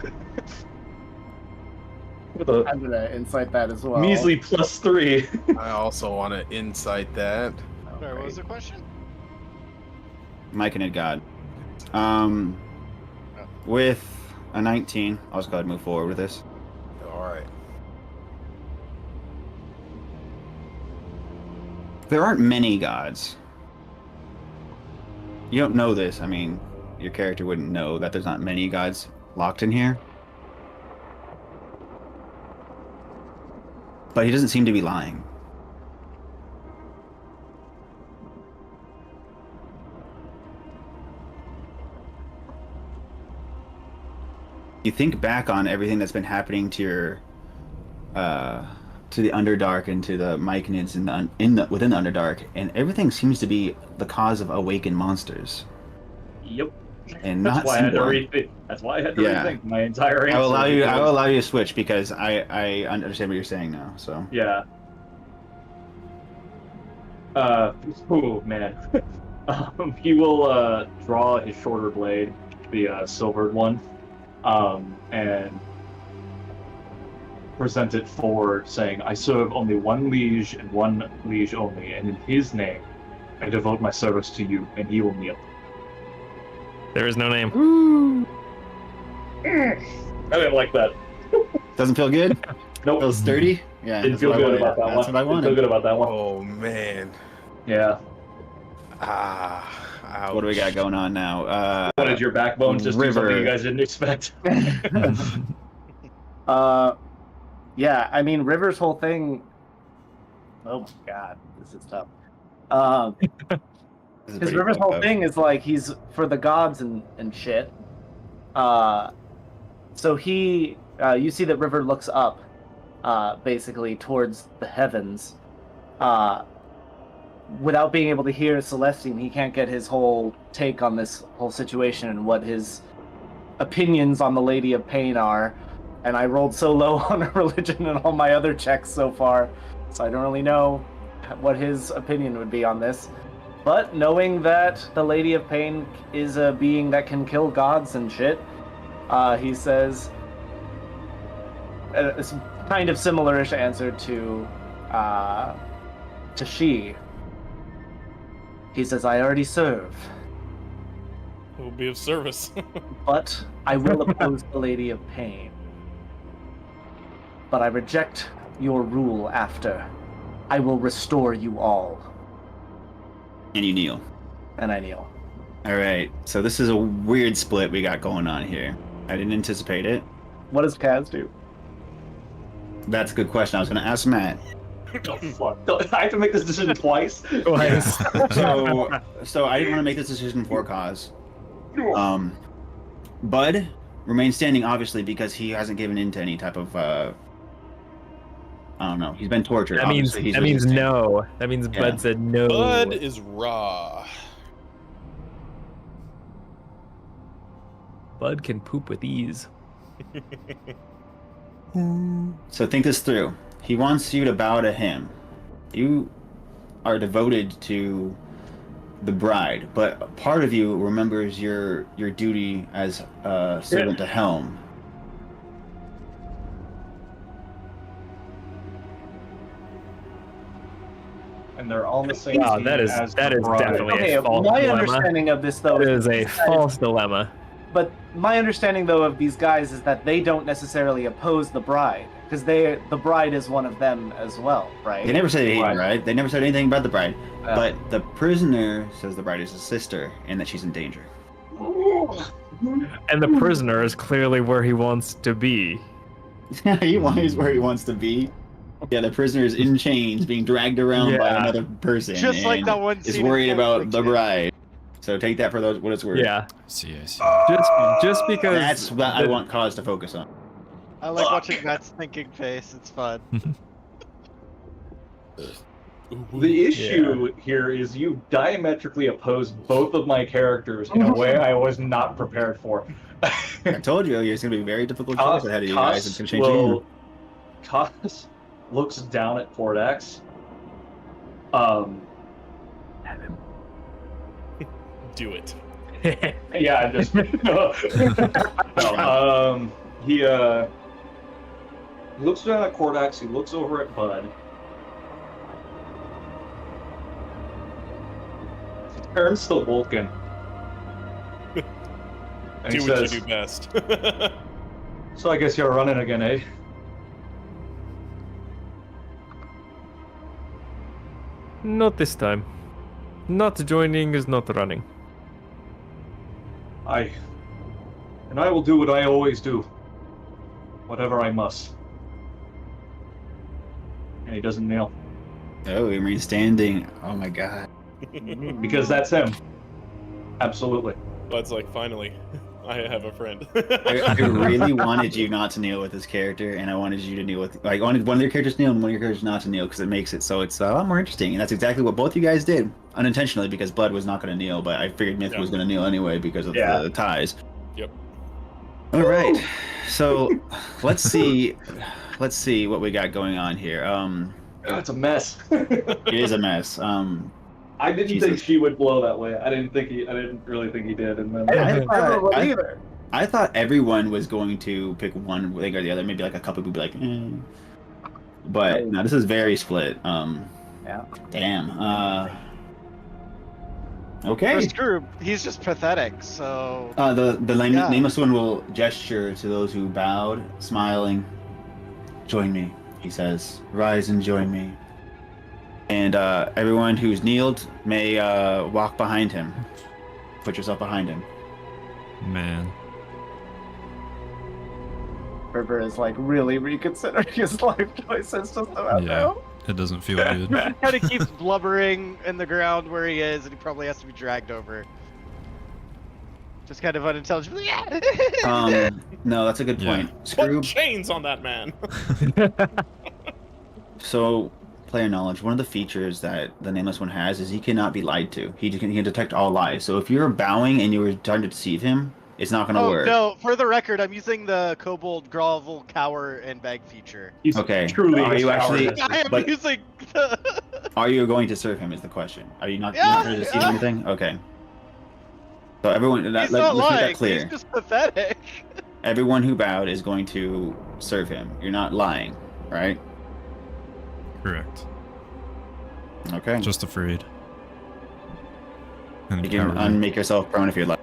With a I'm gonna insight that as well. measly +3. I also want to insight that. Sorry, what was the question? Myconid God. With a 19, I'll just go ahead and move forward with this. Alright. There aren't many gods. You don't know this. I mean, your character wouldn't know that there's not many gods locked in here. But he doesn't seem to be lying. You think back on everything that's been happening to your, to the Underdark and to the Myconids within the Underdark, and everything seems to be the cause of awakened monsters. Yep. And That's not why I had to simpler. rethink. That's why I had to Yeah. rethink my entire answer. I will allow you. I because- will allow you to switch because I understand what you're saying now. So Yeah. Oh man. He will draw his shorter blade, the silvered one, and present it forward, saying, "I serve only one liege and one liege only, and in his name, I devote my service to you, and he will kneel." There is no name. I didn't like that. doesn't feel good. Nope. Feels sturdy. Yeah, Didn't that's feel what I good wanted. about that That's one. what I Didn't feel wanted. good about that one. Oh man. Yeah. Ouch. What do we got going on now? What did your backbone just do River. something you guys didn't expect? Yeah, I mean, River's whole thing. Oh my god, this is tough. This is Because pretty River's fucked whole up. thing is like he's for the gods and shit. So he, you see that River looks up, basically towards the heavens. Without being able to hear Celestine, he can't get his whole take on this whole situation and what his opinions on the Lady of Pain are. And I rolled so low on religion and all my other checks so far, so I don't really know what his opinion would be on this. But knowing that the Lady of Pain is a being that can kill gods and shit, he says it's kind of similar-ish answer to she. He says, "I already serve." It will be of service. But I will oppose the Lady of Pain. But I reject your rule after. I will restore you all. And you kneel. And I kneel. All right. So this is a weird split we got going on here. I didn't anticipate it. What does Kaz do? That's a good question. I was going to ask Matt. Oh, fuck. I have to make this decision twice? Twice. So I didn't want to make this decision for cause. Bud remains standing, obviously, because he hasn't given in to any type of I don't know. He's been tortured. That means no. That means Yeah. Bud said no. Bud is raw. Bud can poop with ease. So think this through. He wants you to bow to him. You are devoted to the bride, but part of you remembers your duty as a servant to Helm. And they're all the same. Wow, team that is as the bride. definitely Okay, a false my dilemma. understanding of this, though, It is a these guys- false dilemma. But my understanding, though, of these guys is that they don't necessarily oppose the bride, because the bride is one of them as well, right? They never said anything, Right. right? They never said anything about the bride. Yeah. But the prisoner says the bride is his sister and that she's in danger. And the prisoner is clearly where he wants to be. He's where he wants to be. Yeah, the prisoner is in chains, being dragged around by Yeah. another person. Just like and that one is scene in worried Pulp about the Fiction. bride. So take that for what it's worth. Yeah. I see. Just because That's what I want cause to focus on. I like watching Matt's thinking face. It's fun. The issue here is you diametrically oppose both of my characters in a way I was not prepared for. I told you, it's going to be a very difficult choice ahead of you guys. It's going to change the game. Kaz looks down at Fordax. Do it. Yeah, I just no. He looks down at Cordax. He looks over at Bud. He turns to Vulcan. And Do he what says, you do best. "So I guess you're running again, eh?" Not this time. Not joining is not running. I will do what I always do. Whatever I must. And he doesn't kneel. Oh, he remains standing. Oh my god. Because that's him. Absolutely. Bud's like, finally, I have a friend. I really wanted you not to kneel with this character, and I wanted you to kneel with. I wanted one of your characters to kneel and one of your characters not to kneel, because it makes it so it's a lot more interesting. And that's exactly what both you guys did, unintentionally, because Bud was not going to kneel, but I figured Myth was going to kneel anyway because of the ties. Yep. All right, so let's see what we got going on here. It's a mess. It is a mess. I didn't Jesus. think she would blow that way. I didn't really think he did. And then I thought everyone was going to pick one thing or the other. Maybe like a couple would be like, but no, this is very split. Yeah. Damn. Okay. For Scroob, he's just pathetic. So The nameless one will gesture to those who bowed, smiling. Join me, he says. Rise and join me. And everyone who's kneeled may walk behind him. Put yourself behind him. Man. River is like really reconsidering his life choices just about Yeah. now. It doesn't feel good. he kind of keeps blubbering in the ground where he is, and he probably has to be dragged over. Just kind of unintelligent. No, that's a good Yeah. point. Put Scroob. chains on that man. So, player knowledge. One of the features that the nameless one has is he cannot be lied to. He can detect all lies. So if you're bowing and you were trying to deceive him, it's not going to Oh work. no! For the record, I'm using the kobold, grovel, cower, and bag feature. he's Okay. truly Are a you actually- coward. I am But- using the. Are you going to serve him? Is the question. Are you not, Yeah, you're not going to deceive yeah. anything? Okay. So everyone, He's let's not make lying. that clear. He's just pathetic. Everyone who bowed is going to serve him. You're not lying, right? Correct. Okay. Just afraid. And You can cowardly. unmake yourself prone if you'd like.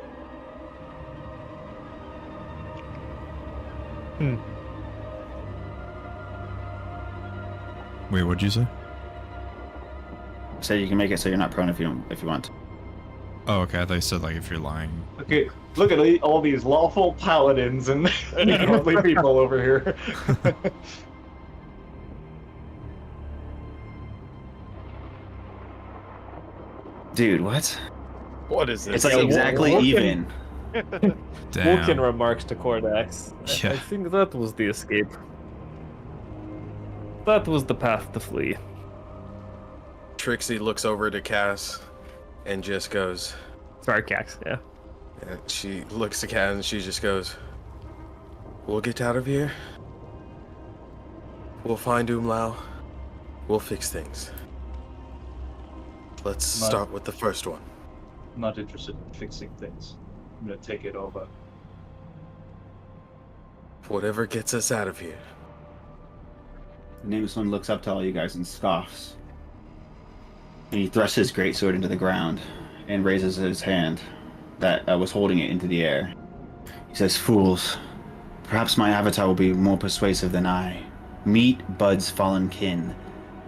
Wait, what'd you say? Said you can make it so you're not prone if you want. Oh, okay. I thought you said like if you're lying. Okay, look at all these lawful paladins and lovely people over here. Dude, what? What is this? It's like Yeah, exactly Vulcan- even. Damn. Vulcan remarks to Kordax. I Yeah. think that was the escape. That was the path to flee. Trixie looks over to Cass and just goes. Sorry, Cax. Yeah. And she looks to Cass and she just goes, "We'll get out of here. We'll find Umlau. We'll fix things. Let's But- start with the first one." I'm not interested in fixing things. I'm gonna take it over. Whatever gets us out of here. The nameless one looks up to all you guys and scoffs. And he thrusts his greatsword into the ground and raises his hand that was holding it into the air. He says, "Fools, perhaps my avatar will be more persuasive than I. Meet Bud's fallen kin,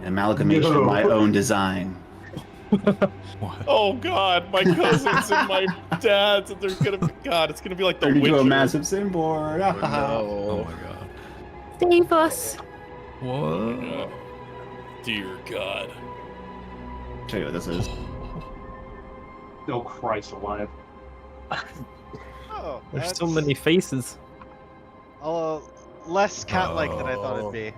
an amalgamation of my own design." What? Oh God, my cousins and my dads, and they're gonna be God. It's gonna be like the Turned into Witcher. a massive synboard. Oh my god. Save us. What? Dear God. Tell you what this is. Oh Christ alive. Oh, There's so that's many faces. less cat-like than I thought it'd Oh. be.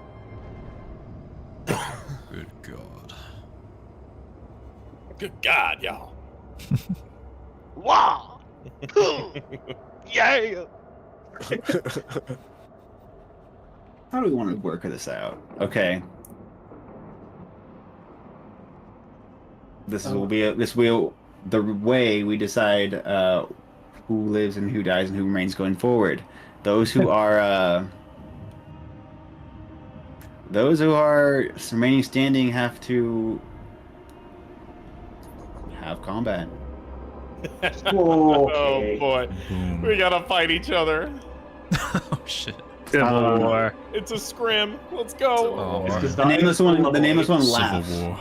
Good god. Good God, y'all. Wow! Yeah! How do we want to work this out? Okay. The way we decide who lives and who dies and who remains going forward. Those who are remaining standing have to have combat. Oh boy, Boom. we gotta fight each other. Oh shit. Civil War. It's a scrim. Let's go. Oh, It's 'cause The nameless one Civil laughs. War.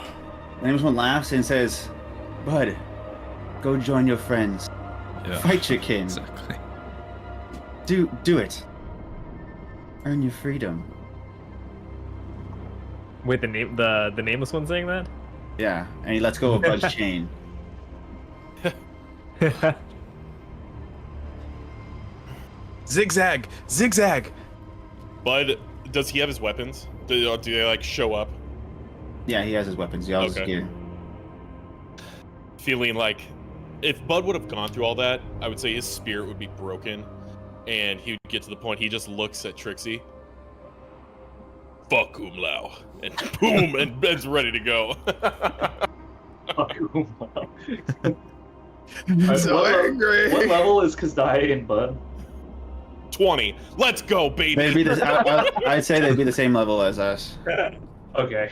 The nameless one laughs and says, "Bud, go join your friends. Yeah. Fight your kin. Exactly. Do it. Earn your freedom." Wait, the nameless one saying that? Yeah, and he lets go of Bud's chain. Zigzag! Zigzag! Bud, does he have his weapons? Do they like show up? Yeah, he has his weapons. He has his Okay. gear. Feeling like if Bud would have gone through all that, I would say his spirit would be broken, and he would get to the point he just looks at Trixie. Fuck Umlau, and boom, and Ben's ready to go. So angry! What level is Kazdai in Bud? 20. Let's go, baby. They'd be I'd say they'd be the same level as us. Okay.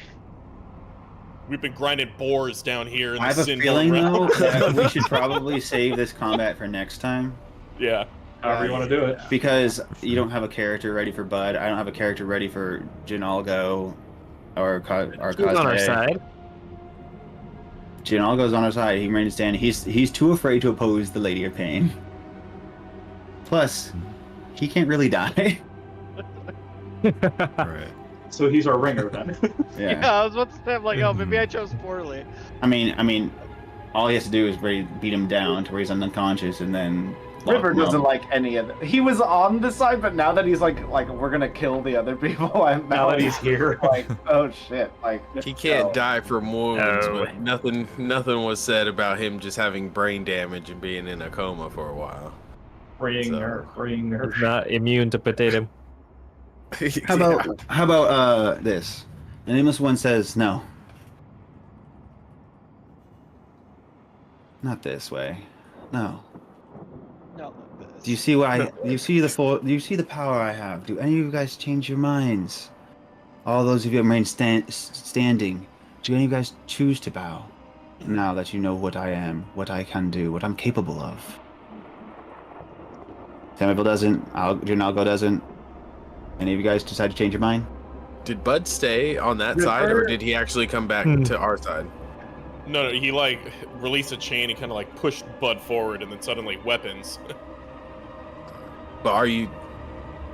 We've been grinding boars down here in I the have a Sin feeling realm. though that we should probably save this combat for next time Yeah. However you want to do it. because you don't have a character ready for Bud. I don't have a character ready for Jinalgo or She's on our Kazde. side. Jinalgo's on our side. He remains standing. He's too afraid to oppose the Lady of Pain. Plus, he can't really die. Right. So he's our ringer then. Yeah, Yeah. I was about to say, I'm like, oh, maybe I chose poorly. I mean, all he has to do is beat him down to where he's unconscious, and then lock River him up. doesn't like any of it. He was on this side, but now that he's like we're gonna kill the other people, I'm Now that he's here. like, oh shit, like He can't no. die from wounds, No. but nothing was said about him just having brain damage and being in a coma for a while. Ringer. He's not immune to potato. How about this? The nameless one says no. Not this way. No. No, Do you see what do you see the power I have? Do any of you guys change your minds? All those of you remain standing. Do any of you guys choose to bow? Now that you know what I am, what I can do, what I'm capable of. Samuel doesn't. Jinalgo doesn't. Any of you guys decide to change your mind? Did Bud stay on that side, or did he actually come back to our side? No, he like released a chain and kind of like pushed Bud forward, and then suddenly weapons. But are you?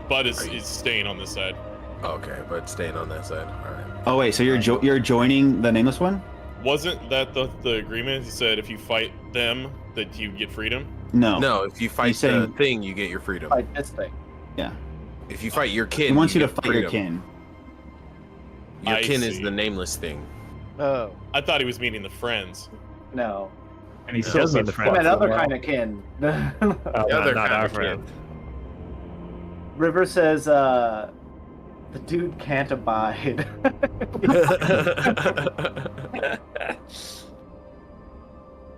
Bud is staying on this side. Okay, Bud staying on that side. All right. Oh wait, so you're joining the nameless one? Wasn't that the agreement? He said if you fight them, that you get freedom. No. No, if you fight the thing, you get your freedom. Fight this thing. Yeah. If you fight your kin, He wants you to get fight your freedom. kin. Your I kin is see. the nameless thing. Oh. I thought he was meaning the friends. No. And he Yeah. still Does mean said the fuck I meant them other well. kind of kin. The other not kind our of friend. kin. River says, the dude can't abide.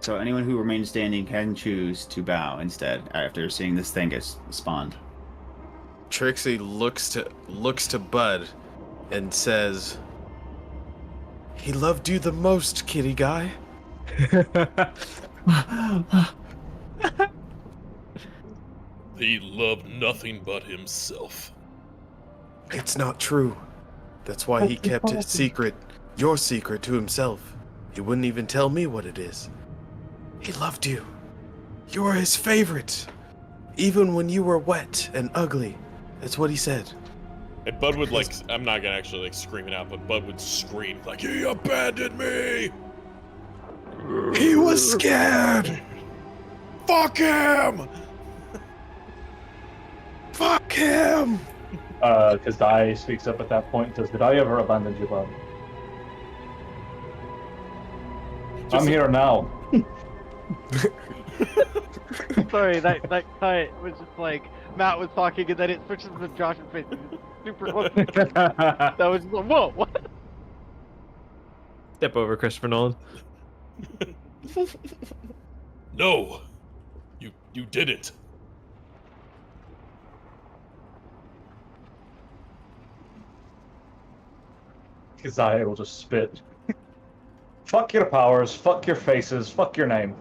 So anyone who remains standing can choose to bow instead after seeing this thing get spawned. Trixie looks to Bud and says, "He loved you the most, kitty guy." He loved nothing but himself. It's not true. That's why he kept his secret, your secret, to himself. He wouldn't even tell me what it is. He loved you. You were his favorite. Even when you were wet and ugly. That's what he said. And Bud would like, I'm not gonna actually like scream it out, but Bud would scream like, "He abandoned me! He was scared! Fuck him!" Fuck him! Because Dai speaks up at that point. Did I ever abandon you, Bud? I'm here now. Sorry, that cut was just like Matt was talking and then it switches to Josh's face. It's super close. That was just like, whoa, what? Step over, Christopher Nolan. No, you didn't. Dai will just spit. Fuck your powers, fuck your faces, fuck your name.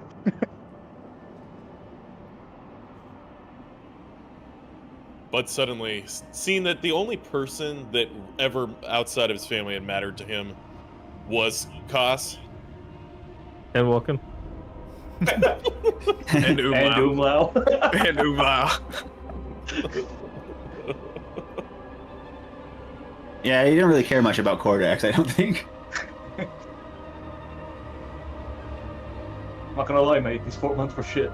Bud suddenly, seeing that the only person that ever outside of his family had mattered to him was And welcome. And And Umlau. Umlau. And Umlau. Yeah, he didn't really care much about Cordax, I don't think. Not gonna lie, mate, these 4 months for shit.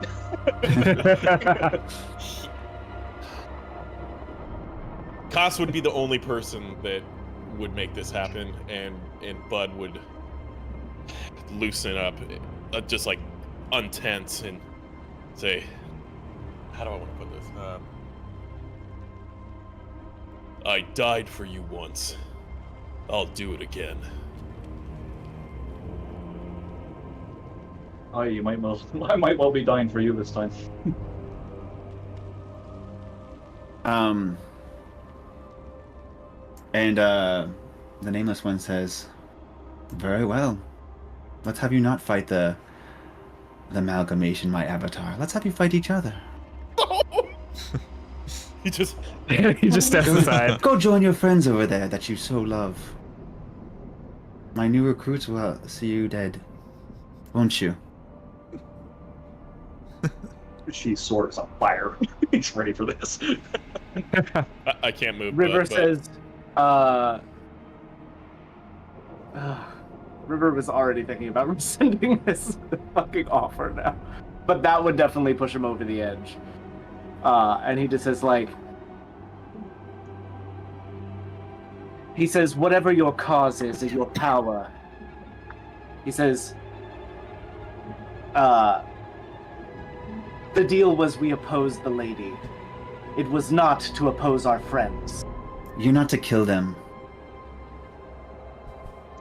Koss would be the only person that would make this happen, and Bud would loosen up, just like untense, and say, "How do I want to put this? I died for you once. I'll do it again." I might well be dying for you this time. And the nameless one says, "Very well. Let's have you not fight the amalgamation, my avatar. Let's have you fight each other. He just steps aside. Go join your friends over there that you so love. My new recruits will see you dead. Won't you?" She's sword is on fire. He's ready for this. I can't move. River Bud, but says, River was already thinking about rescinding this fucking offer now. But that would definitely push him over the edge. And he just says, like, he says, whatever your cause is your power. He says, the deal was we opposed the lady. It was not to oppose our friends. You're not to kill them.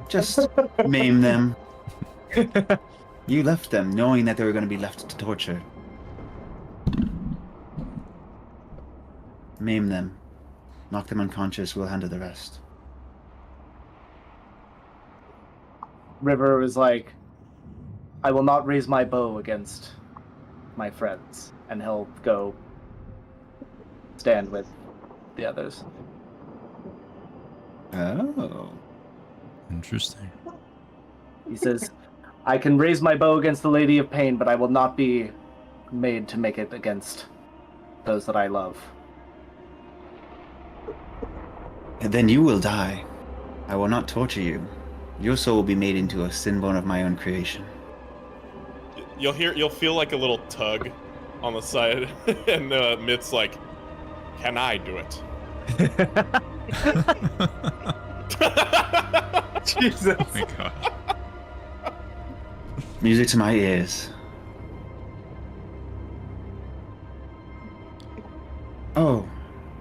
Just maim them. You left them knowing that they were going to be left to torture. Maim them. Knock them unconscious. We'll handle the rest. River was like, I will not raise my bow against my friends. And he'll go stand with the others. Oh. Interesting. He says, I can raise my bow against the Lady of Pain, but I will not be made to make it against those that I love. And then you will die. I will not torture you. Your soul will be made into a sin bone of my own creation. You'll feel like a little tug on the side, and Myth's like, "Can I do it?" Jesus. Oh my god. Music to my ears. Oh,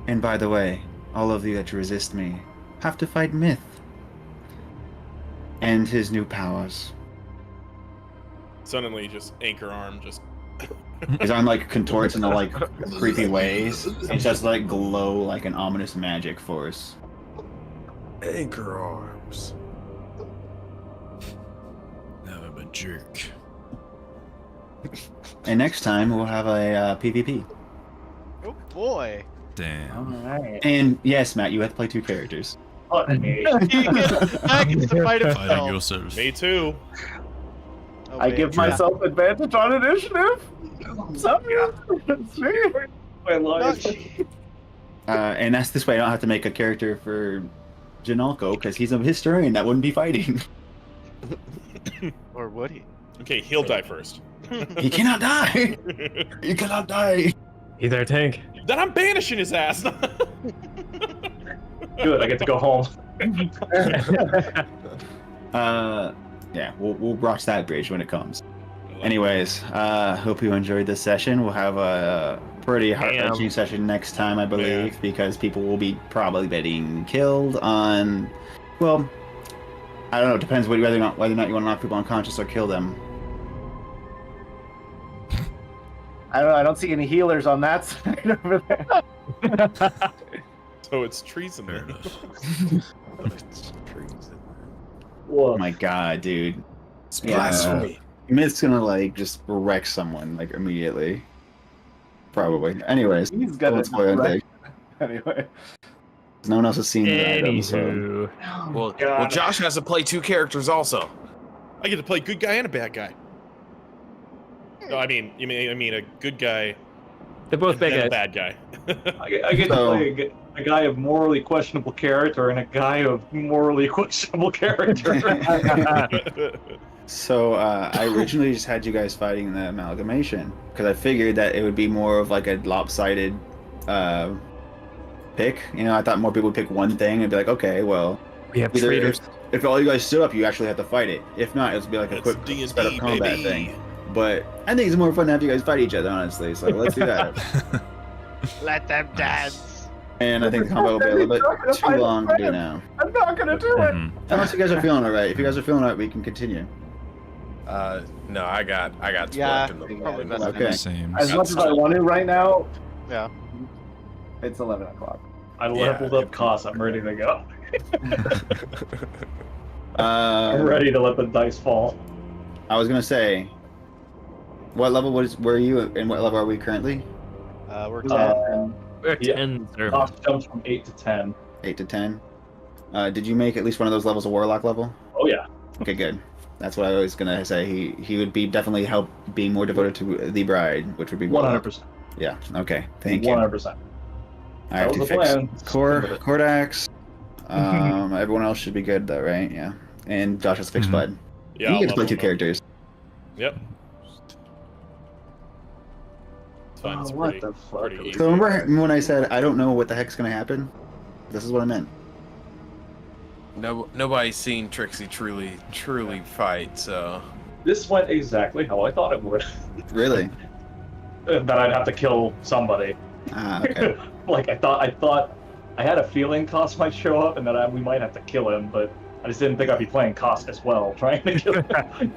and by the way, all of you that resist me have to fight Myth and his new powers. Suddenly, just anchor arm, just. His arm like contorts in the like creepy ways. It just like glow like an ominous magic force. Anchor arms. Now I'm a jerk. And next time we'll have a PvP. Oh boy. Damn. Alright. And yes, Matt, you have to play 2 characters. Matt gets to fight Fighting himself. yourself. Me too. Oh, I man. give myself advantage on initiative. Sorry. My life. And that's this way I don't have to make a character for Janalko because he's a historian that wouldn't be fighting. Or would he? Okay, he'll die first. He cannot die. He cannot die. He's our tank. Then I'm banishing his ass. Good, I get to go home. Yeah, we'll cross that bridge when it comes. Anyways, hope you enjoyed this session. We'll have a pretty heart-wrenching session next time, I believe, because people will be probably getting killed on. Well, I don't know. It depends whether or not you want to knock people unconscious or kill them. I don't see any healers on that side over there. So it's treason. Fair then. enough. Oh my god, dude! It's blasphemy. Myth's gonna like just wreck someone like immediately. Probably. Anyways, He's gonna don't spoil wreck- anything. Anyway. No one else has seen the item, so. Anywho. Well, Josh has to play 2 characters also. I get to play good guy and a bad guy. No, I mean a good guy. They're both and bad a guys. bad guy. I get to play a guy of morally questionable character and a guy of morally questionable character. So I originally just had you guys fighting the amalgamation because I figured that it would be more of like a lopsided pick. You know, I thought more people would pick one thing and be like, okay, well, We have either traitors. if all you guys stood up, you actually have to fight it. If not, it'll be like a It's quick D&D, setup combat baby. thing. But I think it's more fun to have you guys fight each other, honestly. So let's do that. Let them dance. And I think the combat will be a little bit too long to do now. I'm not gonna do it. Mhm. Unless you guys are feeling alright. If you guys are feeling alright, we can continue. No, I got Yeah, split in the probably best. Okay. Same. As much as I want to right now, Yeah. it's 11 o'clock. I leveled up Koss. I'm ready to go. I'm ready to let the dice fall. I was gonna say, what level were you, and what level are we currently? We're We're Yeah. 10, sir. Koss jumps from 8 to 10. 8 to 10. Did you make at least one of those levels a warlock level? Oh yeah. Okay, good. That's what I was gonna say. He would be definitely help being more devoted to the bride, which would be warlock. 100%. Yeah. Okay. Thank you. 100%. I have That to was the fix plan. Cordax. Everyone else should be good though, right? Yeah. And Josh has to fix Mhm. Bud. Yeah, you get to I'll play level 2 him up. characters. Yep. It's fine. It's what pretty, the fuck? pretty easy. So remember when I said I don't know what the heck's gonna happen? This is what I meant. Nobody's seen Trixie truly fight, so This went exactly how I thought it would. Really? That I'd have to kill somebody. Ah, okay. Like I thought I had a feeling Koss might show up and that we might have to kill him, but I just didn't think I'd be playing Koss as well, trying to kill him.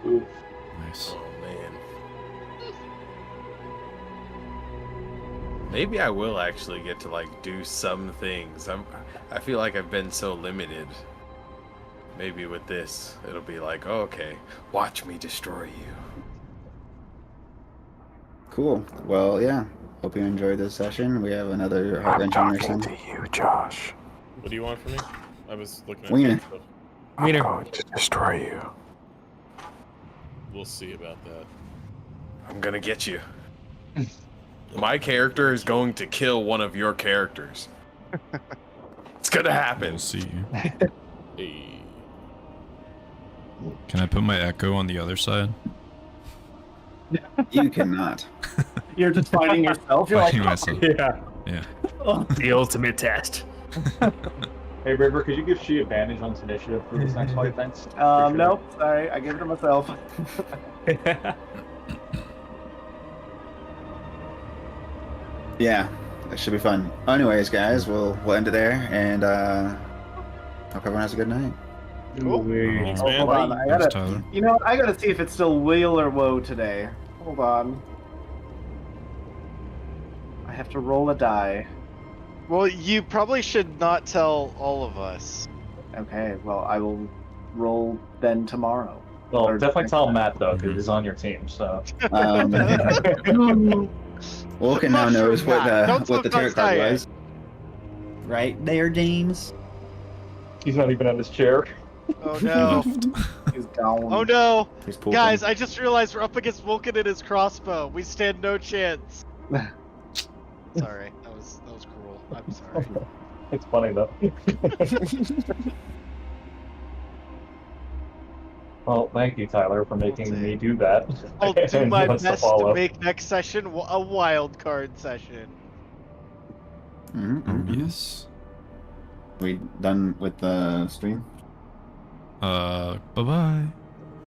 Oof. Nice. oh man. Maybe I will actually get to like do some things. I feel like I've been so limited. Maybe with this, it'll be like, oh, okay, watch me destroy you. Cool. Well, yeah. Hope you enjoyed this session. We have another heart-wrenching mission. you, Josh. What do you want from me? I was looking at Wiener. stuff. I'm going to destroy you. We'll see about that. I'm gonna get you. My character is going to kill one of your characters. It's gonna happen. We'll see. Hey. Can I put my echo on the other side? You cannot. You're just fighting yourself. You're like, Fighting myself. Yeah. Yeah. The ultimate test. Hey, River, could you give she advantage on this initiative for this next fight, thanks? nope, sorry, I gave it to myself. Yeah, that should be fun. Anyways, guys, we'll end it there, and hope everyone has a good night. Thanks, Oh, man. hold on, I Thanks, gotta. Tyler. You know, what, I gotta see if it's still Wheel or Woe today. Hold on. I have to roll a die. Well, you probably should not tell all of us. Okay, well, I will roll then tomorrow. Well, Or definitely next tell time. Matt, though, because he's on your team, so... Vulcan now knows what Don't the tarot fuck card Diet. was. Right there, James. He's not even on his chair. Oh no. He's gone. Oh no. He's pooping. Guys, I just realized we're up against Vulcan and his crossbow. We stand no chance. Sorry, that was cruel. I'm sorry. It's funny, though. Well, thank you, Tyler, for making me do that. I'll do And my wants best follow. to make next session a wild card session. Yes. We done with the stream? Bye-bye.